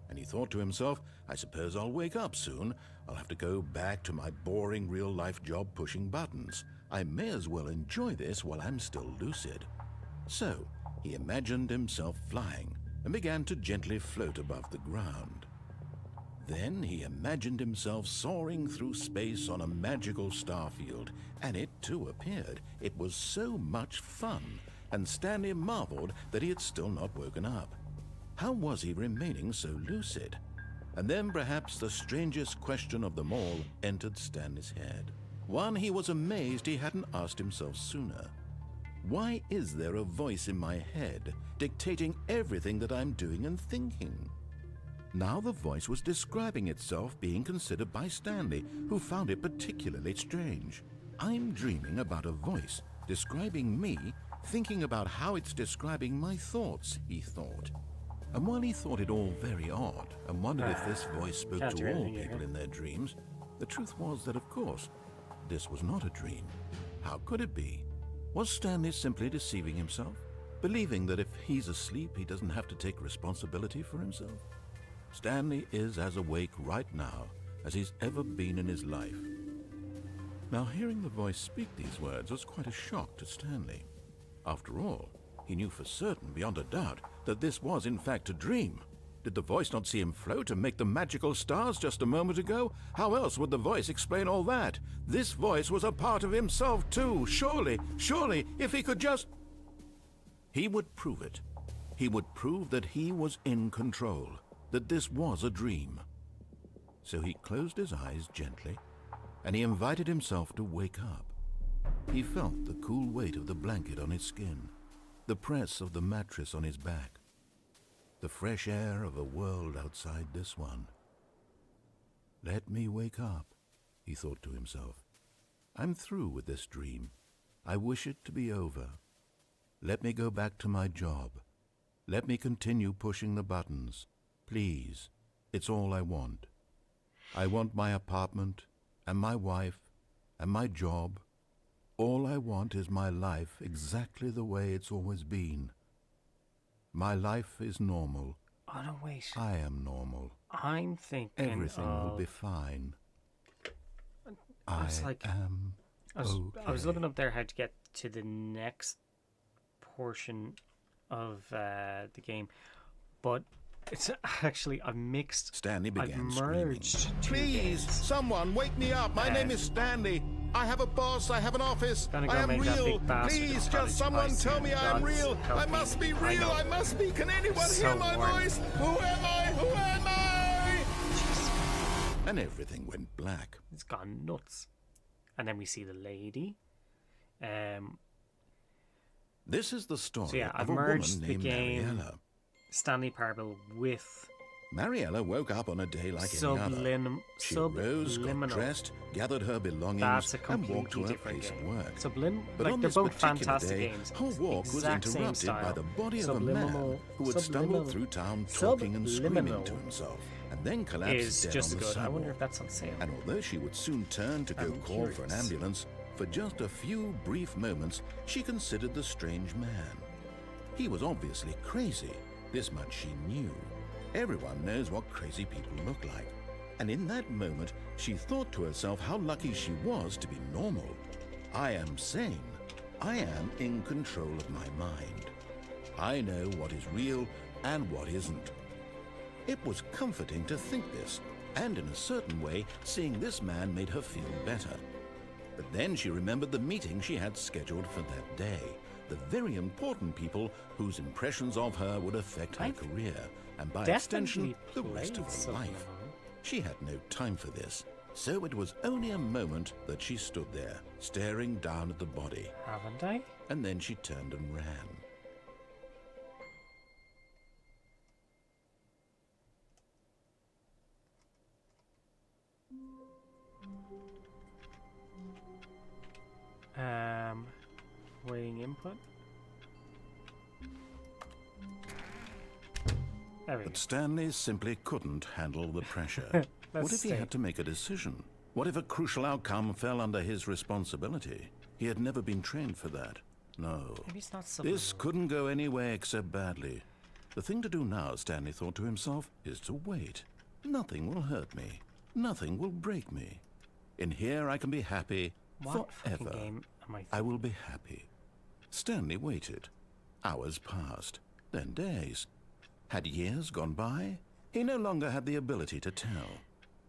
S2: And he thought to himself, I suppose I'll wake up soon. I'll have to go back to my boring real-life job pushing buttons. I may as well enjoy this while I'm still lucid. So, he imagined himself flying and began to gently float above the ground. Then he imagined himself soaring through space on a magical starfield, and it too appeared. It was so much fun, and Stanley marveled that he had still not woken up. How was he remaining so lucid? And then perhaps the strangest question of them all entered Stanley's head. One he was amazed he hadn't asked himself sooner. Why is there a voice in my head dictating everything that I'm doing and thinking? Now the voice was describing itself being considered by Stanley, who found it particularly strange. I'm dreaming about a voice describing me, thinking about how it's describing my thoughts, he thought. And while he thought it all very odd and wondered if this voice spoke
S1: Can't do
S2: to all
S1: anything
S2: people
S1: here.
S2: in their dreams, the truth was that, of course, this was not a dream. How could it be? Was Stanley simply deceiving himself, believing that if he's asleep, he doesn't have to take responsibility for himself? Stanley is as awake right now as he's ever been in his life. Now, hearing the voice speak these words was quite a shock to Stanley. After all, he knew for certain, beyond a doubt, that this was in fact a dream. Did the voice not see him float and make the magical stars just a moment ago? How else would the voice explain all that? This voice was a part of himself too. Surely, if he could just... He would prove it. He would prove that he was in control, that this was a dream. So he closed his eyes gently, and he invited himself to wake up. He felt the cool weight of the blanket on his skin, the press of the mattress on his back, the fresh air of a world outside this one. Let me wake up, he thought to himself. I'm through with this dream. I wish it to be over. Let me go back to my job. Let me continue pushing the buttons. Please, it's all I want. I want my apartment, and my wife, and my job. All I want is my life exactly the way it's always been. My life is normal.
S1: Oh, no, wait.
S2: I am normal.
S1: I'm thinking
S2: Everything will be fine. I am okay.
S1: I was looking up there how to get to the next portion of the game, but it's actually I've mixed.
S2: Stanley began
S1: I've
S2: screaming.
S1: merged two
S2: Please,
S1: games.
S2: someone wake me up. My name is Stanley. I have a boss. I have an office.
S1: Gonna go
S2: I am
S1: make that
S2: real.
S1: big bastard
S2: Please,
S1: of
S2: just
S1: cottage
S2: someone
S1: pie
S2: tell me
S1: soon.
S2: I am
S1: God
S2: real.
S1: help
S2: I
S1: me.
S2: must be
S1: I
S2: real.
S1: know.
S2: I must be. Can anyone
S1: So
S2: hear my
S1: warm.
S2: voice? Who am I? Who am I? And everything went black.
S1: It's gone nuts. And then we see the lady.
S2: This is the story
S1: So yeah,
S2: of
S1: I've
S2: a woman
S1: merged the
S2: named
S1: game
S2: Mariella.
S1: Stanley Parable with
S2: Mariella woke up on a day like any other. She rose, got
S1: subliminal.
S2: dressed, gathered her belongings,
S1: That's a
S2: and walked to
S1: completely
S2: her
S1: different
S2: place of
S1: game.
S2: work.
S1: But
S2: on
S1: like they're
S2: this
S1: both
S2: particular
S1: fantastic
S2: day,
S1: games.
S2: her walk was
S1: Exact same
S2: interrupted by
S1: style.
S2: the body of a man
S1: Subliminal-
S2: who had stumbled
S1: subliminal-
S2: through town talking and screaming
S1: subliminal
S2: to himself, and then collapsed
S1: Is
S2: dead
S1: just
S2: on
S1: as
S2: the
S1: good. I wonder
S2: sidewalk.
S1: if that's on sale.
S2: And although she would soon turn to go
S1: I'm
S2: call for an
S1: curious.
S2: ambulance, for just a few brief moments she considered the strange man. He was obviously crazy. This much she knew. Everyone knows what crazy people look like. And in that moment, she thought to herself how lucky she was to be normal. I am sane. I am in control of my mind. I know what is real and what isn't. It was comforting to think this, and in a certain way, seeing this man made her feel better. But then she remembered the meeting she had scheduled for that day. The very important people whose impressions of her would affect her
S1: I've
S2: career, and by
S1: definitely
S2: extension, the rest of
S1: played
S2: her
S1: some
S2: life.
S1: of them.
S2: She had no time for this, so it was only a moment that she stood there, staring down at the body,
S1: Haven't I?
S2: and then she turned and ran.
S1: Waiting input. There we go.
S2: But Stanley simply couldn't handle the pressure. What if he
S1: stay.
S2: had to make a decision? What if a crucial outcome fell under his responsibility? He had never been trained for that. No.
S1: Maybe it's not so.
S2: This couldn't go any way except badly. The thing to do now, Stanley thought to himself, is to wait. Nothing will hurt me. Nothing will break me. In here I can be happy
S1: What fucking
S2: forever.
S1: game am I?
S2: I will be happy. Stanley waited. Hours passed, then days. Had years gone by? He no longer had the ability to tell.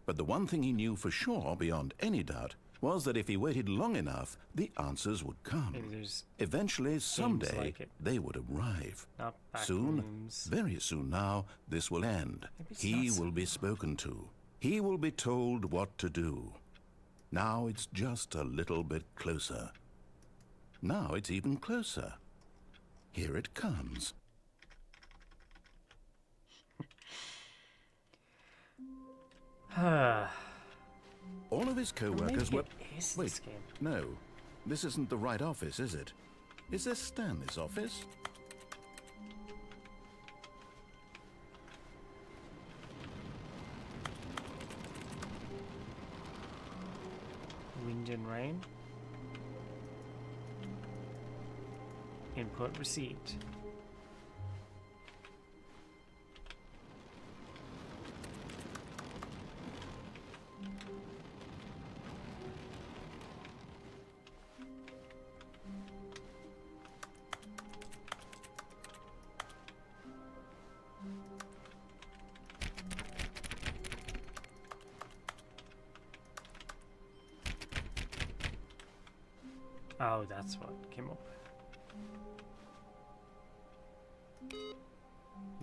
S2: But the one thing he knew for sure, beyond any doubt, was that if he waited long enough, the answers would come.
S1: Maybe there's
S2: Eventually, someday,
S1: like it.
S2: they would arrive.
S1: not back
S2: Soon,
S1: rooms.
S2: very soon now, this will end.
S1: Maybe it's
S2: He
S1: not so-
S2: will be spoken to. He will be told what to do. Now it's just a little bit closer. Now it's even closer. Here it comes. All of his co-workers were...
S1: Maybe it is
S2: Wait,
S1: this game.
S2: no. This isn't the right office, is it? Is this Stanley's office?
S1: Wind and rain. Input received. Oh, that's what came up.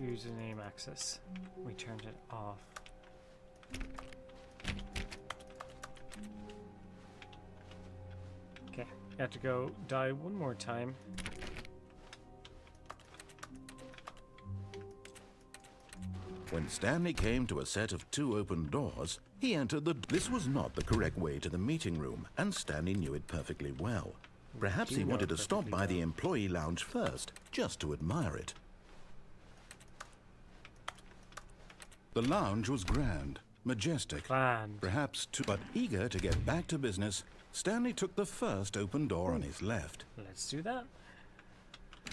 S1: Username access. We turned it off. You have to go die one more time.
S2: When Stanley came to a set of 2 open doors, he entered the... This was not the correct way to the meeting room, and Stanley knew it perfectly well. Perhaps he wanted to stop by the employee lounge first, just to admire it. The lounge was grand, majestic,
S1: Grand.
S2: perhaps too... But eager to get back to business, Stanley took the first open door on his left.
S1: Let's do that.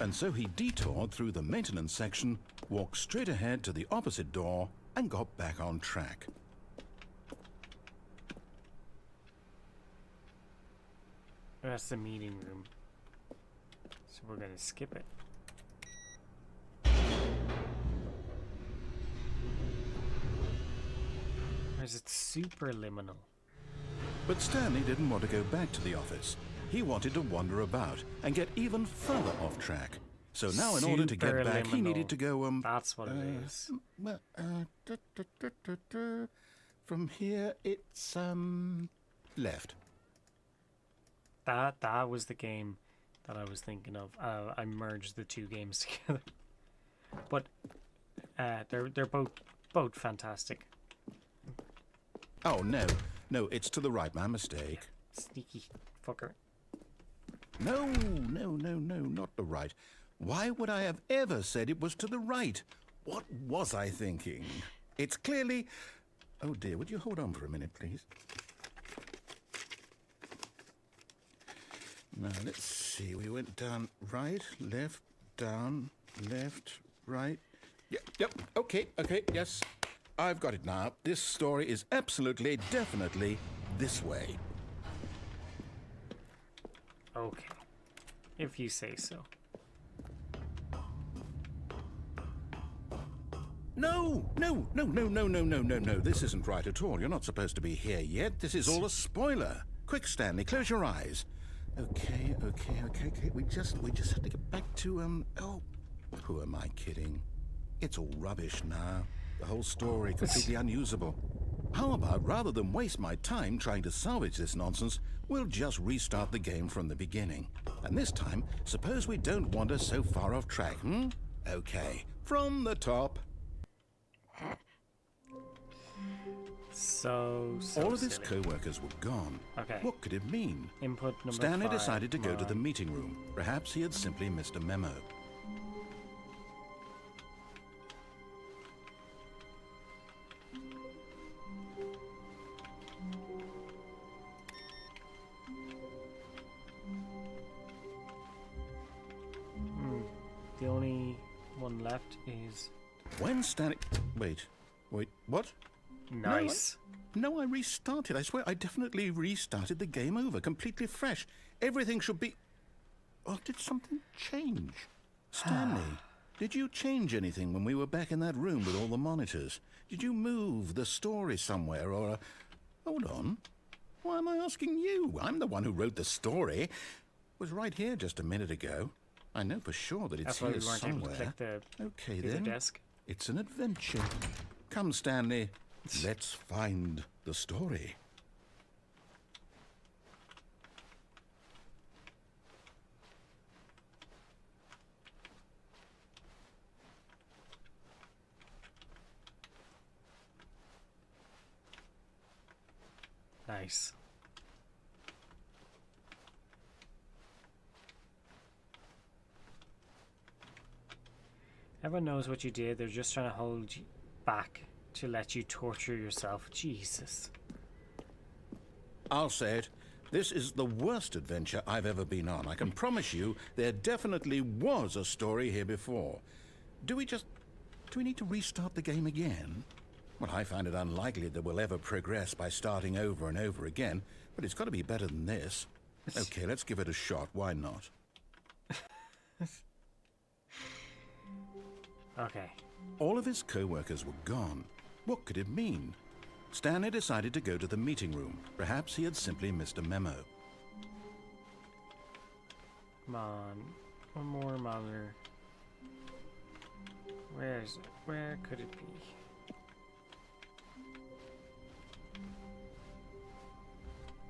S2: And so he detoured through the maintenance section, walked straight ahead to the opposite door, and got back on track.
S1: That's the meeting room. So we're gonna skip it. Or is it superliminal?
S2: But Stanley didn't want to go back to the office. He wanted to wander about and get even further off track. So now in order to get back, he needed to go,
S1: That's what it is.
S2: From here, it's, left.
S1: That was the game that I was thinking of. I merged the 2 games together. But they're both fantastic.
S2: Oh, no. No, it's to the right. My mistake.
S1: Sneaky fucker.
S2: No, not the right. Why would I have ever said it was to the right? What was I thinking? It's clearly... Oh, dear, would you hold on for a minute, please? Now, let's see. We went down right, left, down, left, right. Yep, okay, yes. I've got it now. This story is absolutely, definitely this way.
S1: Okay. If you say so.
S2: No. This isn't right at all. You're not supposed to be here yet. This is all a spoiler. Quick, Stanley, close your eyes. Okay. We just have to get back to, oh, who am I kidding? It's all rubbish now. The whole story completely unusable. How about, rather than waste my time trying to salvage this nonsense, we'll just restart the game from the beginning. And this time, suppose we don't wander so far off track, Okay, from the top.
S1: So
S2: all of his
S1: silly.
S2: co-workers were gone.
S1: Okay.
S2: What could it mean?
S1: Input number
S2: Stanley
S1: 5.
S2: decided to go to
S1: Come
S2: the
S1: on.
S2: meeting room. Perhaps he had simply missed a memo.
S1: The only one left is
S2: When Stanley... Wait, what?
S1: nice.
S2: No, I restarted. I swear, I definitely restarted the game over, completely fresh. Everything should be... Oh, did something change? Stanley, did you change anything when we were back in that room with all the monitors? Did you move the story somewhere, or... Hold on. Why am I asking you? I'm the one who wrote the story. It was right here just a minute ago. I know for sure that it's
S1: That's why
S2: here
S1: we weren't able to
S2: somewhere.
S1: click the
S2: Okay,
S1: through the
S2: then.
S1: desk.
S2: It's an adventure. Come, Stanley. Let's find the story.
S1: Nice. Everyone knows what you did. They're just trying to hold you back to let you torture yourself. Jesus.
S2: I'll say it. This is the worst adventure I've ever been on. I can promise you there definitely was a story here before. Do we need to restart the game again? Well, I find it unlikely that we'll ever progress by starting over and over again, but it's got to be better than this. Okay, let's give it a shot. Why not?
S1: Okay.
S2: All of his co-workers were gone. What could it mean? Stanley decided to go to the meeting room. Perhaps he had simply missed a memo.
S1: Come on. One more monitor. Where is it? Where could it be?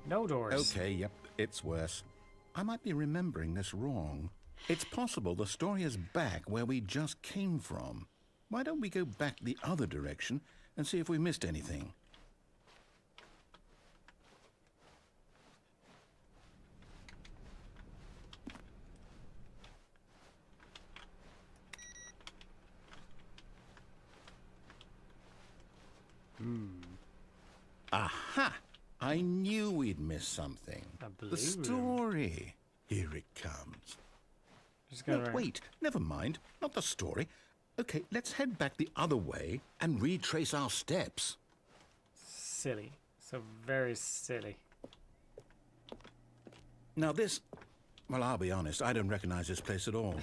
S1: No doors.
S2: Okay, yep, it's worse. I might be remembering this wrong. It's possible the story is back where we just came from. Why don't we go back the other direction and see if we missed anything? Aha! I knew we'd missed something. The story. Here it comes. No, wait, never mind. Not the story. Okay, let's head back the other way and retrace our steps.
S1: Silly. So very silly.
S2: Now this... Well, I'll be honest, I don't recognize this place at all.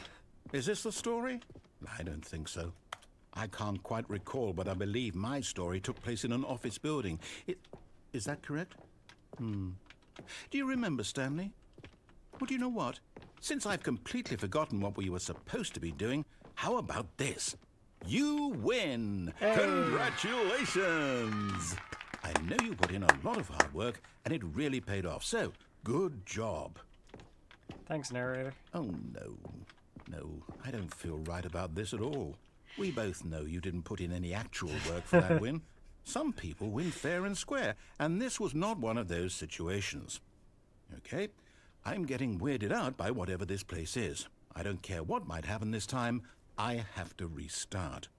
S2: Is this the story? I don't think so. I can't quite recall, but I believe my story took place in an office building. Is that correct? Do you remember, Stanley? Well, do you know what? Since I've completely forgotten what we were supposed to be doing, how about this? You win! Hey. Congratulations! I know you put in a lot of hard work, and it really paid off, so good job.
S1: Thanks, narrator.
S2: Oh, no. No, I don't feel right about this at all. We both know you didn't put in any actual work for that win. Some people win fair and square, and this was not one of those situations. Okay, I'm getting weirded out by whatever this place is. I don't care what might happen this time. I have to restart.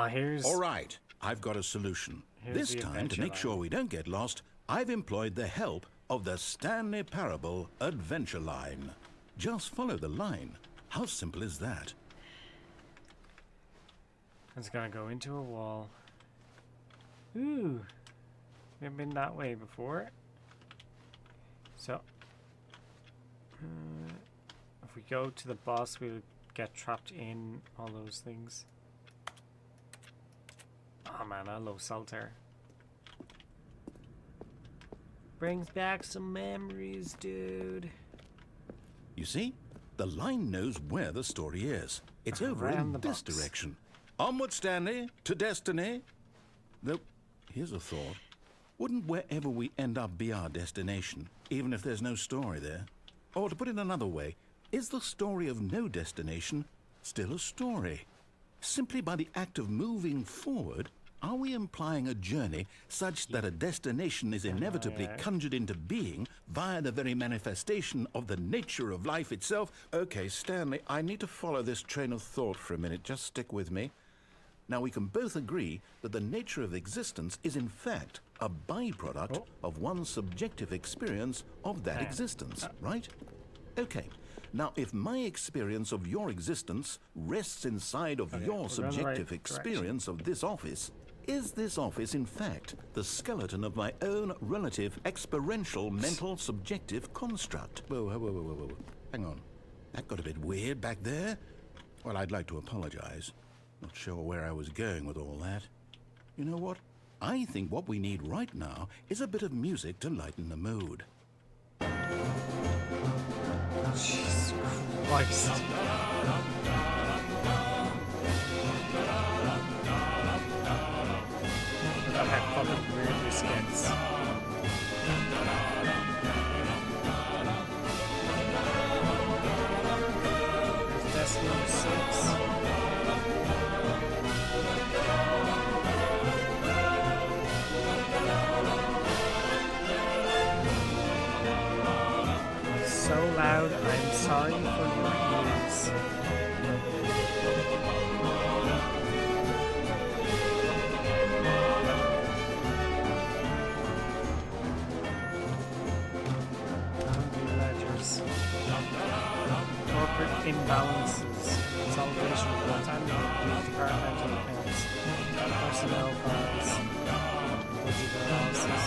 S1: Here's...
S2: All right, I've got a solution. This time, to make sure we don't get lost, I've employed the help of the Stanley Parable Adventure Line. Just follow the line. How simple is that?
S1: It's gonna go into a wall. Ooh. We've been that way before. So. If we go to the boss, we'll get trapped in all those things. Oh man, I love Solitaire. Brings back some memories, dude.
S2: You see? The line knows where the story is. It's over in this direction. Onward, Stanley, to destiny. Though, here's a thought. Wouldn't wherever we end up be our destination, even if there's no story there? Or to put it another way, is the story of no destination still a story? Simply by the act of moving forward, are we implying a journey such that a destination is inevitably conjured into being via the very manifestation of the nature of life itself? Okay, Stanley, I need to follow this train of thought for a minute. Just stick with me. Now, we can both agree that the nature of existence is in fact a byproduct of one's subjective experience of that existence, right? Okay. Now, if my experience of your existence rests inside of your subjective experience of this office, is this office, in fact, the skeleton of my own relative experiential mental subjective construct? Whoa, whoa, whoa, whoa, whoa. Hang on. That got a bit weird back there. Well, I'd like to apologize. Not sure where I was going with all that. You know what? I think what we need right now is a bit of music to lighten the mood.
S1: Jesus Christ. Look at how fucking weird this gets. There's Destiny 6. So loud, I'm sorry for your ears. Ledgers. Corporate imbalances. Consolidation reports and departmental accounts. Personnel files. Budget analysis.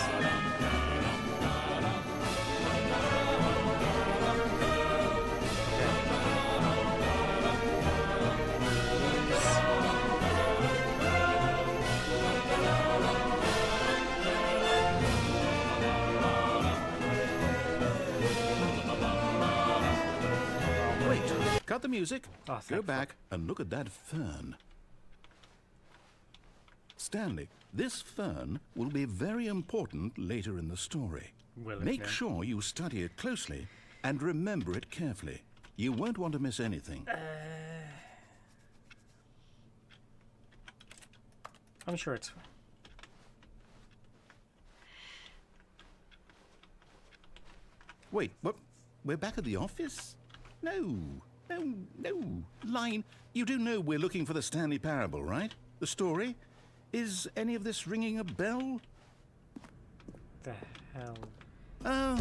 S2: Cut the music, go back
S1: fuck.
S2: and look at that fern. Stanley, this fern will be very important later in the story.
S1: Will it
S2: Make
S1: now?
S2: sure you study it closely and remember it carefully. You won't want to miss anything.
S1: I'm sure it's fine.
S2: Wait, what? We're back at the office? No. Line, you do know we're looking for the Stanley Parable, right? The story? Is any of this ringing a bell?
S1: The hell?
S2: Oh,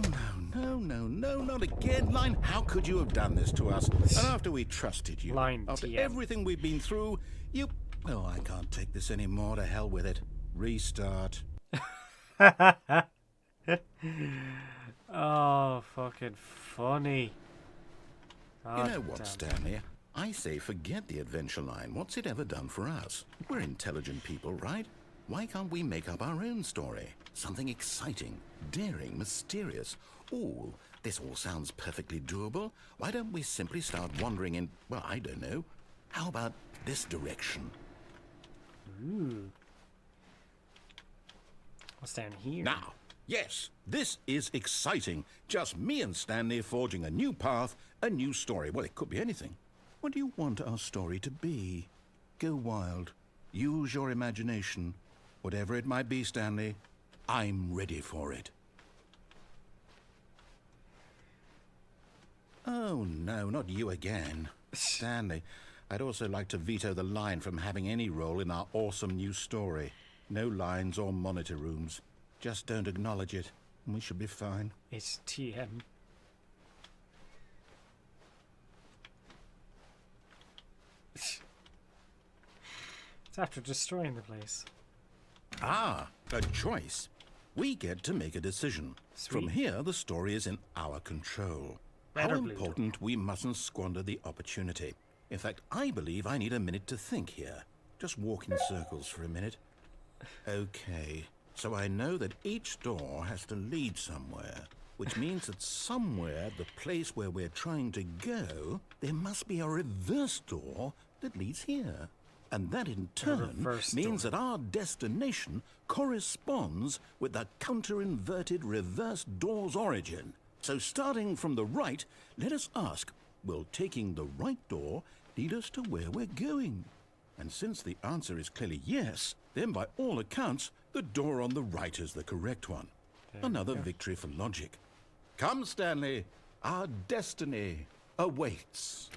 S2: no, not again. Line, how could you have done this to us? And after we trusted you,
S1: Line
S2: after
S1: TM.
S2: everything we've been through, you... Oh, I can't take this anymore. To hell with it. Restart.
S1: Oh, fucking funny.
S2: You know what, Stanley? I say forget the adventure line. What's it ever done for us? We're intelligent people, right? Why can't we make up our own story? Something exciting, daring, mysterious. Ooh, this all sounds perfectly doable. Why don't we simply start wandering in, well, I don't know. How about this direction?
S1: Ooh. What's down here?
S2: Now, yes, this is exciting. Just me and Stanley forging a new path, a new story. Well, it could be anything. What do you want our story to be? Go wild. Use your imagination. Whatever it might be, Stanley, I'm ready for it. Oh, no, not you again. Stanley, I'd also like to veto the line from having any role in our awesome new story. No lines or monitor rooms. Just don't acknowledge it, and we should be fine.
S1: It's TM. It's after destroying the place.
S2: Ah, a choice. We get to make a decision. From
S1: Sweet.
S2: here, the story is in our control.
S1: Red
S2: How
S1: or blue?
S2: important we mustn't squander the opportunity. In fact, I believe I need a minute to think here. Just walk in circles for a minute. Okay, so I know that each door has to lead somewhere, which means that somewhere, the place where we're trying to go, there must be a reverse door that leads here. And that in turn
S1: reverse
S2: means
S1: door.
S2: that our destination corresponds with the counter-inverted reverse door's origin. So starting from the right, let us ask, will taking the right door lead us to where we're going? And since the answer is clearly yes, then by all accounts, the door on the right is the correct one. Another victory for logic. Come, Stanley, our destiny awaits.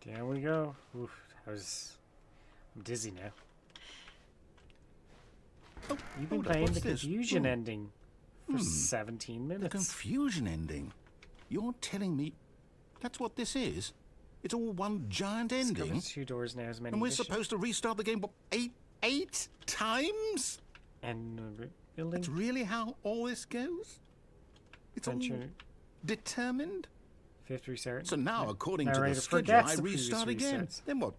S1: There we go. Oof, I'm dizzy now.
S2: Oh,
S1: You've been
S2: hold up,
S1: playing
S2: what's
S1: the
S2: this?
S1: confusion
S2: Oh,
S1: ending for 17
S2: The
S1: minutes.
S2: confusion ending. You're telling me that's what this is? It's all one giant
S1: Discover
S2: ending?
S1: 2 doors now as many
S2: And we're
S1: additions.
S2: supposed to restart the game, what, eight times?
S1: And building.
S2: That's really how all this goes? It's all
S1: Adventure.
S2: determined?
S1: Fifth restart.
S2: So now, according to the
S1: Narrator
S2: schedule,
S1: forgets
S2: I
S1: the previous
S2: restart again.
S1: restarts.
S2: Then what?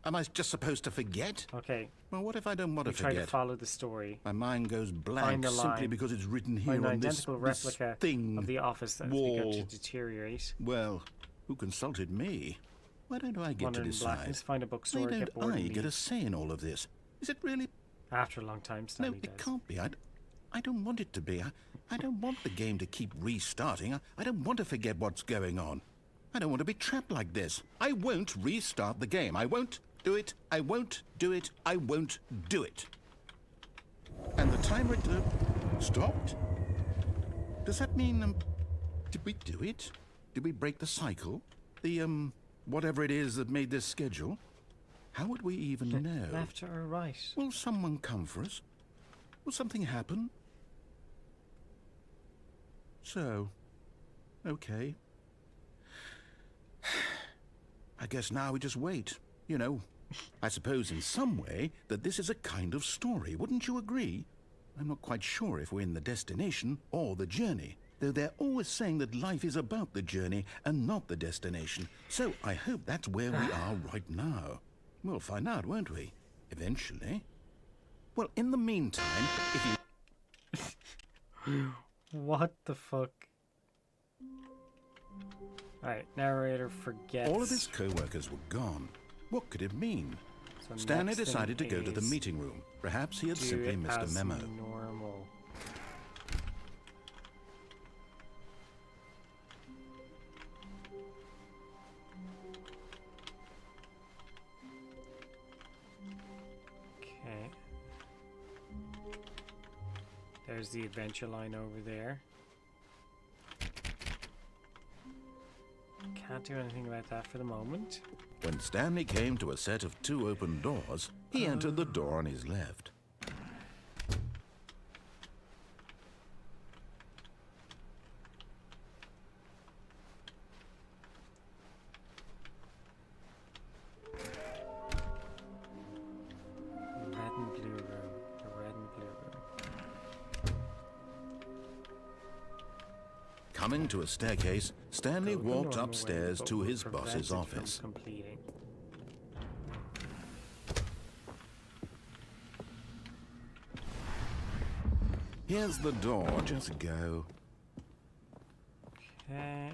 S2: Am I just supposed to forget?
S1: Okay,
S2: Well, what if I don't want
S1: we
S2: to
S1: try to
S2: forget?
S1: follow the story.
S2: My mind goes
S1: Find
S2: blank
S1: the
S2: simply
S1: line.
S2: because it's written here
S1: Find an
S2: on this
S1: identical replica
S2: thing.
S1: of the office that has begun
S2: wall.
S1: to deteriorate.
S2: Well, who consulted me? Why don't I get
S1: Wander
S2: to
S1: in
S2: decide?
S1: blackness, find a
S2: Why
S1: bookstore,
S2: don't
S1: get bored
S2: I
S1: and
S2: get a
S1: leave.
S2: say in all of this? Is it really?
S1: After a long time,
S2: No,
S1: Stanley
S2: it
S1: does.
S2: can't be. I don't want it to be. I don't want the game to keep restarting. I don't want to forget what's going on. I don't want to be trapped like this. I won't restart the game. I won't do it. I won't do it. I won't do it. And the timer stopped? Does that mean, did we do it? Did we break the cycle? The, whatever it is that made this schedule? How would we even know?
S1: Left or right?
S2: Will someone come for us? Will something happen? So, okay. I guess now we just wait. You know, I suppose in some way that this is a kind of story. Wouldn't you agree? I'm not quite sure if we're in the destination or the journey, though they're always saying that life is about the journey and not the destination. So I hope that's where we are right now. We'll find out, won't we? Eventually. Well, in the meantime, if you...
S1: What the fuck? Alright, narrator forgets.
S2: All of his co-workers were gone. What could it mean?
S1: So
S2: Stanley
S1: next thing
S2: decided to go to the
S1: is
S2: meeting room. Perhaps he had
S1: do
S2: simply
S1: it
S2: missed a
S1: as
S2: memo.
S1: normal. there's the adventure line over there. Can't do anything about that for the moment.
S2: When Stanley came to a set of 2 open doors, he entered the door on his left.
S1: Red and blue room. The red and blue room.
S2: Coming to a staircase, Stanley
S1: Go the
S2: walked
S1: normal way,
S2: upstairs
S1: but
S2: to
S1: we're
S2: his boss's
S1: prevented from
S2: office.
S1: completing.
S2: Here's the door, just go.
S1: Okay.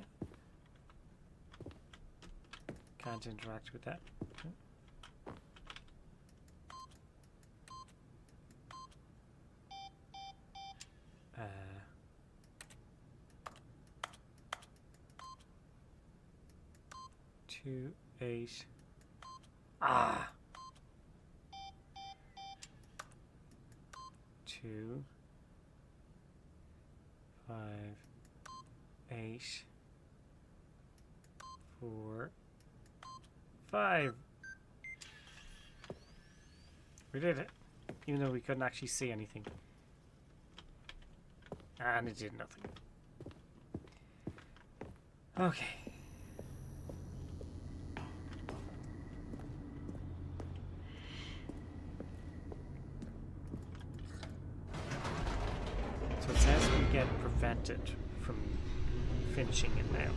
S1: Can't interact with that. Uh, 2, 8. Ah! 2, 5, 8, 4, 5. We did it, even though we couldn't actually see anything. And it did nothing. Okay. So it says we get prevented from finishing it now.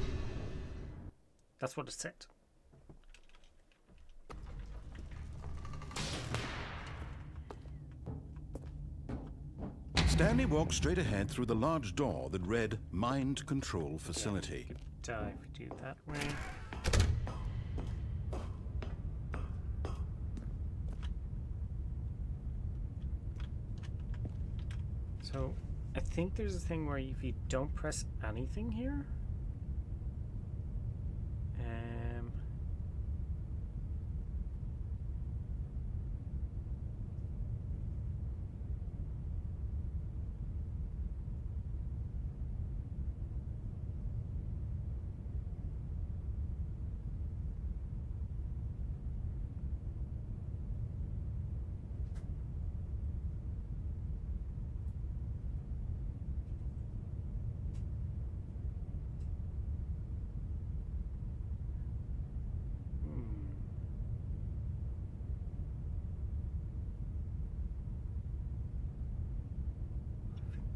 S1: That's what it said.
S2: Stanley walked straight ahead through the large door that read Mind Control Facility.
S1: Yeah, if we do that way. So, I think there's a thing where if you don't press anything here,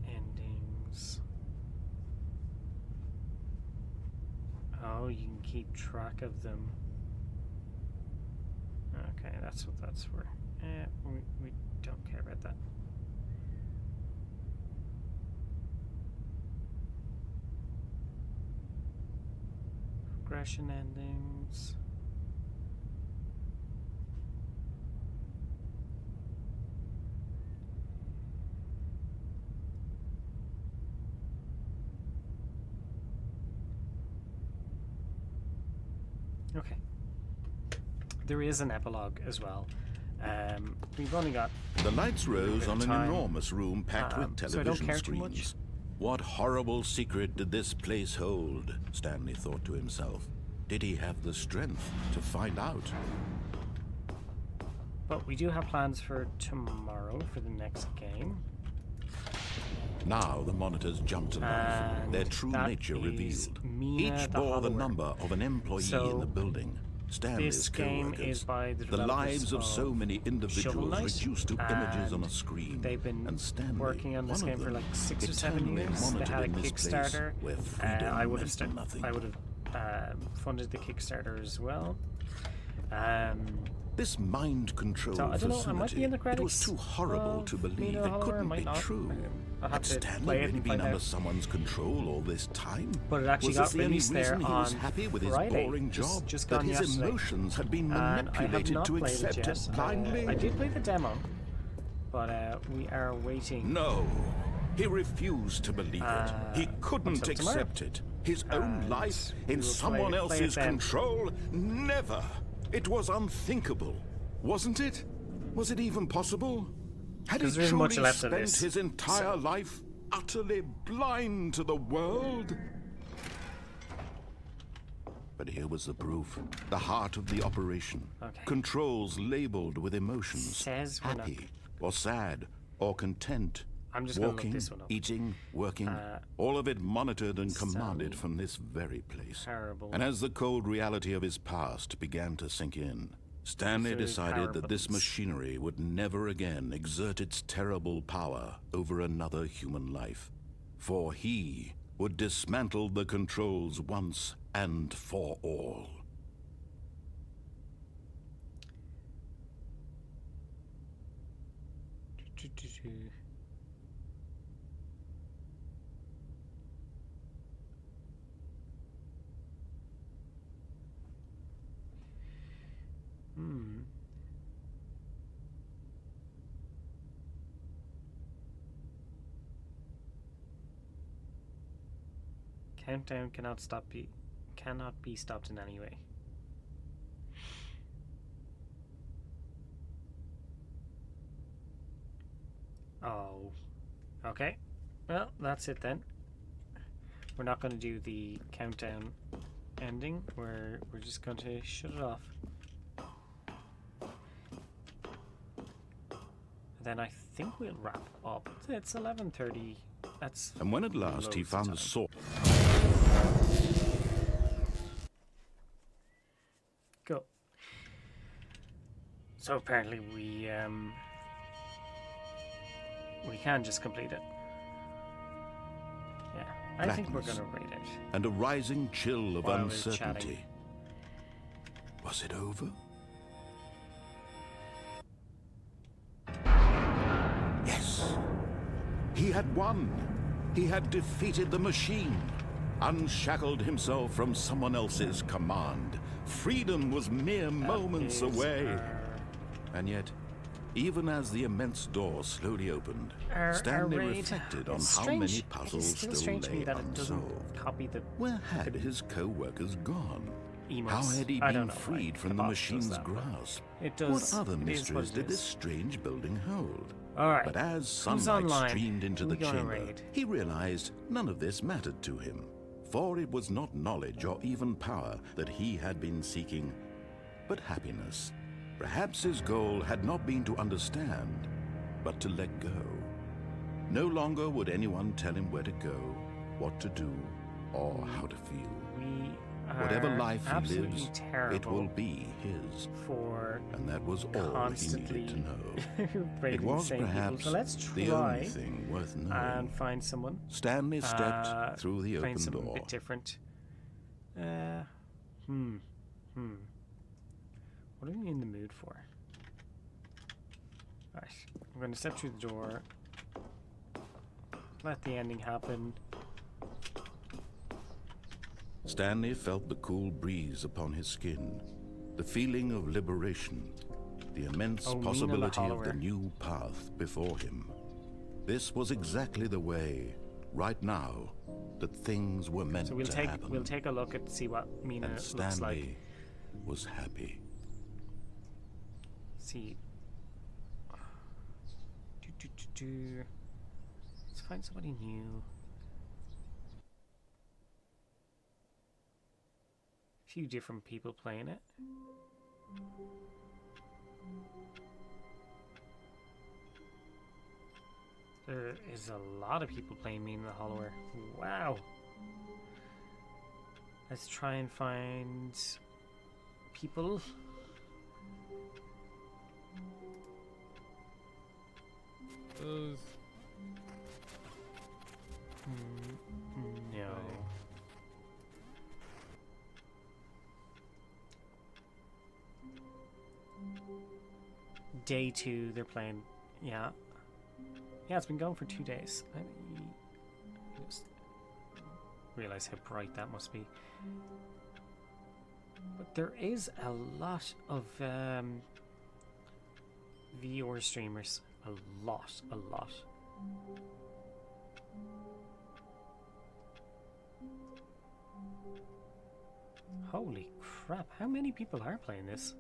S1: endings. Oh, you can keep track of them. Okay, that's what that's for. We don't care about that. Progression endings. Okay. There is an epilogue as well. We've only got
S2: The lights rose on an
S1: time.
S2: enormous room packed with
S1: So I don't
S2: television
S1: care too much.
S2: screens. What horrible secret did this place hold? Stanley thought to himself. Did he have the strength to find out?
S1: But we do have plans for tomorrow for the next game.
S2: Now the monitors jumped to life,
S1: And
S2: their true
S1: that
S2: nature
S1: is
S2: revealed.
S1: Mina
S2: Each
S1: the
S2: bore the
S1: Hollower.
S2: number of an employee
S1: So,
S2: in the building. Stanley's
S1: this game
S2: co-workers.
S1: is by the
S2: The
S1: developers
S2: lives of so many
S1: Shovel
S2: individuals
S1: Knight,
S2: reduced to images on a
S1: and
S2: screen.
S1: They've been
S2: and Stanley,
S1: working on this
S2: one of
S1: game for
S2: them,
S1: like 6 or 7
S2: eternally
S1: years. They
S2: monitored
S1: had a
S2: in this place
S1: Kickstarter.
S2: where freedom
S1: I would
S2: meant
S1: have
S2: nothing.
S1: funded the Kickstarter as well.
S2: This mind control
S1: So I don't know. I
S2: facility,
S1: might be in the
S2: it
S1: credits.
S2: was too horrible to believe.
S1: Mina the
S2: It
S1: Hollower,
S2: couldn't
S1: might
S2: be
S1: not.
S2: true.
S1: I'll have
S2: Had
S1: to
S2: Stanley
S1: play it
S2: really
S1: and
S2: been
S1: find
S2: under
S1: out.
S2: someone's control all this time?
S1: But it actually
S2: was
S1: got
S2: this the only
S1: released there
S2: reason he was
S1: on
S2: happy with his
S1: Friday,
S2: boring
S1: just-
S2: job?
S1: just
S2: that
S1: gone
S2: his
S1: yesterday.
S2: emotions had been
S1: And I have
S2: manipulated
S1: not
S2: to
S1: played it
S2: accept
S1: yet.
S2: it blindly?
S1: I did play the demo, but we are waiting.
S2: No, he refused to believe it. He couldn't
S1: until tomorrow.
S2: accept it. His own
S1: And
S2: life
S1: we
S2: in
S1: will
S2: someone
S1: play it
S2: else's
S1: then.
S2: control? Never. It was unthinkable, wasn't it? Was it even possible? Had he
S1: Because there isn't
S2: truly
S1: much left of
S2: spent
S1: this,
S2: his entire life utterly blind to the world? But here was the proof. The heart of the operation.
S1: Okay.
S2: Controls labeled with emotions.
S1: Says we're not-
S2: happy, or sad, or content.
S1: I'm just gonna look
S2: Walking,
S1: this one up.
S2: eating, working, all of it monitored and commanded
S1: so
S2: from this very place.
S1: terrible.
S2: And as the cold reality of his past began to sink in, Stanley
S1: Very
S2: decided that this
S1: power
S2: machinery would never again exert its terrible power over another human life. For he would dismantle the controls once and for all.
S1: Countdown cannot be stopped in any way. Oh. Okay. Well, that's it then. We're not going to do the countdown ending. We're just going to shut it off. Then I think we'll wrap up. It's 11:30. That's
S2: And when at last he
S1: loads of
S2: found the
S1: time.
S2: source.
S1: Cool. So apparently we can just complete it. Yeah, I think we're
S2: Blackness.
S1: gonna rate it.
S2: And a rising chill of
S1: While we're
S2: uncertainty.
S1: chatting.
S2: Was it over? Yes. He had won. He had defeated the machine. Unshackled himself from someone else's command. Freedom was mere moments
S1: Is
S2: away.
S1: our-
S2: And yet, even as the immense door slowly opened,
S1: our
S2: Stanley
S1: raid.
S2: reflected on
S1: It's
S2: how
S1: strange.
S2: many
S1: It
S2: puzzles
S1: is still
S2: still
S1: strange to me
S2: lay
S1: that it doesn't
S2: unsolved.
S1: copy the
S2: Where had his co-workers gone?
S1: emotes.
S2: How had he
S1: I don't
S2: been
S1: know why
S2: freed from the
S1: bot does
S2: machine's
S1: that, but
S2: grasp?
S1: It does.
S2: What other
S1: it is
S2: mysteries
S1: what it
S2: did this
S1: is.
S2: strange building hold?
S1: All right.
S2: But as
S1: Who's
S2: sunlight
S1: online?
S2: streamed into
S1: Who
S2: the
S1: we gonna
S2: chamber,
S1: raid?
S2: he realized none of this mattered to him. For it was not knowledge or even power that he had been seeking, but happiness. Perhaps his goal had not been to understand, but to let go. No longer would anyone tell him where to go, what to do, or how to feel.
S1: We are
S2: Whatever life he
S1: absolutely
S2: lives,
S1: terrible
S2: it will be his.
S1: for
S2: And that was all
S1: constantly
S2: he needed to know.
S1: raiding
S2: It was
S1: the same people.
S2: perhaps
S1: So let's
S2: the
S1: try
S2: only thing worth knowing.
S1: and find someone.
S2: Stanley stepped through the
S1: Find
S2: open
S1: something a
S2: door.
S1: bit different. What are we in the mood for? Right, I'm going to step through the door. Let the ending happen.
S2: Stanley felt the cool breeze upon his skin, the feeling of liberation, the immense
S1: Oh, Mina the
S2: possibility of the
S1: Hollower.
S2: new path before him. This was exactly the way, right now, that things were meant
S1: So we'll
S2: to
S1: take
S2: happen.
S1: a look at see what Mina
S2: And
S1: looks
S2: Stanley
S1: like.
S2: was happy.
S1: See. Let's find somebody new. A few different people playing it. There is a lot of people playing Mina the Hollower. Wow. Let's try and find people. No. Day 2, they're playing. Yeah. Yeah, it's been going for 2 days. Let me just realize how bright that must be. But there is a lot of VR streamers. A lot. Holy crap, how many people are playing this?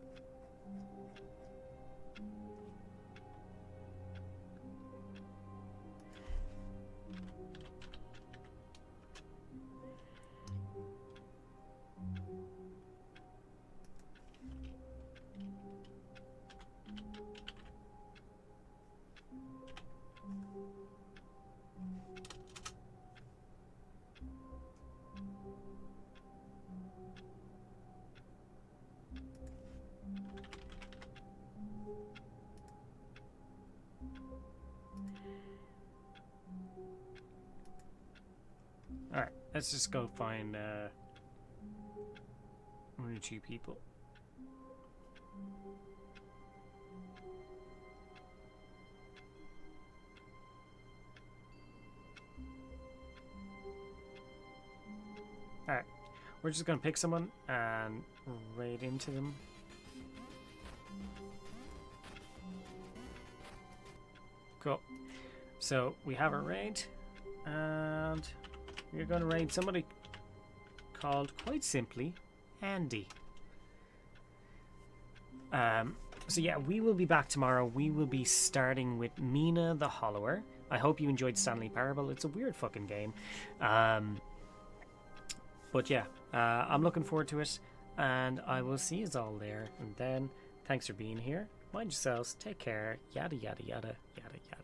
S1: Let's just go find one or two people. Alright, we're just gonna pick someone and raid into them. Cool. So we have a raid, and we're gonna raid somebody called, quite simply, Andy. So yeah, we will be back tomorrow. We will be starting with Mina the Hollower. I hope you enjoyed Stanley Parable. It's a weird fucking game. But yeah, I'm looking forward to it, and I will see you all there. And then, thanks for being here. Mind yourselves, take care, yada yada yada, yada yada.